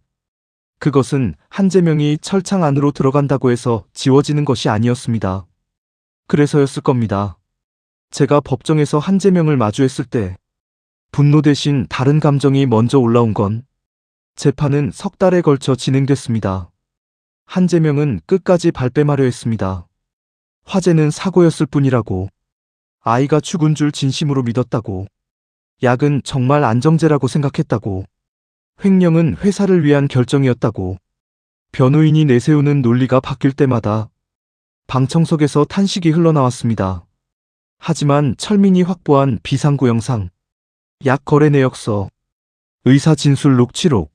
그것은 한재명이 철창 안으로 들어간다고 해서 지워지는 것이 아니었습니다. 그래서였을 겁니다. 제가 법정에서 한재명을 마주했을 때 분노 대신 다른 감정이 먼저 올라온 건 재판은 석 달에 걸쳐 진행됐습니다. 한재명은 끝까지 발뺌하려 했습니다. 화재는 사고였을 뿐이라고, 아이가 죽은 줄 진심으로 믿었다고, 약은 정말 안정제라고 생각했다고, 횡령은 회사를 위한 결정이었다고. 변호인이 내세우는 논리가 바뀔 때마다 방청석에서 탄식이 흘러나왔습니다. 하지만 철민이 확보한 비상구 영상, 약 거래 내역서, 의사 진술 녹취록,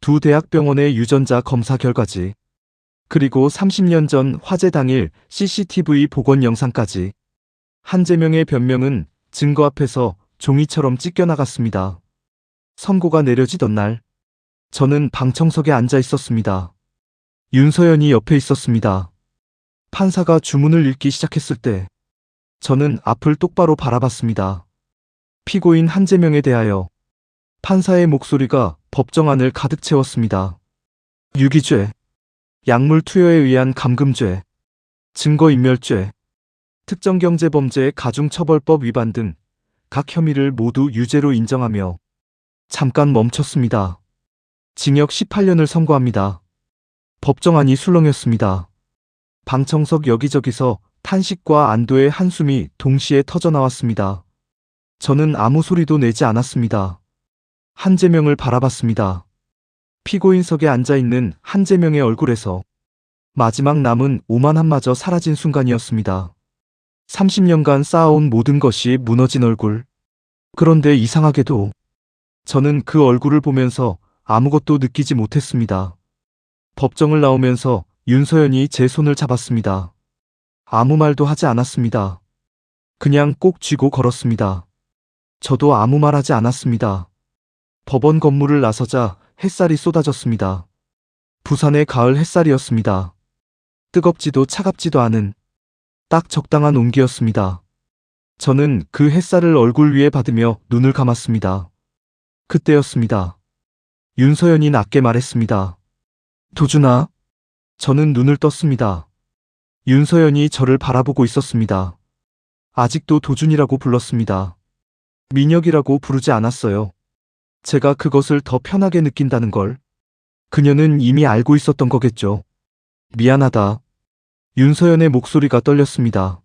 두 대학병원의 유전자 검사 결과지, 그리고 30년 전 화재 당일 CCTV 복원 영상까지. 한재명의 변명은 증거 앞에서 종이처럼 찢겨나갔습니다. 선고가 내려지던 날, 저는 방청석에 앉아 있었습니다. 윤서연이 옆에 있었습니다. 판사가 주문을 읽기 시작했을 때, 저는 앞을 똑바로 바라봤습니다. 피고인 한재명에 대하여 판사의 목소리가 법정안을 가득 채웠습니다. 유기죄, 약물 투여에 의한 감금죄, 증거인멸죄, 특정경제범죄의 가중처벌법 위반 등 각 혐의를 모두 유죄로 인정하며 잠깐 멈췄습니다. 징역 18년을 선고합니다. 법정안이 술렁였습니다. 방청석 여기저기서 탄식과 안도의 한숨이 동시에 터져나왔습니다. 저는 아무 소리도 내지 않았습니다. 한재명을 바라봤습니다. 피고인석에 앉아있는 한재명의 얼굴에서 마지막 남은 오만함마저 사라진 순간이었습니다. 30년간 쌓아온 모든 것이 무너진 얼굴. 그런데 이상하게도 저는 그 얼굴을 보면서 아무것도 느끼지 못했습니다. 법정을 나오면서 윤서연이 제 손을 잡았습니다. 아무 말도 하지 않았습니다. 그냥 꼭 쥐고 걸었습니다. 저도 아무 말 하지 않았습니다. 법원 건물을 나서자 햇살이 쏟아졌습니다. 부산의 가을 햇살이었습니다. 뜨겁지도 차갑지도 않은 딱 적당한 온기였습니다. 저는 그 햇살을 얼굴 위에 받으며 눈을 감았습니다. 그때였습니다. 윤서연이 낮게 말했습니다. 도준아. 저는 눈을 떴습니다. 윤서연이 저를 바라보고 있었습니다. 아직도 도준이라고 불렀습니다. 민혁이라고 부르지 않았어요. 제가 그것을 더 편하게 느낀다는 걸 그녀는 이미 알고 있었던 거겠죠. 미안하다. 윤서연의 목소리가 떨렸습니다.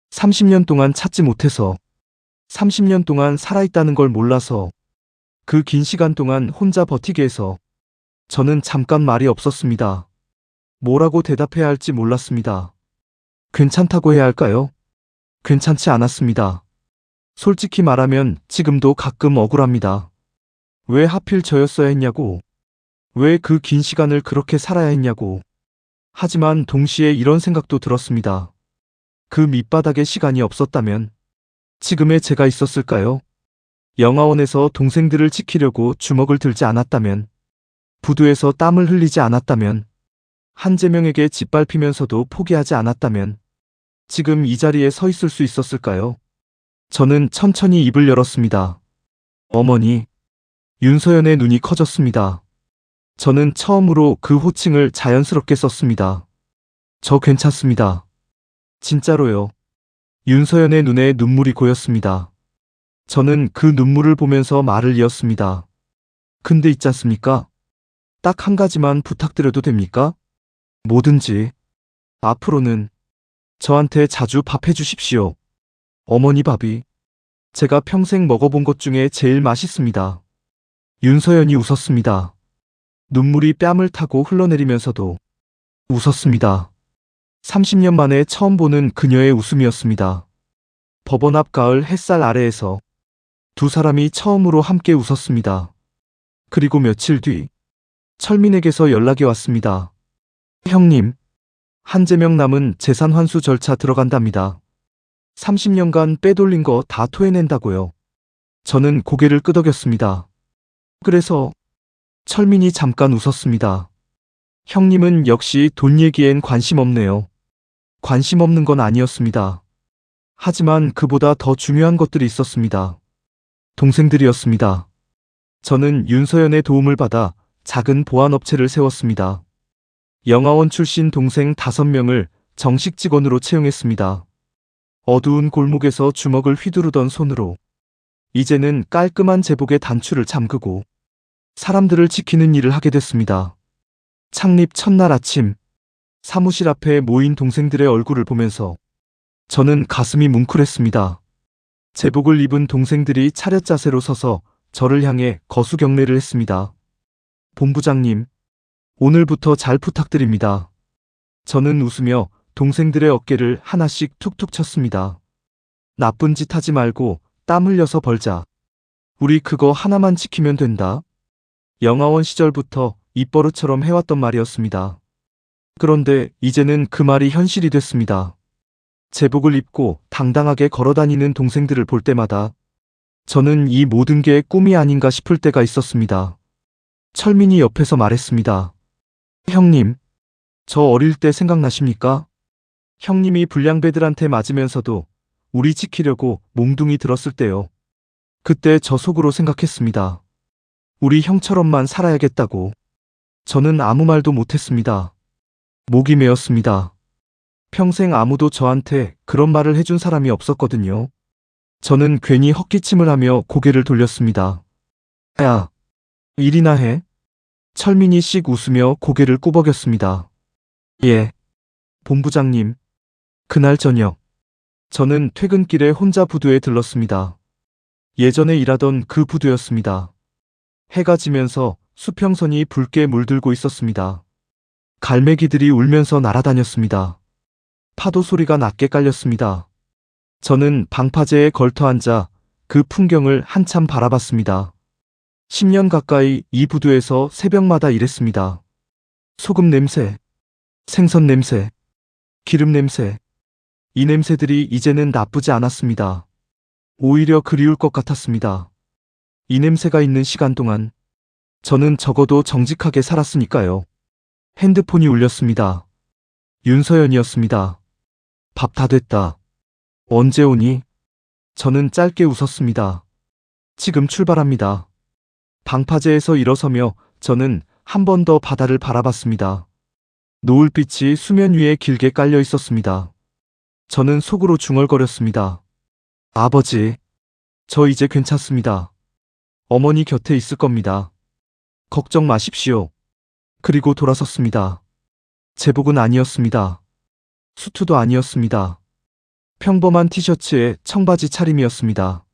30년 동안 찾지 못해서, 30년 동안 살아있다는 걸 몰라서, 그 긴 시간 동안 혼자 버티게 해서 저는 잠깐 말이 없었습니다. 뭐라고 대답해야 할지 몰랐습니다. 괜찮다고 해야 할까요? 괜찮지 않았습니다. 솔직히 말하면 지금도 가끔 억울합니다. 왜 하필 저였어야 했냐고. 왜 그 긴 시간을 그렇게 살아야 했냐고. 하지만 동시에 이런 생각도 들었습니다. 그 밑바닥에 시간이 없었다면 지금의 제가 있었을까요? 영화원에서 동생들을 지키려고 주먹을 들지 않았다면, 부두에서 땀을 흘리지 않았다면, 한재명에게 짓밟히면서도 포기하지 않았다면 지금 이 자리에 서 있을 수 있었을까요? 저는 천천히 입을 열었습니다. 어머니. 윤서연의 눈이 커졌습니다. 저는 처음으로 그 호칭을 자연스럽게 썼습니다. 저 괜찮습니다. 진짜로요. 윤서연의 눈에 눈물이 고였습니다. 저는 그 눈물을 보면서 말을 이었습니다. 근데 있지 않습니까? 딱 한 가지만 부탁드려도 됩니까? 뭐든지. 앞으로는 저한테 자주 밥 해주십시오. 어머니 밥이 제가 평생 먹어본 것 중에 제일 맛있습니다. 윤서연이 웃었습니다. 눈물이 뺨을 타고 흘러내리면서도 웃었습니다. 30년 만에 처음 보는 그녀의 웃음이었습니다. 법원 앞 가을 햇살 아래에서 두 사람이 처음으로 함께 웃었습니다. 그리고 며칠 뒤 철민에게서 연락이 왔습니다. 형님, 한재명 남은 재산 환수 절차 들어간답니다. 30년간 빼돌린 거 다 토해낸다고요. 저는 고개를 끄덕였습니다. 그래서 철민이 잠깐 웃었습니다. 형님은 역시 돈 얘기엔 관심 없네요. 관심 없는 건 아니었습니다. 하지만 그보다 더 중요한 것들이 있었습니다. 동생들이었습니다. 저는 윤서연의 도움을 받아 작은 보안업체를 세웠습니다. 영화원 출신 동생 5명을 정식 직원으로 채용했습니다. 어두운 골목에서 주먹을 휘두르던 손으로 이제는 깔끔한 제복의 단추를 잠그고 사람들을 지키는 일을 하게 됐습니다. 창립 첫날 아침, 사무실 앞에 모인 동생들의 얼굴을 보면서 저는 가슴이 뭉클했습니다. 제복을 입은 동생들이 차렷 자세로 서서 저를 향해 거수 경례를 했습니다. 본부장님, 오늘부터 잘 부탁드립니다. 저는 웃으며 동생들의 어깨를 하나씩 툭툭 쳤습니다. 나쁜 짓 하지 말고 땀 흘려서 벌자. 우리 그거 하나만 지키면 된다. 영화원 시절부터 입버릇처럼 해왔던 말이었습니다. 그런데 이제는 그 말이 현실이 됐습니다. 제복을 입고 당당하게 걸어다니는 동생들을 볼 때마다 저는 이 모든 게 꿈이 아닌가 싶을 때가 있었습니다. 철민이 옆에서 말했습니다. 형님, 저 어릴 때 생각나십니까? 형님이 불량배들한테 맞으면서도 우리 지키려고 몽둥이 들었을 때요. 그때 저 속으로 생각했습니다. 우리 형처럼만 살아야겠다고. 저는 아무 말도 못했습니다. 목이 메었습니다. 평생 아무도 저한테 그런 말을 해준 사람이 없었거든요. 저는 괜히 헛기침을 하며 고개를 돌렸습니다. 야, 일이나 해? 철민이 씩 웃으며 고개를 꾸벅였습니다. 예, 본부장님. 그날 저녁, 저는 퇴근길에 혼자 부두에 들렀습니다. 예전에 일하던 그 부두였습니다. 해가 지면서 수평선이 붉게 물들고 있었습니다. 갈매기들이 울면서 날아다녔습니다. 파도 소리가 낮게 깔렸습니다. 저는 방파제에 걸터 앉아 그 풍경을 한참 바라봤습니다. 10년 가까이 이 부두에서 새벽마다 일했습니다. 소금 냄새, 생선 냄새, 기름 냄새. 이 냄새들이 이제는 나쁘지 않았습니다. 오히려 그리울 것 같았습니다. 이 냄새가 있는 시간 동안 저는 적어도 정직하게 살았으니까요. 핸드폰이 울렸습니다. 윤서연이었습니다. 밥 다 됐다. 언제 오니? 저는 짧게 웃었습니다. 지금 출발합니다. 방파제에서 일어서며 저는 한 번 더 바다를 바라봤습니다. 노을빛이 수면 위에 길게 깔려 있었습니다. 저는 속으로 중얼거렸습니다. 아버지, 저 이제 괜찮습니다. 어머니 곁에 있을 겁니다. 걱정 마십시오. 그리고 돌아섰습니다. 제복은 아니었습니다. 수트도 아니었습니다. 평범한 티셔츠에 청바지 차림이었습니다.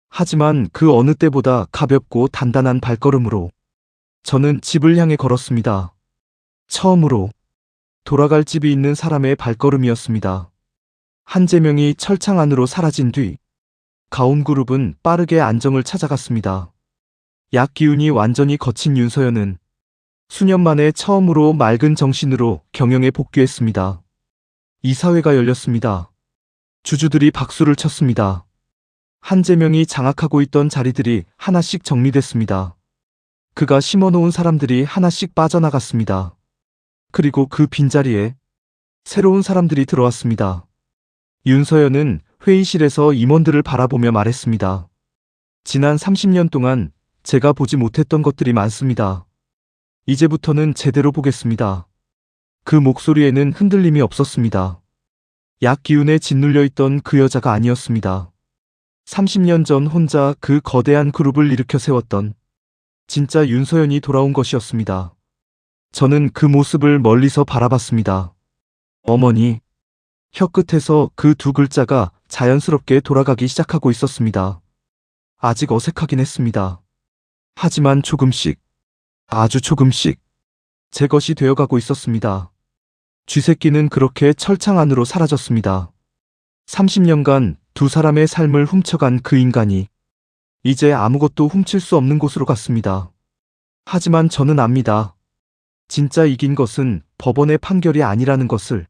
하지만 그 어느 때보다 가볍고 단단한 발걸음으로 저는 집을 향해 걸었습니다. 처음으로 돌아갈 집이 있는 사람의 발걸음이었습니다. 한재명이 철창 안으로 사라진 뒤 가온그룹은 빠르게 안정을 찾아갔습니다. 약 기운이 완전히 거친 윤서연은 수년 만에 처음으로 맑은 정신으로 경영에 복귀했습니다. 이사회가 열렸습니다. 주주들이 박수를 쳤습니다. 한재명이 장악하고 있던 자리들이 하나씩 정리됐습니다. 그가 심어놓은 사람들이 하나씩 빠져나갔습니다. 그리고 그 빈자리에 새로운 사람들이 들어왔습니다. 윤서연은 회의실에서 임원들을 바라보며 말했습니다. 지난 30년 동안 제가 보지 못했던 것들이 많습니다. 이제부터는 제대로 보겠습니다. 그 목소리에는 흔들림이 없었습니다. 약 기운에 짓눌려 있던 그 여자가 아니었습니다. 30년 전 혼자 그 거대한 그룹을 일으켜 세웠던 진짜 윤서연이 돌아온 것이었습니다. 저는 그 모습을 멀리서 바라봤습니다. 어머니. 혀끝에서 그 두 글자가 자연스럽게 돌아가기 시작하고 있었습니다. 아직 어색하긴 했습니다. 하지만 조금씩, 아주 조금씩 제 것이 되어가고 있었습니다. 쥐새끼는 그렇게 철창 안으로 사라졌습니다. 30년간 두 사람의 삶을 훔쳐간 그 인간이 이제 아무것도 훔칠 수 없는 곳으로 갔습니다. 하지만 저는 압니다. 진짜 이긴 것은 법원의 판결이 아니라는 것을.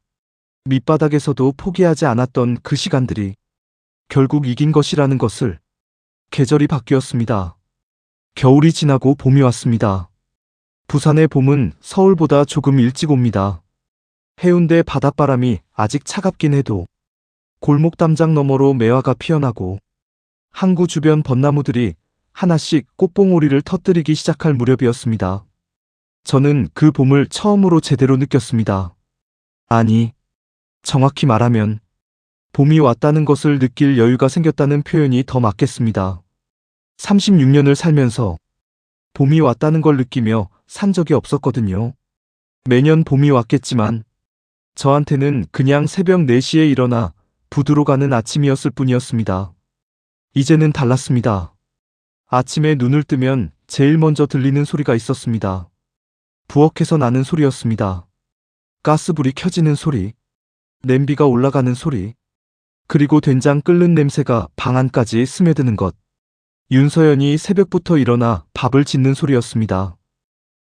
밑바닥에서도 포기하지 않았던 그 시간들이 결국 이긴 것이라는 것을. 계절이 바뀌었습니다. 겨울이 지나고 봄이 왔습니다. 부산의 봄은 서울보다 조금 일찍 옵니다. 해운대 바닷바람이 아직 차갑긴 해도 골목 담장 너머로 매화가 피어나고 항구 주변 벚나무들이 하나씩 꽃봉오리를 터뜨리기 시작할 무렵이었습니다. 저는 그 봄을 처음으로 제대로 느꼈습니다. 아니, 정확히 말하면 봄이 왔다는 것을 느낄 여유가 생겼다는 표현이 더 맞겠습니다. 36년을 살면서 봄이 왔다는 걸 느끼며 산 적이 없었거든요. 매년 봄이 왔겠지만 저한테는 그냥 새벽 4시에 일어나 부두로 가는 아침이었을 뿐이었습니다. 이제는 달랐습니다. 아침에 눈을 뜨면 제일 먼저 들리는 소리가 있었습니다. 부엌에서 나는 소리였습니다. 가스불이 켜지는 소리, 냄비가 올라가는 소리, 그리고 된장 끓는 냄새가 방 안까지 스며드는 것. 윤서연이 새벽부터 일어나 밥을 짓는 소리였습니다.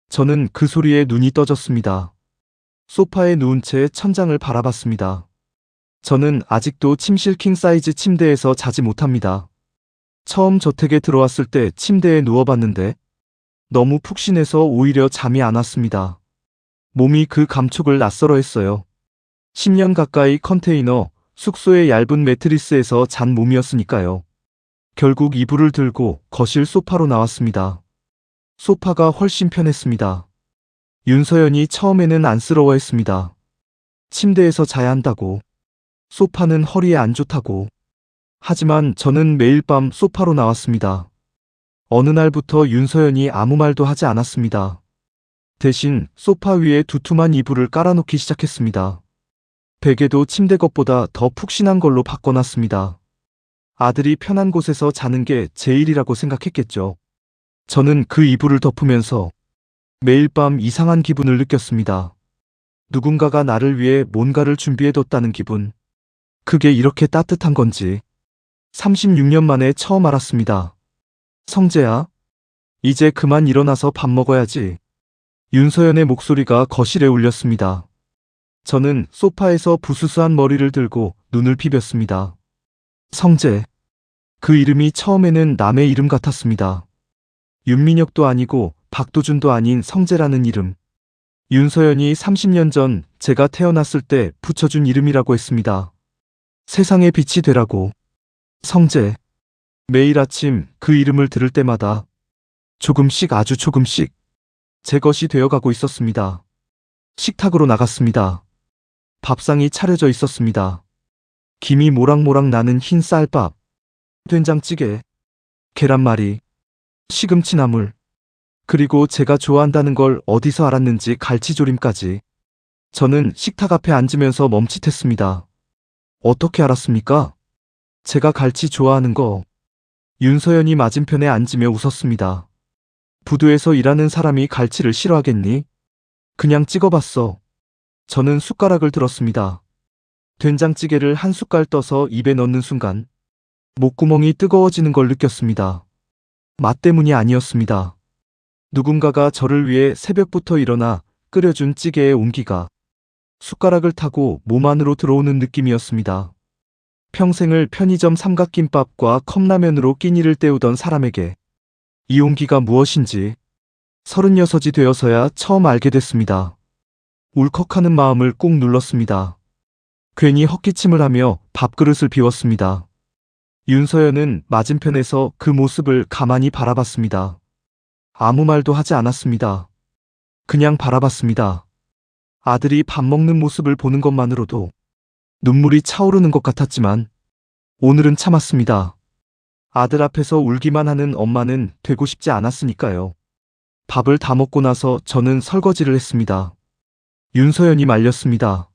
저는 그 소리에 눈이 떠졌습니다. 소파에 누운 채 천장을 바라봤습니다. 저는 아직도 침실 킹 사이즈 침대에서 자지 못합니다. 처음 저택에 들어왔을 때 침대에 누워봤는데 너무 푹신해서 오히려 잠이 안 왔습니다. 몸이 그 감촉을 낯설어 했어요. 10년 가까이 컨테이너, 숙소의 얇은 매트리스에서 잔 몸이었으니까요. 결국 이불을 들고 거실 소파로 나왔습니다. 소파가 훨씬 편했습니다. 윤서연이 처음에는 안쓰러워했습니다. 침대에서 자야 한다고, 소파는 허리에 안 좋다고. 하지만 저는 매일 밤 소파로 나왔습니다. 어느 날부터 윤서연이 아무 말도 하지 않았습니다. 대신 소파 위에 두툼한 이불을 깔아놓기 시작했습니다. 베개도 침대 것보다 더 푹신한 걸로 바꿔놨습니다. 아들이 편한 곳에서 자는 게 제일이라고 생각했겠죠. 저는 그 이불을 덮으면서 매일 밤 이상한 기분을 느꼈습니다. 누군가가 나를 위해 뭔가를 준비해뒀다는 기분. 그게 이렇게 따뜻한 건지 36년 만에 처음 알았습니다. 성재야, 이제 그만 일어나서 밥 먹어야지. 윤서연의 목소리가 거실에 울렸습니다. 저는 소파에서 부스스한 머리를 들고 눈을 비볐습니다. 성재. 그 이름이 처음에는 남의 이름 같았습니다. 윤민혁도 아니고 박도준도 아닌 성재라는 이름. 윤서연이 30년 전 제가 태어났을 때 붙여준 이름이라고 했습니다. 세상의 빛이 되라고. 성재. 매일 아침 그 이름을 들을 때마다 조금씩 아주 조금씩 제 것이 되어가고 있었습니다. 식탁으로 나갔습니다. 밥상이 차려져 있었습니다. 김이 모락모락 나는 흰 쌀밥, 된장찌개, 계란말이, 시금치 나물, 그리고 제가 좋아한다는 걸 어디서 알았는지 갈치조림까지. 저는 식탁 앞에 앉으면서 멈칫했습니다. 어떻게 알았습니까? 제가 갈치 좋아하는 거. 윤서연이 맞은편에 앉으며 웃었습니다. 부두에서 일하는 사람이 갈치를 싫어하겠니? 그냥 찍어봤어. 저는 숟가락을 들었습니다. 된장찌개를 한 숟갈 떠서 입에 넣는 순간 목구멍이 뜨거워지는 걸 느꼈습니다. 맛 때문이 아니었습니다. 누군가가 저를 위해 새벽부터 일어나 끓여준 찌개의 온기가 숟가락을 타고 몸 안으로 들어오는 느낌이었습니다. 평생을 편의점 삼각김밥과 컵라면으로 끼니를 때우던 사람에게 이 온기가 무엇인지 36이 되어서야 처음 알게 됐습니다. 울컥하는 마음을 꾹 눌렀습니다. 괜히 헛기침을 하며 밥그릇을 비웠습니다. 윤서연은 맞은편에서 그 모습을 가만히 바라봤습니다. 아무 말도 하지 않았습니다. 그냥 바라봤습니다. 아들이 밥 먹는 모습을 보는 것만으로도 눈물이 차오르는 것 같았지만 오늘은 참았습니다. 아들 앞에서 울기만 하는 엄마는 되고 싶지 않았으니까요. 밥을 다 먹고 나서 저는 설거지를 했습니다. 윤서연이 말렸습니다.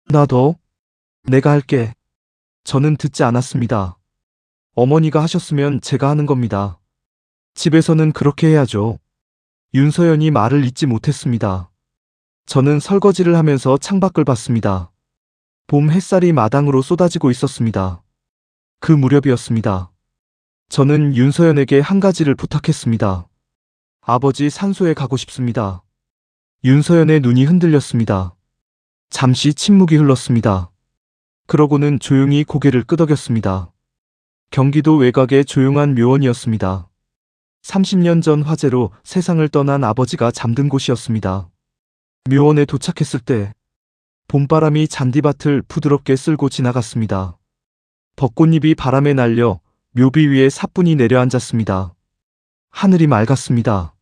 나 내가 할게. 저는 듣지 않았습니다. 어머니가 하셨으면 제가 하는 겁니다. 집에서는 그렇게 해야죠. 윤서연이 말을 잇지 못했습니다. 저는 설거지를 하면서 창밖을 봤습니다. 봄 햇살이 마당으로 쏟아지고 있었습니다. 그 무렵이었습니다. 저는 윤서연에게 한 가지를 부탁했습니다. 아버지 산소에 가고 싶습니다. 윤서연의 눈이 흔들렸습니다. 잠시 침묵이 흘렀습니다. 그러고는 조용히 고개를 끄덕였습니다. 경기도 외곽의 조용한 묘원이었습니다. 30년 전 화재로 세상을 떠난 아버지가 잠든 곳이었습니다. 묘원에 도착했을 때 봄바람이 잔디밭을 부드럽게 쓸고 지나갔습니다. 벚꽃잎이 바람에 날려 묘비 위에 사뿐히 내려앉았습니다. 하늘이 맑았습니다.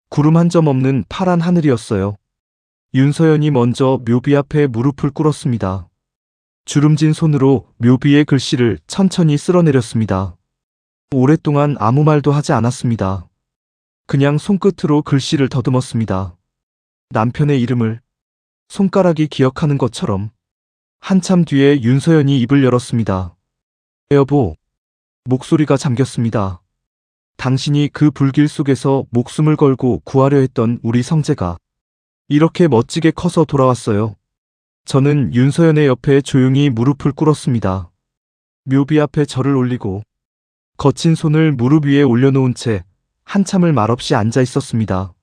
구름 한 점 없는 파란 하늘이었어요. 윤서연이 먼저 묘비 앞에 무릎을 꿇었습니다. 주름진 손으로 묘비의 글씨를 천천히 쓸어내렸습니다. 오랫동안 아무 말도 하지 않았습니다. 그냥 손끝으로 글씨를 더듬었습니다. 남편의 이름을 손가락이 기억하는 것처럼. 한참 뒤에 윤서연이 입을 열었습니다. 여보. 목소리가 잠겼습니다. 당신이 그 불길 속에서 목숨을 걸고 구하려 했던 우리 성재가 이렇게 멋지게 커서 돌아왔어요. 저는 윤서연의 옆에 조용히 무릎을 꿇었습니다. 묘비 앞에 절을 올리고 거친 손을 무릎 위에 올려놓은 채 한참을 말없이 앉아 있었습니다.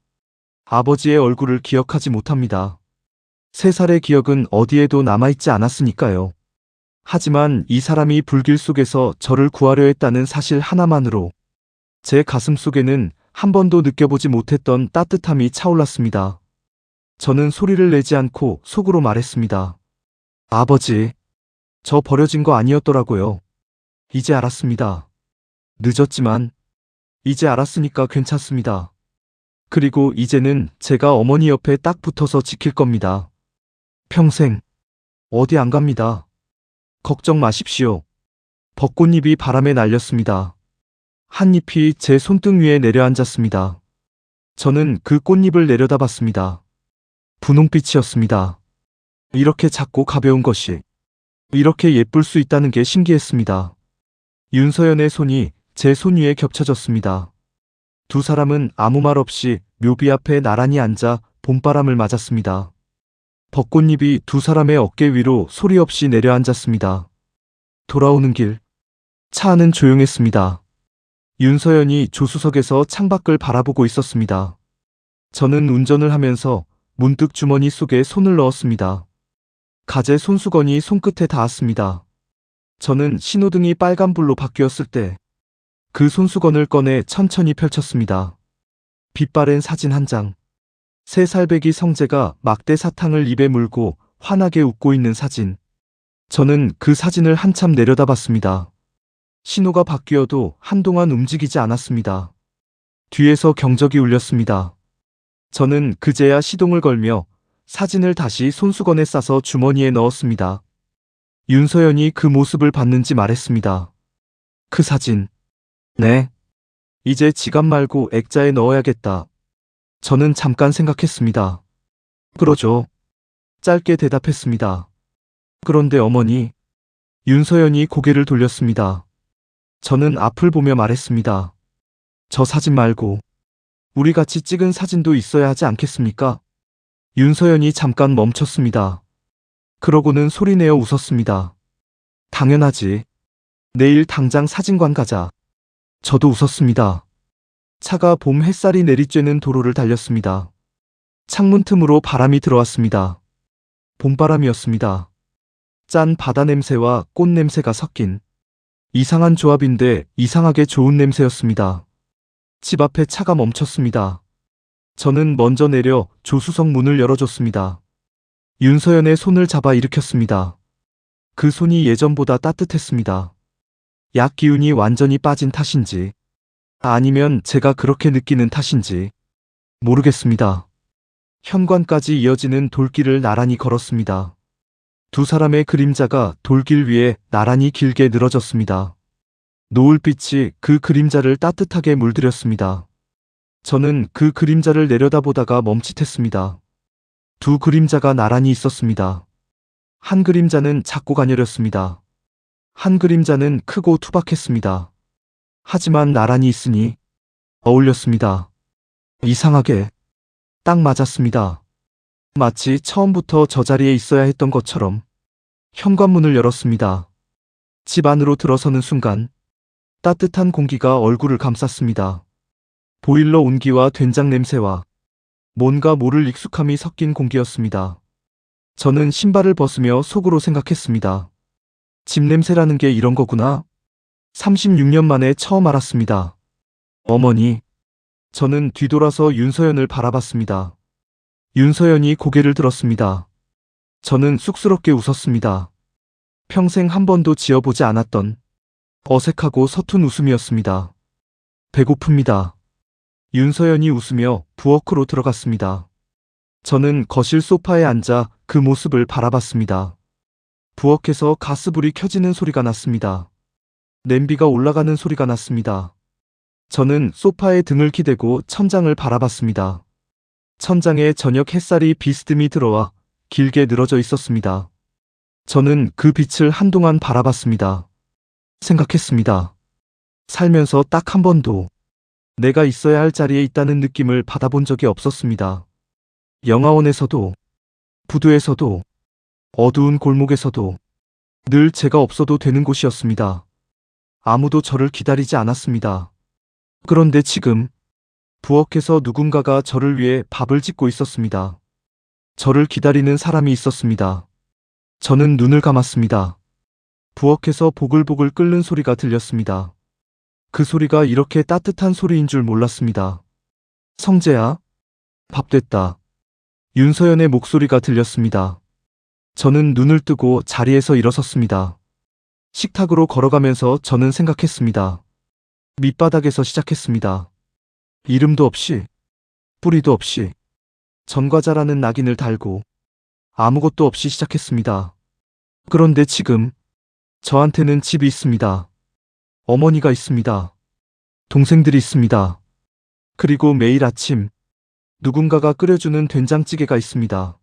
아버지의 얼굴을 기억하지 못합니다. 3살의 기억은 어디에도 남아있지 않았으니까요. 하지만 이 사람이 불길 속에서 저를 구하려 했다는 사실 하나만으로 제 가슴 속에는 한 번도 느껴보지 못했던 따뜻함이 차올랐습니다. 저는 소리를 내지 않고 속으로 말했습니다. 아버지, 저 버려진 거 아니었더라고요. 이제 알았습니다. 늦었지만, 이제 알았으니까 괜찮습니다. 그리고 이제는 제가 어머니 옆에 딱 붙어서 지킬 겁니다. 평생, 어디 안 갑니다. 걱정 마십시오. 벚꽃잎이 바람에 날렸습니다. 한 잎이 제 손등 위에 내려앉았습니다. 저는 그 꽃잎을 내려다봤습니다. 분홍빛이었습니다. 이렇게 작고 가벼운 것이 이렇게 예쁠 수 있다는 게 신기했습니다. 윤서연의 손이 제 손 위에 겹쳐졌습니다. 두 사람은 아무 말 없이 묘비 앞에 나란히 앉아 봄바람을 맞았습니다. 벚꽃잎이 두 사람의 어깨 위로 소리 없이 내려앉았습니다. 돌아오는 길. 차 안은 조용했습니다. 윤서연이 조수석에서 창밖을 바라보고 있었습니다. 저는 운전을 하면서 문득 주머니 속에 손을 넣었습니다. 가재 손수건이 손끝에 닿았습니다. 저는 신호등이 빨간불로 바뀌었을 때 그 손수건을 꺼내 천천히 펼쳤습니다. 빛바랜 사진 한 장. 3살배기 성재가 막대 사탕을 입에 물고 환하게 웃고 있는 사진. 저는 그 사진을 한참 내려다봤습니다. 신호가 바뀌어도 한동안 움직이지 않았습니다. 뒤에서 경적이 울렸습니다. 저는 그제야 시동을 걸며 사진을 다시 손수건에 싸서 주머니에 넣었습니다. 윤서연이 그 모습을 봤는지 말했습니다. 그 사진. 네. 이제 지갑 말고 액자에 넣어야겠다. 저는 잠깐 생각했습니다. 그러죠. 짧게 대답했습니다. 그런데 어머니. 윤서연이 고개를 돌렸습니다. 저는 앞을 보며 말했습니다. 저 사진 말고 우리 같이 찍은 사진도 있어야 하지 않겠습니까? 윤서연이 잠깐 멈췄습니다. 그러고는 소리내어 웃었습니다. 당연하지. 내일 당장 사진관 가자. 저도 웃었습니다. 차가 봄 햇살이 내리쬐는 도로를 달렸습니다. 창문 틈으로 바람이 들어왔습니다. 봄바람이었습니다. 짠 바다 냄새와 꽃 냄새가 섞인 이상한 조합인데 이상하게 좋은 냄새였습니다. 집 앞에 차가 멈췄습니다. 저는 먼저 내려 조수석 문을 열어줬습니다. 윤서연의 손을 잡아 일으켰습니다. 그 손이 예전보다 따뜻했습니다. 약 기운이 완전히 빠진 탓인지 아니면 제가 그렇게 느끼는 탓인지 모르겠습니다. 현관까지 이어지는 돌길을 나란히 걸었습니다. 두 사람의 그림자가 돌길 위에 나란히 길게 늘어졌습니다. 노을빛이 그 그림자를 따뜻하게 물들였습니다. 저는 그 그림자를 내려다보다가 멈칫했습니다. 두 그림자가 나란히 있었습니다. 한 그림자는 작고 가녀렸습니다. 한 그림자는 크고 투박했습니다. 하지만 나란히 있으니 어울렸습니다. 이상하게 딱 맞았습니다. 마치 처음부터 저 자리에 있어야 했던 것처럼. 현관문을 열었습니다. 집 안으로 들어서는 순간 따뜻한 공기가 얼굴을 감쌌습니다. 보일러 온기와 된장 냄새와 뭔가 모를 익숙함이 섞인 공기였습니다. 저는 신발을 벗으며 속으로 생각했습니다. 집 냄새라는 게 이런 거구나. 36년 만에 처음 알았습니다. 어머니. 저는 뒤돌아서 윤서연을 바라봤습니다. 윤서연이 고개를 들었습니다. 저는 쑥스럽게 웃었습니다. 평생 한 번도 지어보지 않았던 어색하고 서툰 웃음이었습니다. 배고픕니다. 윤서연이 웃으며 부엌으로 들어갔습니다. 저는 거실 소파에 앉아 그 모습을 바라봤습니다. 부엌에서 가스불이 켜지는 소리가 났습니다. 냄비가 올라가는 소리가 났습니다. 저는 소파에 등을 기대고 천장을 바라봤습니다. 천장에 저녁 햇살이 비스듬히 들어와 길게 늘어져 있었습니다. 저는 그 빛을 한동안 바라봤습니다. 생각했습니다. 살면서 딱 한 번도 내가 있어야 할 자리에 있다는 느낌을 받아본 적이 없었습니다. 영화원에서도, 부두에서도, 어두운 골목에서도 늘 제가 없어도 되는 곳이었습니다. 아무도 저를 기다리지 않았습니다. 그런데 지금 부엌에서 누군가가 저를 위해 밥을 짓고 있었습니다. 저를 기다리는 사람이 있었습니다. 저는 눈을 감았습니다. 부엌에서 보글보글 끓는 소리가 들렸습니다. 그 소리가 이렇게 따뜻한 소리인 줄 몰랐습니다. 성재야, 밥 됐다. 윤서연의 목소리가 들렸습니다. 저는 눈을 뜨고 자리에서 일어섰습니다. 식탁으로 걸어가면서 저는 생각했습니다. 밑바닥에서 시작했습니다. 이름도 없이, 뿌리도 없이, 전과자라는 낙인을 달고 아무것도 없이 시작했습니다. 그런데 지금 저한테는 집이 있습니다. 어머니가 있습니다. 동생들이 있습니다. 그리고 매일 아침 누군가가 끓여주는 된장찌개가 있습니다.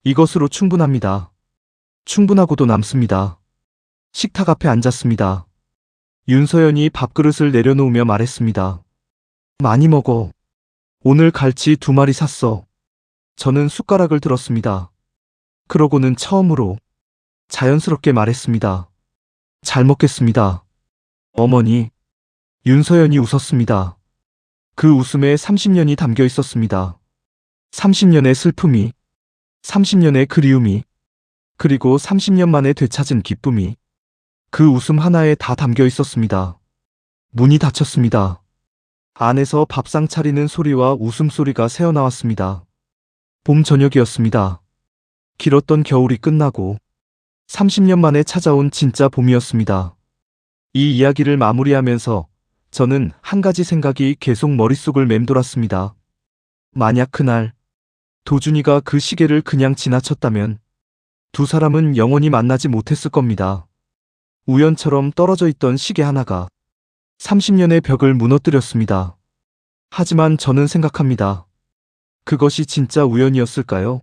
이것으로 충분합니다. 충분하고도 남습니다. 식탁 앞에 앉았습니다. 윤서연이 밥그릇을 내려놓으며 말했습니다. 많이 먹어. 오늘 갈치 2마리 샀어. 저는 숟가락을 들었습니다. 그러고는 처음으로 자연스럽게 말했습니다. 잘 먹겠습니다. 어머니. 윤서연이 웃었습니다. 그 웃음에 30년이 담겨 있었습니다. 30년의 슬픔이, 30년의 그리움이, 그리고 30년 만에 되찾은 기쁨이 그 웃음 하나에 다 담겨 있었습니다. 문이 닫혔습니다. 안에서 밥상 차리는 소리와 웃음소리가 새어나왔습니다. 봄 저녁이었습니다. 길었던 겨울이 끝나고 30년 만에 찾아온 진짜 봄이었습니다. 이 이야기를 마무리하면서 저는 한 가지 생각이 계속 머릿속을 맴돌았습니다. 만약 그날 도준이가 그 시계를 그냥 지나쳤다면 두 사람은 영원히 만나지 못했을 겁니다. 우연처럼 떨어져 있던 시계 하나가 30년의 벽을 무너뜨렸습니다. 하지만 저는 생각합니다. 그것이 진짜 우연이었을까요?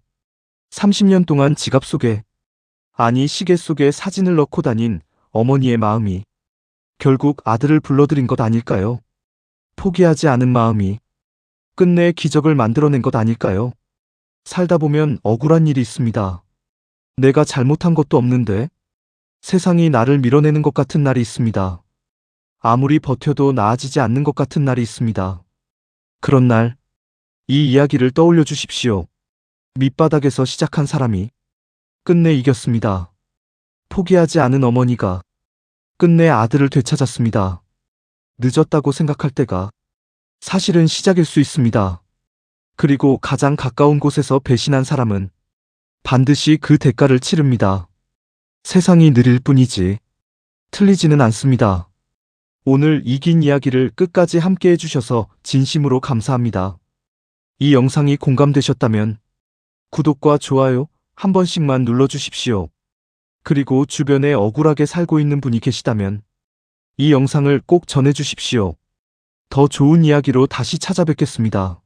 30년 동안 지갑 속에, 아니 시계 속에 사진을 넣고 다닌 어머니의 마음이 결국 아들을 불러들인 것 아닐까요? 포기하지 않은 마음이 끝내 기적을 만들어낸 것 아닐까요? 살다 보면 억울한 일이 있습니다. 내가 잘못한 것도 없는데 세상이 나를 밀어내는 것 같은 날이 있습니다. 아무리 버텨도 나아지지 않는 것 같은 날이 있습니다. 그런 날, 이 이야기를 떠올려 주십시오. 밑바닥에서 시작한 사람이 끝내 이겼습니다. 포기하지 않은 어머니가 끝내 아들을 되찾았습니다. 늦었다고 생각할 때가 사실은 시작일 수 있습니다. 그리고 가장 가까운 곳에서 배신한 사람은 반드시 그 대가를 치릅니다. 세상이 느릴 뿐이지 틀리지는 않습니다. 오늘 이 긴 이야기를 끝까지 함께 해주셔서 진심으로 감사합니다. 이 영상이 공감되셨다면 구독과 좋아요 한 번씩만 눌러주십시오. 그리고 주변에 억울하게 살고 있는 분이 계시다면 이 영상을 꼭 전해주십시오. 더 좋은 이야기로 다시 찾아뵙겠습니다.